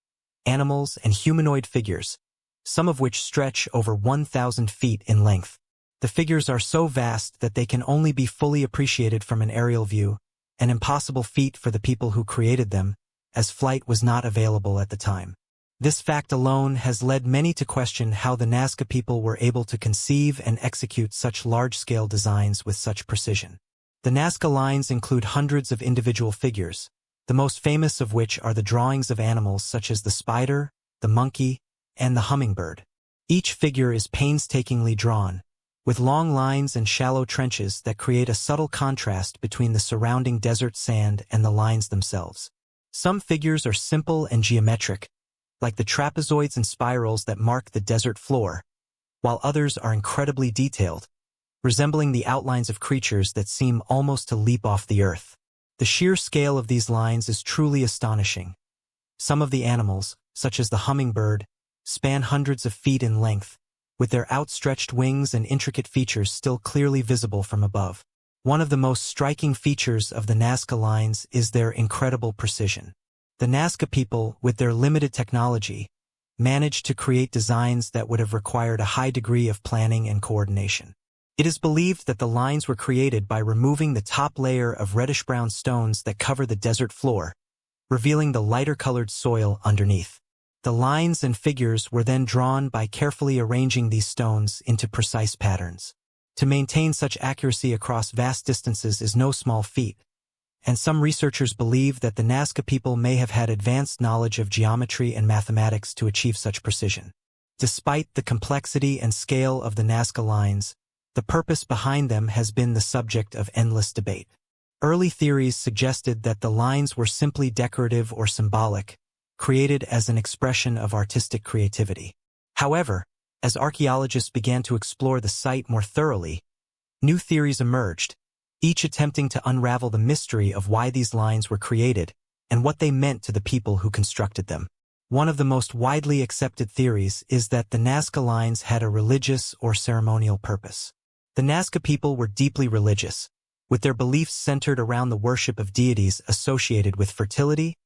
animals, and humanoid figures, some of which stretch over 1,000 feet in length. The figures are so vast that they can only be fully appreciated from an aerial view, an impossible feat for the people who created them, as flight was not available at the time. This fact alone has led many to question how the Nazca people were able to conceive and execute such large-scale designs with such precision. The Nazca Lines include hundreds of individual figures, the most famous of which are the drawings of animals such as the spider, the monkey, and the hummingbird. Each figure is painstakingly drawn, with long lines and shallow trenches that create a subtle contrast between the surrounding desert sand and the lines themselves. Some figures are simple and geometric, like the trapezoids and spirals that mark the desert floor, while others are incredibly detailed, resembling the outlines of creatures that seem almost to leap off the earth. The sheer scale of these lines is truly astonishing. Some of the animals, such as the hummingbird, span hundreds of feet in length, with their outstretched wings and intricate features still clearly visible from above. One of the most striking features of the Nazca Lines is their incredible precision. The Nazca people, with their limited technology, managed to create designs that would have required a high degree of planning and coordination. It is believed that the lines were created by removing the top layer of reddish-brown stones that cover the desert floor, revealing the lighter-colored soil underneath. The lines and figures were then drawn by carefully arranging these stones into precise patterns. To maintain such accuracy across vast distances is no small feat, and some researchers believe that the Nazca people may have had advanced knowledge of geometry and mathematics to achieve such precision. Despite the complexity and scale of the Nazca Lines, the purpose behind them has been the subject of endless debate. Early theories suggested that the lines were simply decorative or symbolic, created as an expression of artistic creativity. However, as archaeologists began to explore the site more thoroughly, new theories emerged, each attempting to unravel the mystery of why these lines were created and what they meant to the people who constructed them. One of the most widely accepted theories is that the Nazca lines had a religious or ceremonial purpose. The Nazca people were deeply religious, with their beliefs centered around the worship of deities associated with fertility,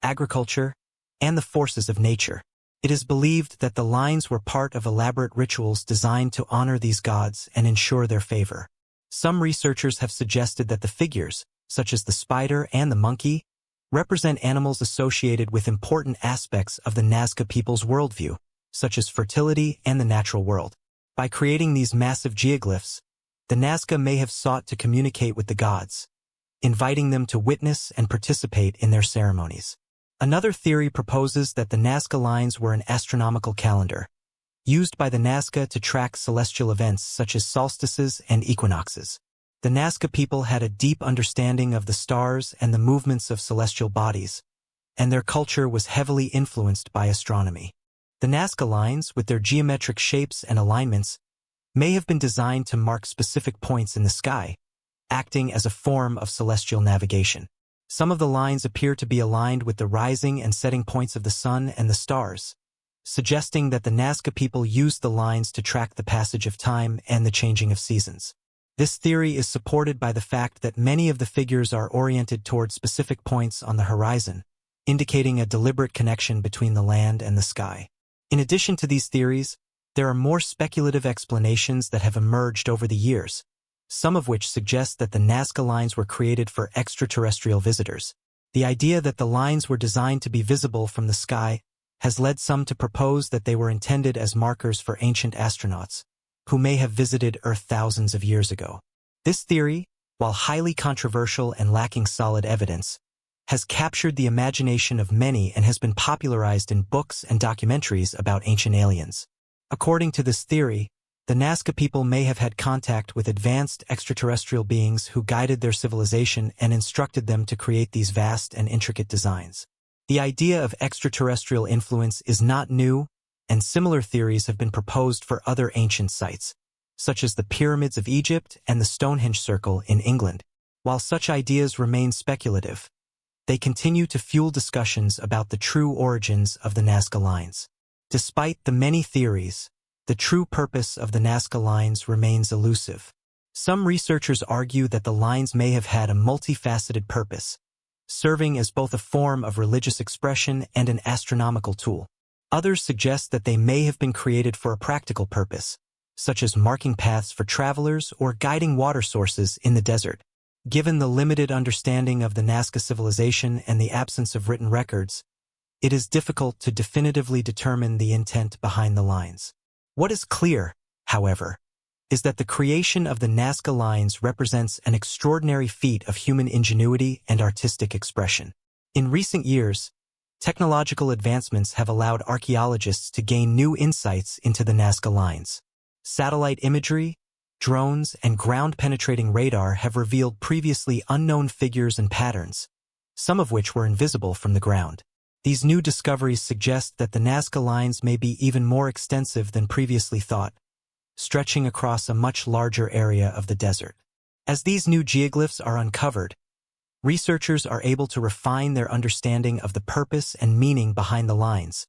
agriculture, and the forces of nature. It is believed that the lines were part of elaborate rituals designed to honor these gods and ensure their favor. Some researchers have suggested that the figures, such as the spider and the monkey, represent animals associated with important aspects of the Nazca people's worldview, such as fertility and the natural world. By creating these massive geoglyphs, the Nazca may have sought to communicate with the gods, inviting them to witness and participate in their ceremonies. Another theory proposes that the Nazca lines were an astronomical calendar, used by the Nazca to track celestial events such as solstices and equinoxes. The Nazca people had a deep understanding of the stars and the movements of celestial bodies, and their culture was heavily influenced by astronomy. The Nazca lines, with their geometric shapes and alignments, may have been designed to mark specific points in the sky, acting as a form of celestial navigation. Some of the lines appear to be aligned with the rising and setting points of the sun and the stars, suggesting that the Nazca people used the lines to track the passage of time and the changing of seasons. This theory is supported by the fact that many of the figures are oriented toward specific points on the horizon, indicating a deliberate connection between the land and the sky. In addition to these theories, there are more speculative explanations that have emerged over the years, some of which suggest that the Nazca lines were created for extraterrestrial visitors. The idea that the lines were designed to be visible from the sky has led some to propose that they were intended as markers for ancient astronauts, who may have visited Earth thousands of years ago. This theory, while highly controversial and lacking solid evidence, has captured the imagination of many and has been popularized in books and documentaries about ancient aliens. According to this theory, the Nazca people may have had contact with advanced extraterrestrial beings who guided their civilization and instructed them to create these vast and intricate designs. The idea of extraterrestrial influence is not new, and similar theories have been proposed for other ancient sites, such as the pyramids of Egypt and the Stonehenge Circle in England. While such ideas remain speculative, they continue to fuel discussions about the true origins of the Nazca lines. Despite the many theories, the true purpose of the Nazca lines remains elusive. Some researchers argue that the lines may have had a multifaceted purpose, serving as both a form of religious expression and an astronomical tool. Others suggest that they may have been created for a practical purpose, such as marking paths for travelers or guiding water sources in the desert. Given the limited understanding of the Nazca civilization and the absence of written records, it is difficult to definitively determine the intent behind the lines. What is clear, however, is that the creation of the Nazca lines represents an extraordinary feat of human ingenuity and artistic expression. In recent years, technological advancements have allowed archaeologists to gain new insights into the Nazca lines. Satellite imagery, drones, and ground-penetrating radar have revealed previously unknown figures and patterns, some of which were invisible from the ground. These new discoveries suggest that the Nazca lines may be even more extensive than previously thought, stretching across a much larger area of the desert. As these new geoglyphs are uncovered, researchers are able to refine their understanding of the purpose and meaning behind the lines,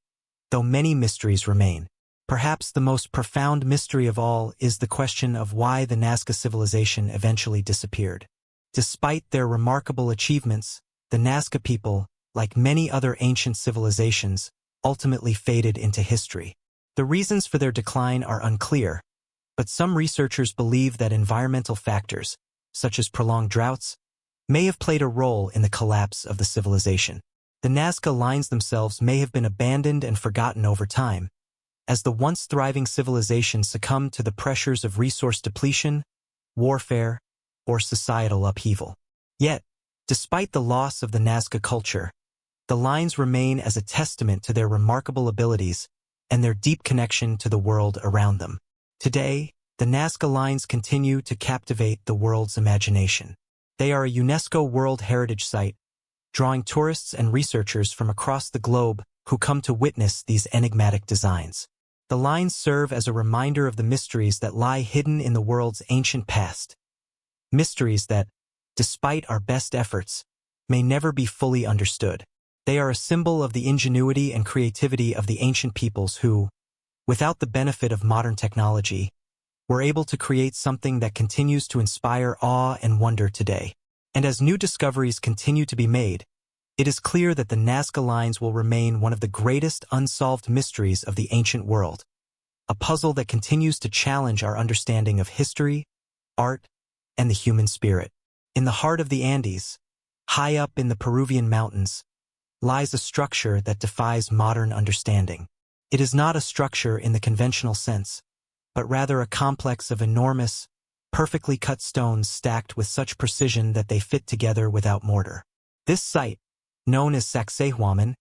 though many mysteries remain. Perhaps the most profound mystery of all is the question of why the Nazca civilization eventually disappeared. Despite their remarkable achievements, the Nazca people, like many other ancient civilizations, ultimately faded into history. The reasons for their decline are unclear, but some researchers believe that environmental factors, such as prolonged droughts, may have played a role in the collapse of the civilization. The Nazca lines themselves may have been abandoned and forgotten over time, as the once thriving civilization succumbed to the pressures of resource depletion, warfare, or societal upheaval. Yet, despite the loss of the Nazca culture, the lines remain as a testament to their remarkable abilities and their deep connection to the world around them. Today, the Nazca lines continue to captivate the world's imagination. They are a UNESCO World Heritage Site, drawing tourists and researchers from across the globe who come to witness these enigmatic designs. The lines serve as a reminder of the mysteries that lie hidden in the world's ancient past, mysteries that, despite our best efforts, may never be fully understood. They are a symbol of the ingenuity and creativity of the ancient peoples who, without the benefit of modern technology, were able to create something that continues to inspire awe and wonder today. And as new discoveries continue to be made, it is clear that the Nazca Lines will remain one of the greatest unsolved mysteries of the ancient world, a puzzle that continues to challenge our understanding of history, art, and the human spirit. In the heart of the Andes, high up in the Peruvian mountains, lies a structure that defies modern understanding. It is not a structure in the conventional sense, but rather a complex of enormous, perfectly cut stones stacked with such precision that they fit together without mortar. This site, known as Sacsayhuaman,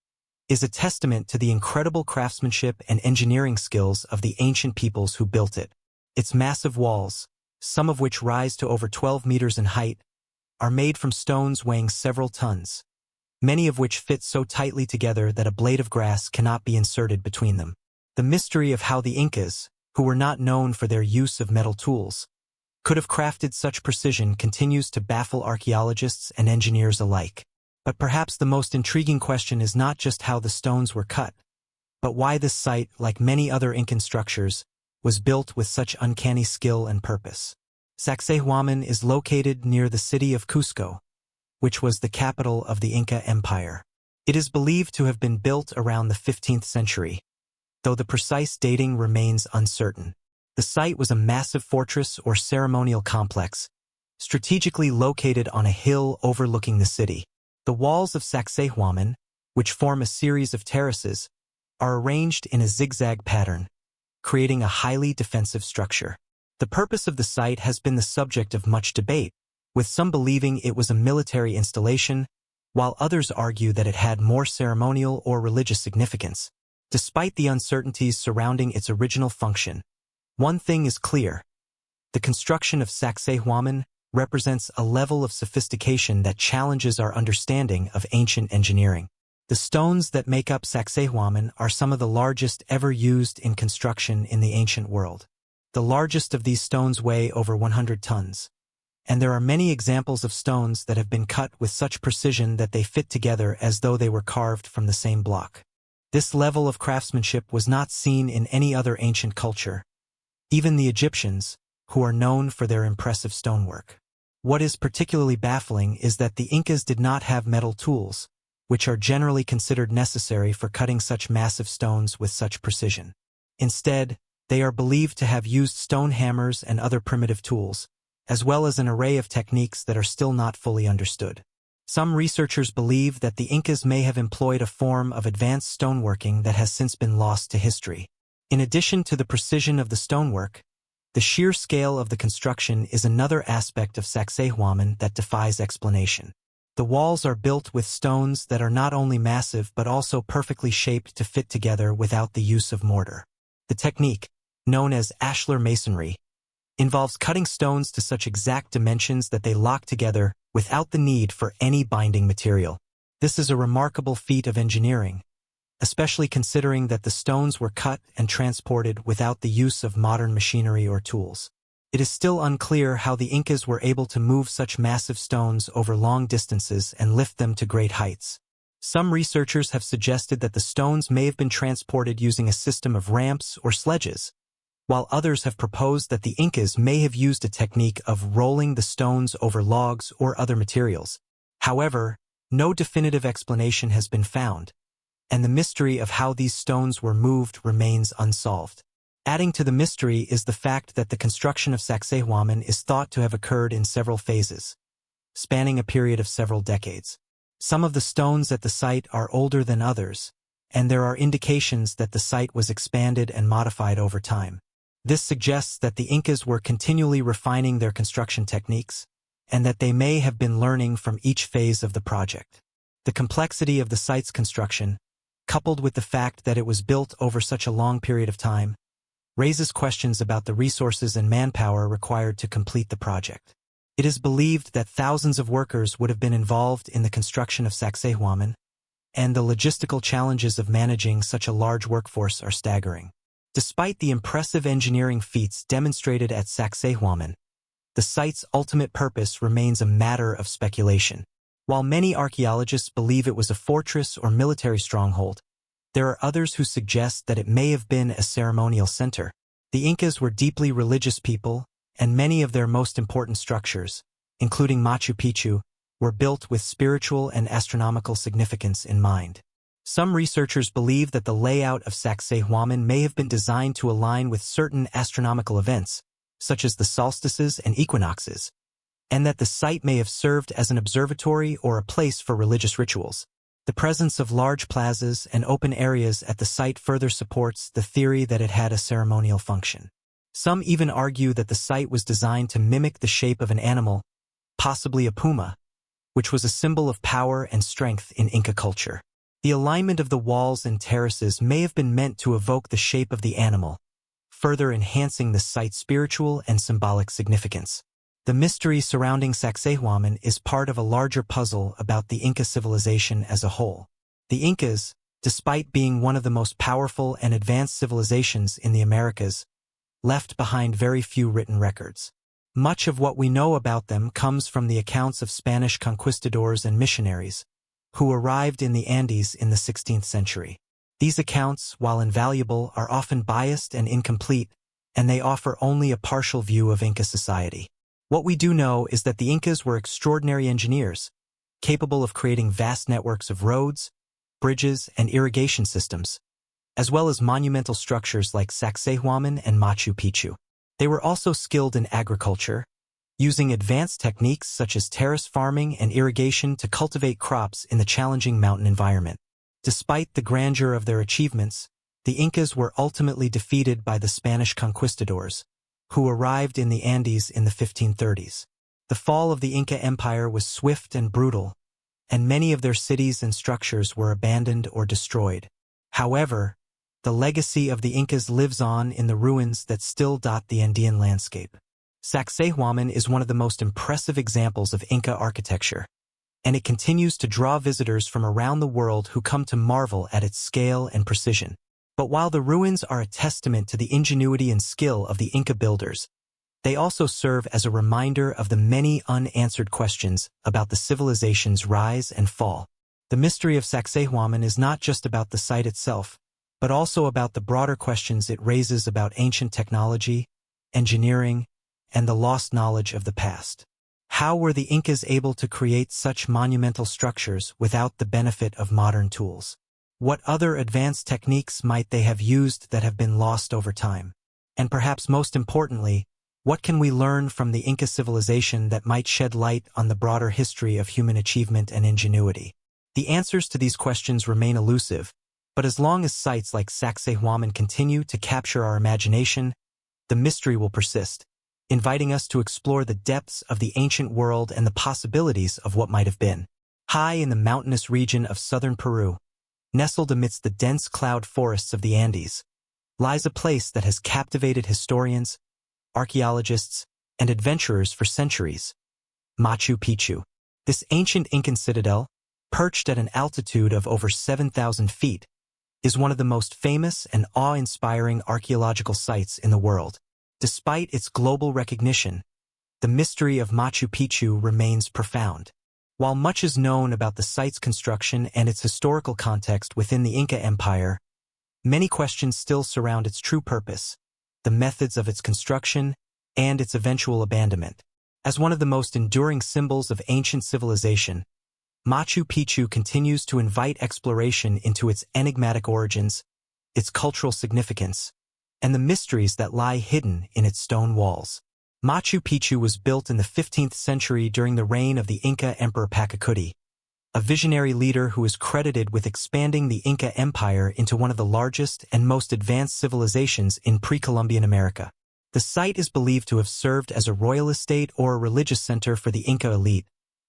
is a testament to the incredible craftsmanship and engineering skills of the ancient peoples who built it. Its massive walls, some of which rise to over 12 meters in height, are made from stones weighing several tons, many of which fit so tightly together that a blade of grass cannot be inserted between them. The mystery of how the Incas, who were not known for their use of metal tools, could have crafted such precision continues to baffle archaeologists and engineers alike. But perhaps the most intriguing question is not just how the stones were cut, but why this site, like many other Incan structures, was built with such uncanny skill and purpose. Sacsayhuaman is located near the city of Cusco, which was the capital of the Inca Empire. It is believed to have been built around the 15th century, though the precise dating remains uncertain. The site was a massive fortress or ceremonial complex, strategically located on a hill overlooking the city. The walls of Sacsayhuaman, which form a series of terraces, are arranged in a zigzag pattern, creating a highly defensive structure. The purpose of the site has been the subject of much debate, with some believing it was a military installation, while others argue that it had more ceremonial or religious significance. Despite the uncertainties surrounding its original function, one thing is clear: the construction of Sacsayhuaman represents a level of sophistication that challenges our understanding of ancient engineering. The stones that make up Sacsayhuaman are some of the largest ever used in construction in the ancient world. The largest of these stones weigh over 100 tons. And there are many examples of stones that have been cut with such precision that they fit together as though they were carved from the same block. This level of craftsmanship was not seen in any other ancient culture, even the Egyptians, who are known for their impressive stonework. What is particularly baffling is that the Incas did not have metal tools, which are generally considered necessary for cutting such massive stones with such precision. Instead, they are believed to have used stone hammers and other primitive tools, as well as an array of techniques that are still not fully understood. Some researchers believe that the Incas may have employed a form of advanced stoneworking that has since been lost to history. In addition to the precision of the stonework, the sheer scale of the construction is another aspect of Sacsayhuaman that defies explanation. The walls are built with stones that are not only massive but also perfectly shaped to fit together without the use of mortar. The technique, known as ashlar masonry, involves cutting stones to such exact dimensions that they lock together without the need for any binding material. This is a remarkable feat of engineering, especially considering that the stones were cut and transported without the use of modern machinery or tools. It is still unclear how the Incas were able to move such massive stones over long distances and lift them to great heights. Some researchers have suggested that the stones may have been transported using a system of ramps or sledges, while others have proposed that the Incas may have used a technique of rolling the stones over logs or other materials. However, no definitive explanation has been found, and the mystery of how these stones were moved remains unsolved. Adding to the mystery is the fact that the construction of Sacsayhuaman is thought to have occurred in several phases, spanning a period of several decades. Some of the stones at the site are older than others, and there are indications that the site was expanded and modified over time. This suggests that the Incas were continually refining their construction techniques, and that they may have been learning from each phase of the project. The complexity of the site's construction, coupled with the fact that it was built over such a long period of time, raises questions about the resources and manpower required to complete the project. It is believed that thousands of workers would have been involved in the construction of Sacsayhuaman, and the logistical challenges of managing such a large workforce are staggering. Despite the impressive engineering feats demonstrated at Sacsayhuaman, the site's ultimate purpose remains a matter of speculation. While many archaeologists believe it was a fortress or military stronghold, there are others who suggest that it may have been a ceremonial center. The Incas were deeply religious people, and many of their most important structures, including Machu Picchu, were built with spiritual and astronomical significance in mind. Some researchers believe that the layout of Sacsayhuaman may have been designed to align with certain astronomical events, such as the solstices and equinoxes, and that the site may have served as an observatory or a place for religious rituals. The presence of large plazas and open areas at the site further supports the theory that it had a ceremonial function. Some even argue that the site was designed to mimic the shape of an animal, possibly a puma, which was a symbol of power and strength in Inca culture. The alignment of the walls and terraces may have been meant to evoke the shape of the animal, further enhancing the site's spiritual and symbolic significance. The mystery surrounding Sacsayhuaman is part of a larger puzzle about the Inca civilization as a whole. The Incas, despite being one of the most powerful and advanced civilizations in the Americas, left behind very few written records. Much of what we know about them comes from the accounts of Spanish conquistadors and missionaries, who arrived in the Andes in the 16th century. These accounts, while invaluable, are often biased and incomplete, and they offer only a partial view of Inca society. What we do know is that the Incas were extraordinary engineers, capable of creating vast networks of roads, bridges, and irrigation systems, as well as monumental structures like Sacsayhuaman and Machu Picchu. They were also skilled in agriculture, using advanced techniques such as terrace farming and irrigation to cultivate crops in the challenging mountain environment. Despite the grandeur of their achievements, the Incas were ultimately defeated by the Spanish conquistadors, who arrived in the Andes in the 1530s. The fall of the Inca Empire was swift and brutal, and many of their cities and structures were abandoned or destroyed. However, the legacy of the Incas lives on in the ruins that still dot the Andean landscape. Sacsayhuaman is one of the most impressive examples of Inca architecture, and it continues to draw visitors from around the world who come to marvel at its scale and precision. But while the ruins are a testament to the ingenuity and skill of the Inca builders, they also serve as a reminder of the many unanswered questions about the civilization's rise and fall. The mystery of Sacsayhuaman is not just about the site itself, but also about the broader questions it raises about ancient technology, engineering, and the lost knowledge of the past. How were the Incas able to create such monumental structures without the benefit of modern tools? What other advanced techniques might they have used that have been lost over time? And perhaps most importantly, what can we learn from the Inca civilization that might shed light on the broader history of human achievement and ingenuity? The answers to these questions remain elusive, but as long as sites like Sacsayhuaman continue to capture our imagination, the mystery will persist, inviting us to explore the depths of the ancient world and the possibilities of what might have been. High in the mountainous region of southern Peru, nestled amidst the dense cloud forests of the Andes, lies a place that has captivated historians, archaeologists, and adventurers for centuries: Machu Picchu. This ancient Incan citadel, perched at an altitude of over 7,000 feet, is one of the most famous and awe-inspiring archaeological sites in the world. Despite its global recognition, the mystery of Machu Picchu remains profound. While much is known about the site's construction and its historical context within the Inca Empire, many questions still surround its true purpose, the methods of its construction, and its eventual abandonment. As one of the most enduring symbols of ancient civilization, Machu Picchu continues to invite exploration into its enigmatic origins, its cultural significance, and the mysteries that lie hidden in its stone walls. Machu Picchu was built in the 15th century during the reign of the Inca Emperor Pachacuti, a visionary leader who is credited with expanding the Inca Empire into one of the largest and most advanced civilizations in pre-Columbian America. The site is believed to have served as a royal estate or a religious center for the Inca elite,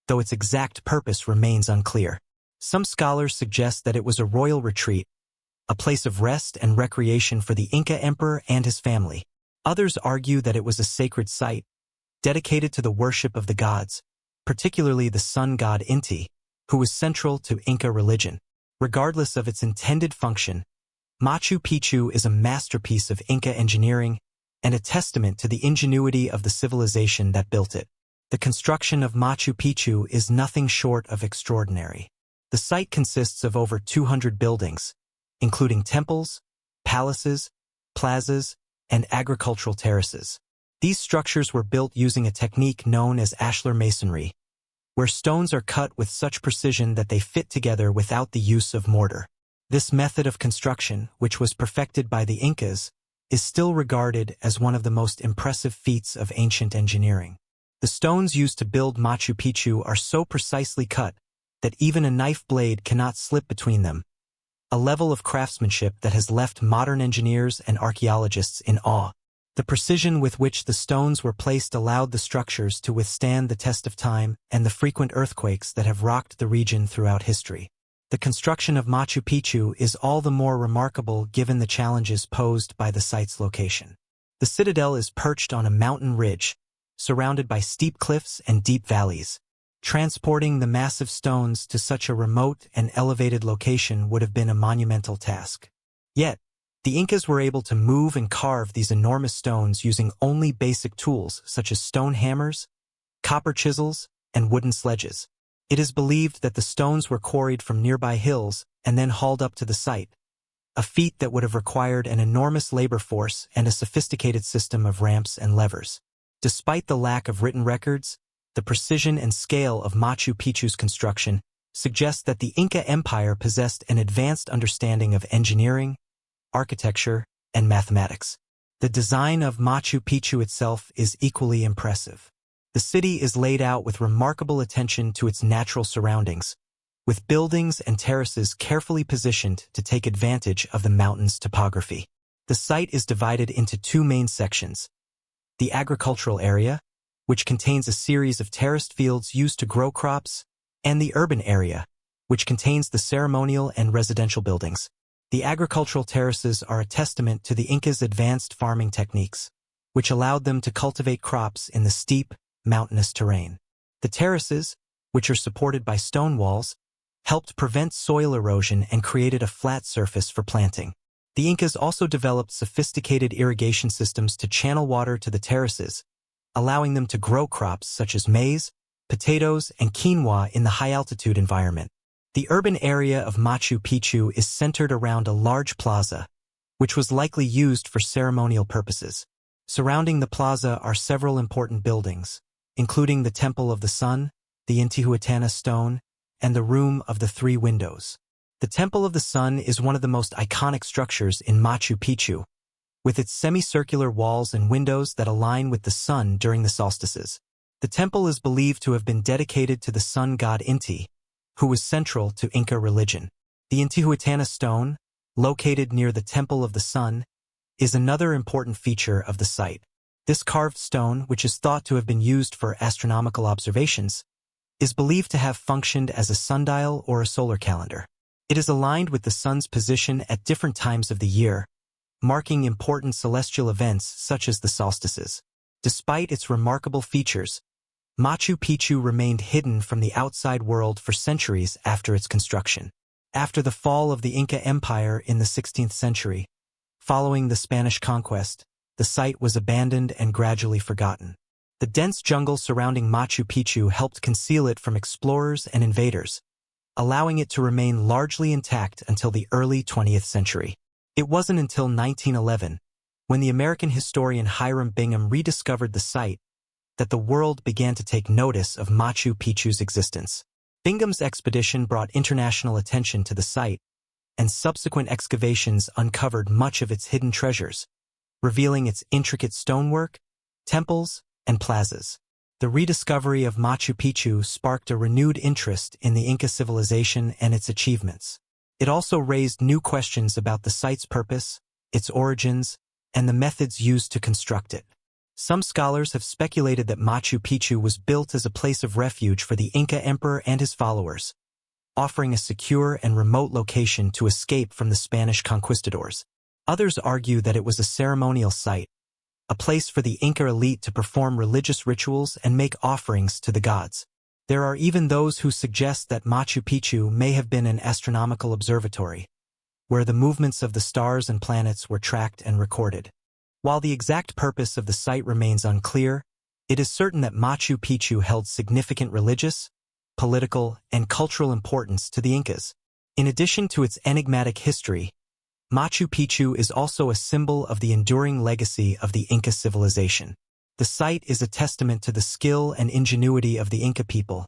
though its exact purpose remains unclear. Some scholars suggest that it was a royal retreat, a place of rest and recreation for the Inca emperor and his family. Others argue that it was a sacred site, dedicated to the worship of the gods, particularly the sun god Inti, who was central to Inca religion. Regardless of its intended function, Machu Picchu is a masterpiece of Inca engineering, and a testament to the ingenuity of the civilization that built it. The construction of Machu Picchu is nothing short of extraordinary. The site consists of over 200 buildings, including temples, palaces, plazas, and agricultural terraces. These structures were built using a technique known as ashlar masonry, where stones are cut with such precision that they fit together without the use of mortar. This method of construction, which was perfected by the Incas, is still regarded as one of the most impressive feats of ancient engineering. The stones used to build Machu Picchu are so precisely cut that even a knife blade cannot slip between them, a level of craftsmanship that has left modern engineers and archaeologists in awe. The precision with which the stones were placed allowed the structures to withstand the test of time and the frequent earthquakes that have rocked the region throughout history. The construction of Machu Picchu is all the more remarkable given the challenges posed by the site's location. The citadel is perched on a mountain ridge, surrounded by steep cliffs and deep valleys. Transporting the massive stones to such a remote and elevated location would have been a monumental task. Yet, the Incas were able to move and carve these enormous stones using only basic tools such as stone hammers, copper chisels, and wooden sledges. It is believed that the stones were quarried from nearby hills and then hauled up to the site, a feat that would have required an enormous labor force and a sophisticated system of ramps and levers. Despite the lack of written records, the precision and scale of Machu Picchu's construction suggests that the Inca Empire possessed an advanced understanding of engineering, architecture, and mathematics. The design of Machu Picchu itself is equally impressive. The city is laid out with remarkable attention to its natural surroundings, with buildings and terraces carefully positioned to take advantage of the mountain's topography. The site is divided into two main sections: the agricultural area, which contains a series of terraced fields used to grow crops, and the urban area, which contains the ceremonial and residential buildings. The agricultural terraces are a testament to the Incas' advanced farming techniques, which allowed them to cultivate crops in the steep, mountainous terrain. The terraces, which are supported by stone walls, helped prevent soil erosion and created a flat surface for planting. The Incas also developed sophisticated irrigation systems to channel water to the terraces, allowing them to grow crops such as maize, potatoes, and quinoa in the high-altitude environment. The urban area of Machu Picchu is centered around a large plaza, which was likely used for ceremonial purposes. Surrounding the plaza are several important buildings, including the Temple of the Sun, the Intihuatana Stone, and the Room of the Three Windows. The Temple of the Sun is one of the most iconic structures in Machu Picchu, with its semicircular walls and windows that align with the sun during the solstices. The temple is believed to have been dedicated to the sun god Inti, who was central to Inca religion. The Intihuatana Stone, located near the Temple of the Sun, is another important feature of the site. This carved stone, which is thought to have been used for astronomical observations, is believed to have functioned as a sundial or a solar calendar. It is aligned with the sun's position at different times of the year, marking important celestial events such as the solstices. Despite its remarkable features, Machu Picchu remained hidden from the outside world for centuries after its construction. After the fall of the Inca Empire in the 16th century, following the Spanish conquest, the site was abandoned and gradually forgotten. The dense jungle surrounding Machu Picchu helped conceal it from explorers and invaders, allowing it to remain largely intact until the early 20th century. It wasn't until 1911, when the American historian Hiram Bingham rediscovered the site, that the world began to take notice of Machu Picchu's existence. Bingham's expedition brought international attention to the site, and subsequent excavations uncovered much of its hidden treasures, revealing its intricate stonework, temples, and plazas. The rediscovery of Machu Picchu sparked a renewed interest in the Inca civilization and its achievements. It also raised new questions about the site's purpose, its origins, and the methods used to construct it. Some scholars have speculated that Machu Picchu was built as a place of refuge for the Inca emperor and his followers, offering a secure and remote location to escape from the Spanish conquistadors. Others argue that it was a ceremonial site, a place for the Inca elite to perform religious rituals and make offerings to the gods. There are even those who suggest that Machu Picchu may have been an astronomical observatory, where the movements of the stars and planets were tracked and recorded. While the exact purpose of the site remains unclear, it is certain that Machu Picchu held significant religious, political, and cultural importance to the Incas. In addition to its enigmatic history, Machu Picchu is also a symbol of the enduring legacy of the Inca civilization. The site is a testament to the skill and ingenuity of the Inca people,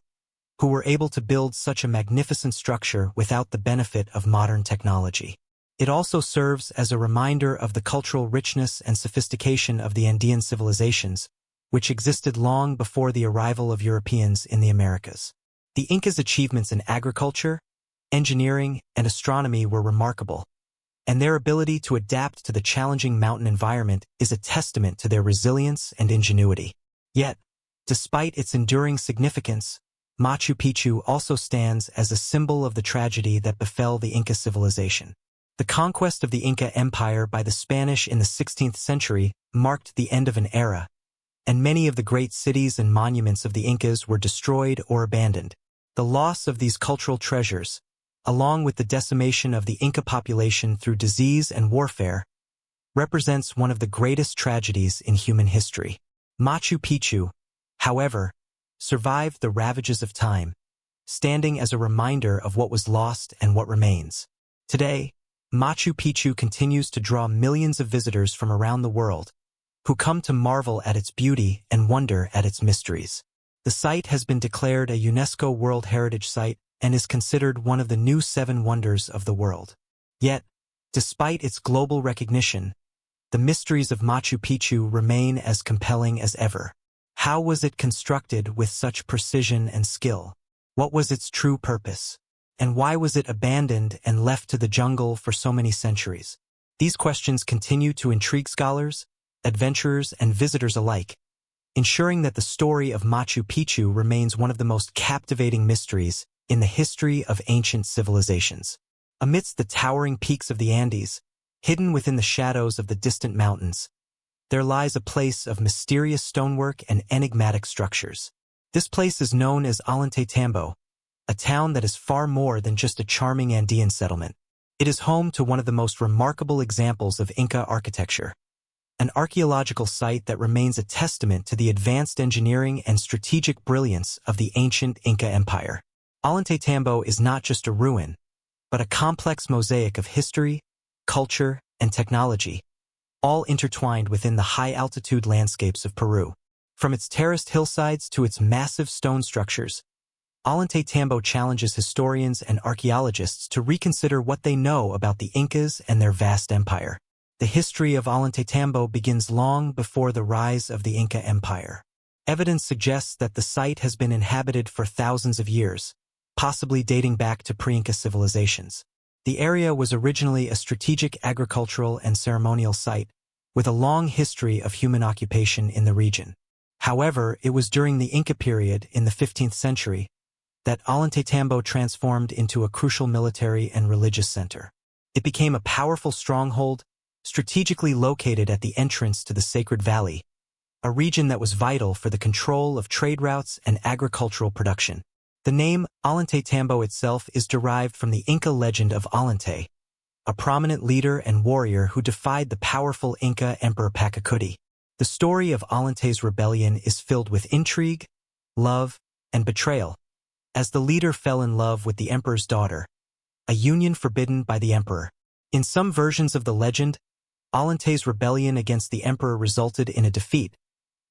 who were able to build such a magnificent structure without the benefit of modern technology. It also serves as a reminder of the cultural richness and sophistication of the Andean civilizations, which existed long before the arrival of Europeans in the Americas. The Incas' achievements in agriculture, engineering, and astronomy were remarkable, and their ability to adapt to the challenging mountain environment is a testament to their resilience and ingenuity. Yet, despite its enduring significance, Machu Picchu also stands as a symbol of the tragedy that befell the Inca civilization. The conquest of the Inca Empire by the Spanish in the 16th century marked the end of an era, and many of the great cities and monuments of the Incas were destroyed or abandoned. The loss of these cultural treasures, along with the decimation of the Inca population through disease and warfare, represents one of the greatest tragedies in human history. Machu Picchu, however, survived the ravages of time, standing as a reminder of what was lost and what remains. Today, Machu Picchu continues to draw millions of visitors from around the world, who come to marvel at its beauty and wonder at its mysteries. The site has been declared a UNESCO World Heritage Site and is considered one of the new 7 wonders of the world. Yet, despite its global recognition, the mysteries of Machu Picchu remain as compelling as ever. How was it constructed with such precision and skill? What was its true purpose? And why was it abandoned and left to the jungle for so many centuries? These questions continue to intrigue scholars, adventurers, and visitors alike, ensuring that the story of Machu Picchu remains one of the most captivating mysteries in the history of ancient civilizations. Amidst the towering peaks of the Andes, hidden within the shadows of the distant mountains, there lies a place of mysterious stonework and enigmatic structures. This place is known as Ollantaytambo, a town that is far more than just a charming Andean settlement. It is home to one of the most remarkable examples of Inca architecture, an archaeological site that remains a testament to the advanced engineering and strategic brilliance of the ancient Inca Empire. Ollantaytambo is not just a ruin, but a complex mosaic of history, culture, and technology, all intertwined within the high-altitude landscapes of Peru. From its terraced hillsides to its massive stone structures, Ollantaytambo challenges historians and archaeologists to reconsider what they know about the Incas and their vast empire. The history of Ollantaytambo begins long before the rise of the Inca Empire. Evidence suggests that the site has been inhabited for thousands of years, possibly dating back to pre-Inca civilizations. The area was originally a strategic agricultural and ceremonial site, with a long history of human occupation in the region. However, it was during the Inca period in the 15th century that Ollantaytambo transformed into a crucial military and religious center. It became a powerful stronghold, strategically located at the entrance to the Sacred Valley, a region that was vital for the control of trade routes and agricultural production. The name Ollantaytambo itself is derived from the Inca legend of Ollantay, a prominent leader and warrior who defied the powerful Inca Emperor Pachacuti. The story of Ollantay's rebellion is filled with intrigue, love, and betrayal, as the leader fell in love with the emperor's daughter, a union forbidden by the emperor. In some versions of the legend, Ollantay's rebellion against the emperor resulted in a defeat,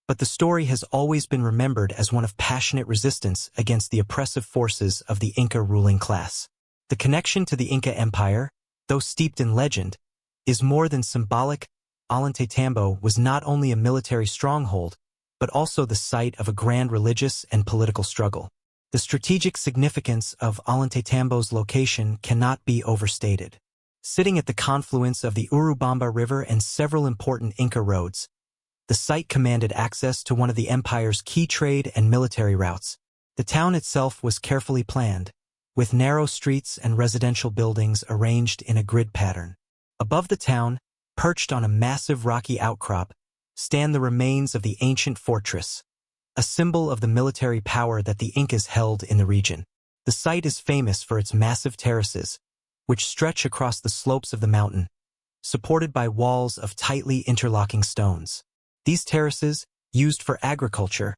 but the story has always been remembered as one of passionate resistance against the oppressive forces of the Inca ruling class. The connection to the Inca Empire, though steeped in legend, is more than symbolic. Ollantaytambo was not only a military stronghold, but also the site of a grand religious and political struggle. The strategic significance of Ollantaytambo's location cannot be overstated. Sitting at the confluence of the Urubamba River and several important Inca roads, the site commanded access to one of the empire's key trade and military routes. The town itself was carefully planned, with narrow streets and residential buildings arranged in a grid pattern. Above the town, perched on a massive rocky outcrop, stand the remains of the ancient fortress, a symbol of the military power that the Incas held in the region. The site is famous for its massive terraces, which stretch across the slopes of the mountain, supported by walls of tightly interlocking stones. These terraces, used for agriculture,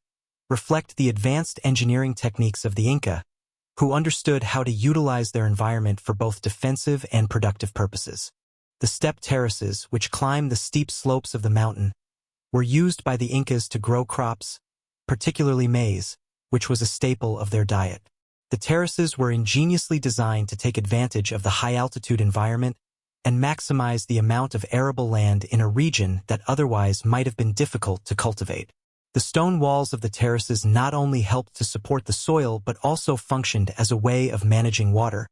reflect the advanced engineering techniques of the Inca, who understood how to utilize their environment for both defensive and productive purposes. The step terraces, which climb the steep slopes of the mountain, were used by the Incas to grow crops, particularly maize, which was a staple of their diet. The terraces were ingeniously designed to take advantage of the high-altitude environment and maximize the amount of arable land in a region that otherwise might have been difficult to cultivate. The stone walls of the terraces not only helped to support the soil but also functioned as a way of managing water,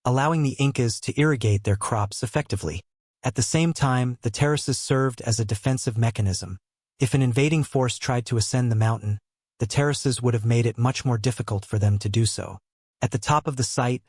allowing the Incas to irrigate their crops effectively. At the same time, the terraces served as a defensive mechanism. If an invading force tried to ascend the mountain, the terraces would have made it much more difficult for them to do so. At the top of the site,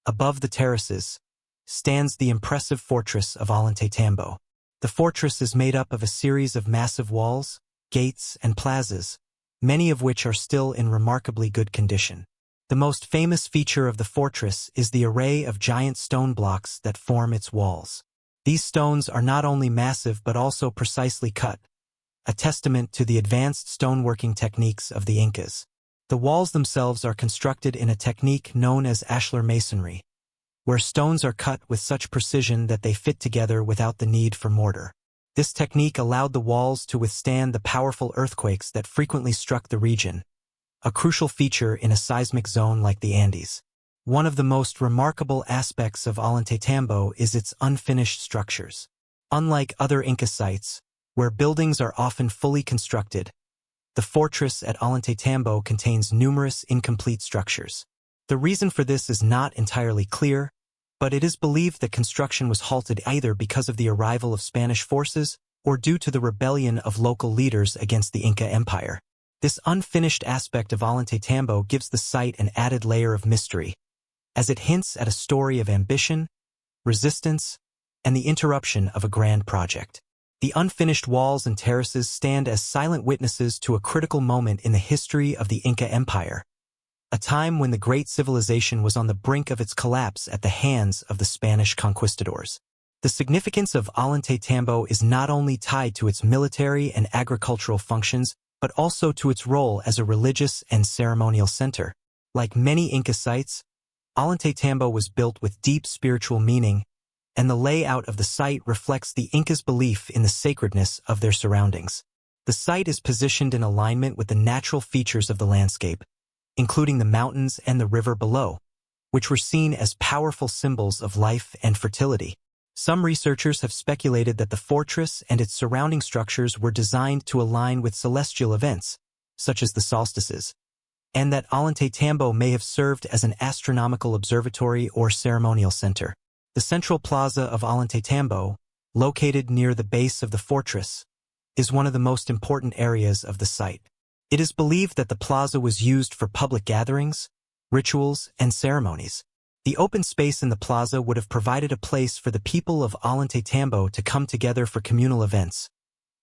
above the terraces, stands the impressive fortress of Ollantaytambo. The fortress is made up of a series of massive walls, gates, and plazas, many of which are still in remarkably good condition. The most famous feature of the fortress is the array of giant stone blocks that form its walls. These stones are not only massive but also precisely cut, a testament to the advanced stoneworking techniques of the Incas. The walls themselves are constructed in a technique known as ashlar masonry, where stones are cut with such precision that they fit together without the need for mortar. This technique allowed the walls to withstand the powerful earthquakes that frequently struck the region, a crucial feature in a seismic zone like the Andes. One of the most remarkable aspects of Ollantaytambo is its unfinished structures. Unlike other Inca sites, where buildings are often fully constructed, the fortress at Ollantaytambo contains numerous incomplete structures. The reason for this is not entirely clear, but it is believed that construction was halted either because of the arrival of Spanish forces or due to the rebellion of local leaders against the Inca Empire. This unfinished aspect of Ollantaytambo gives the site an added layer of mystery, as it hints at a story of ambition, resistance, and the interruption of a grand project. The unfinished walls and terraces stand as silent witnesses to a critical moment in the history of the Inca Empire, a time when the great civilization was on the brink of its collapse at the hands of the Spanish conquistadors. The significance of Ollantaytambo is not only tied to its military and agricultural functions, but also to its role as a religious and ceremonial center. Like many Inca sites, Ollantaytambo was built with deep spiritual meaning, and the layout of the site reflects the Incas' belief in the sacredness of their surroundings. The site is positioned in alignment with the natural features of the landscape, including the mountains and the river below, which were seen as powerful symbols of life and fertility. Some researchers have speculated that the fortress and its surrounding structures were designed to align with celestial events, such as the solstices, and that Ollantaytambo may have served as an astronomical observatory or ceremonial center. The central plaza of Ollantaytambo, located near the base of the fortress, is one of the most important areas of the site. It is believed that the plaza was used for public gatherings, rituals, and ceremonies. The open space in the plaza would have provided a place for the people of Ollantaytambo to come together for communal events,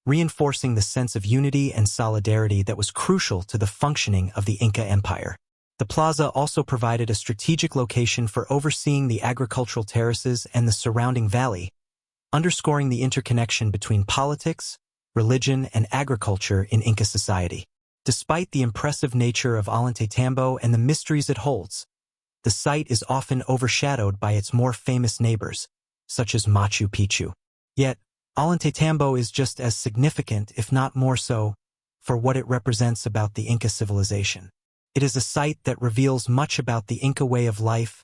reinforcing the sense of unity and solidarity that was crucial to the functioning of the Inca Empire. The plaza also provided a strategic location for overseeing the agricultural terraces and the surrounding valley, underscoring the interconnection between politics, religion, and agriculture in Inca society. Despite the impressive nature of Ollantaytambo and the mysteries it holds, the site is often overshadowed by its more famous neighbors, such as Machu Picchu. Yet, Ollantaytambo is just as significant, if not more so, for what it represents about the Inca civilization. It is a site that reveals much about the Inca way of life,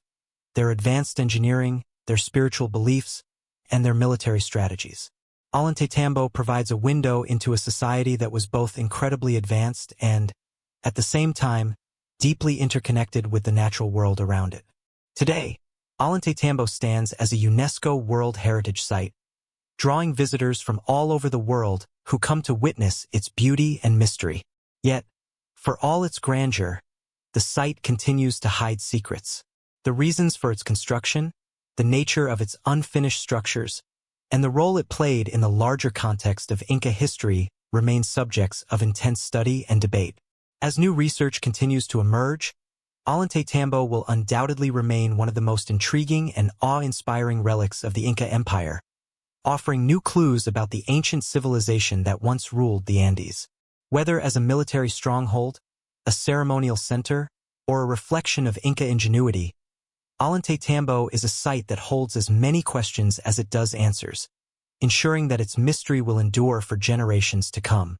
their advanced engineering, their spiritual beliefs, and their military strategies. Ollantaytambo provides a window into a society that was both incredibly advanced and, at the same time, deeply interconnected with the natural world around it. Today, Ollantaytambo stands as a UNESCO World Heritage Site, drawing visitors from all over the world who come to witness its beauty and mystery. Yet, for all its grandeur, the site continues to hide secrets. The reasons for its construction, the nature of its unfinished structures, and the role it played in the larger context of Inca history remain subjects of intense study and debate. As new research continues to emerge, Ollantaytambo will undoubtedly remain one of the most intriguing and awe-inspiring relics of the Inca Empire, offering new clues about the ancient civilization that once ruled the Andes. Whether as a military stronghold, a ceremonial center, or a reflection of Inca ingenuity, Ollantaytambo is a site that holds as many questions as it does answers, ensuring that its mystery will endure for generations to come.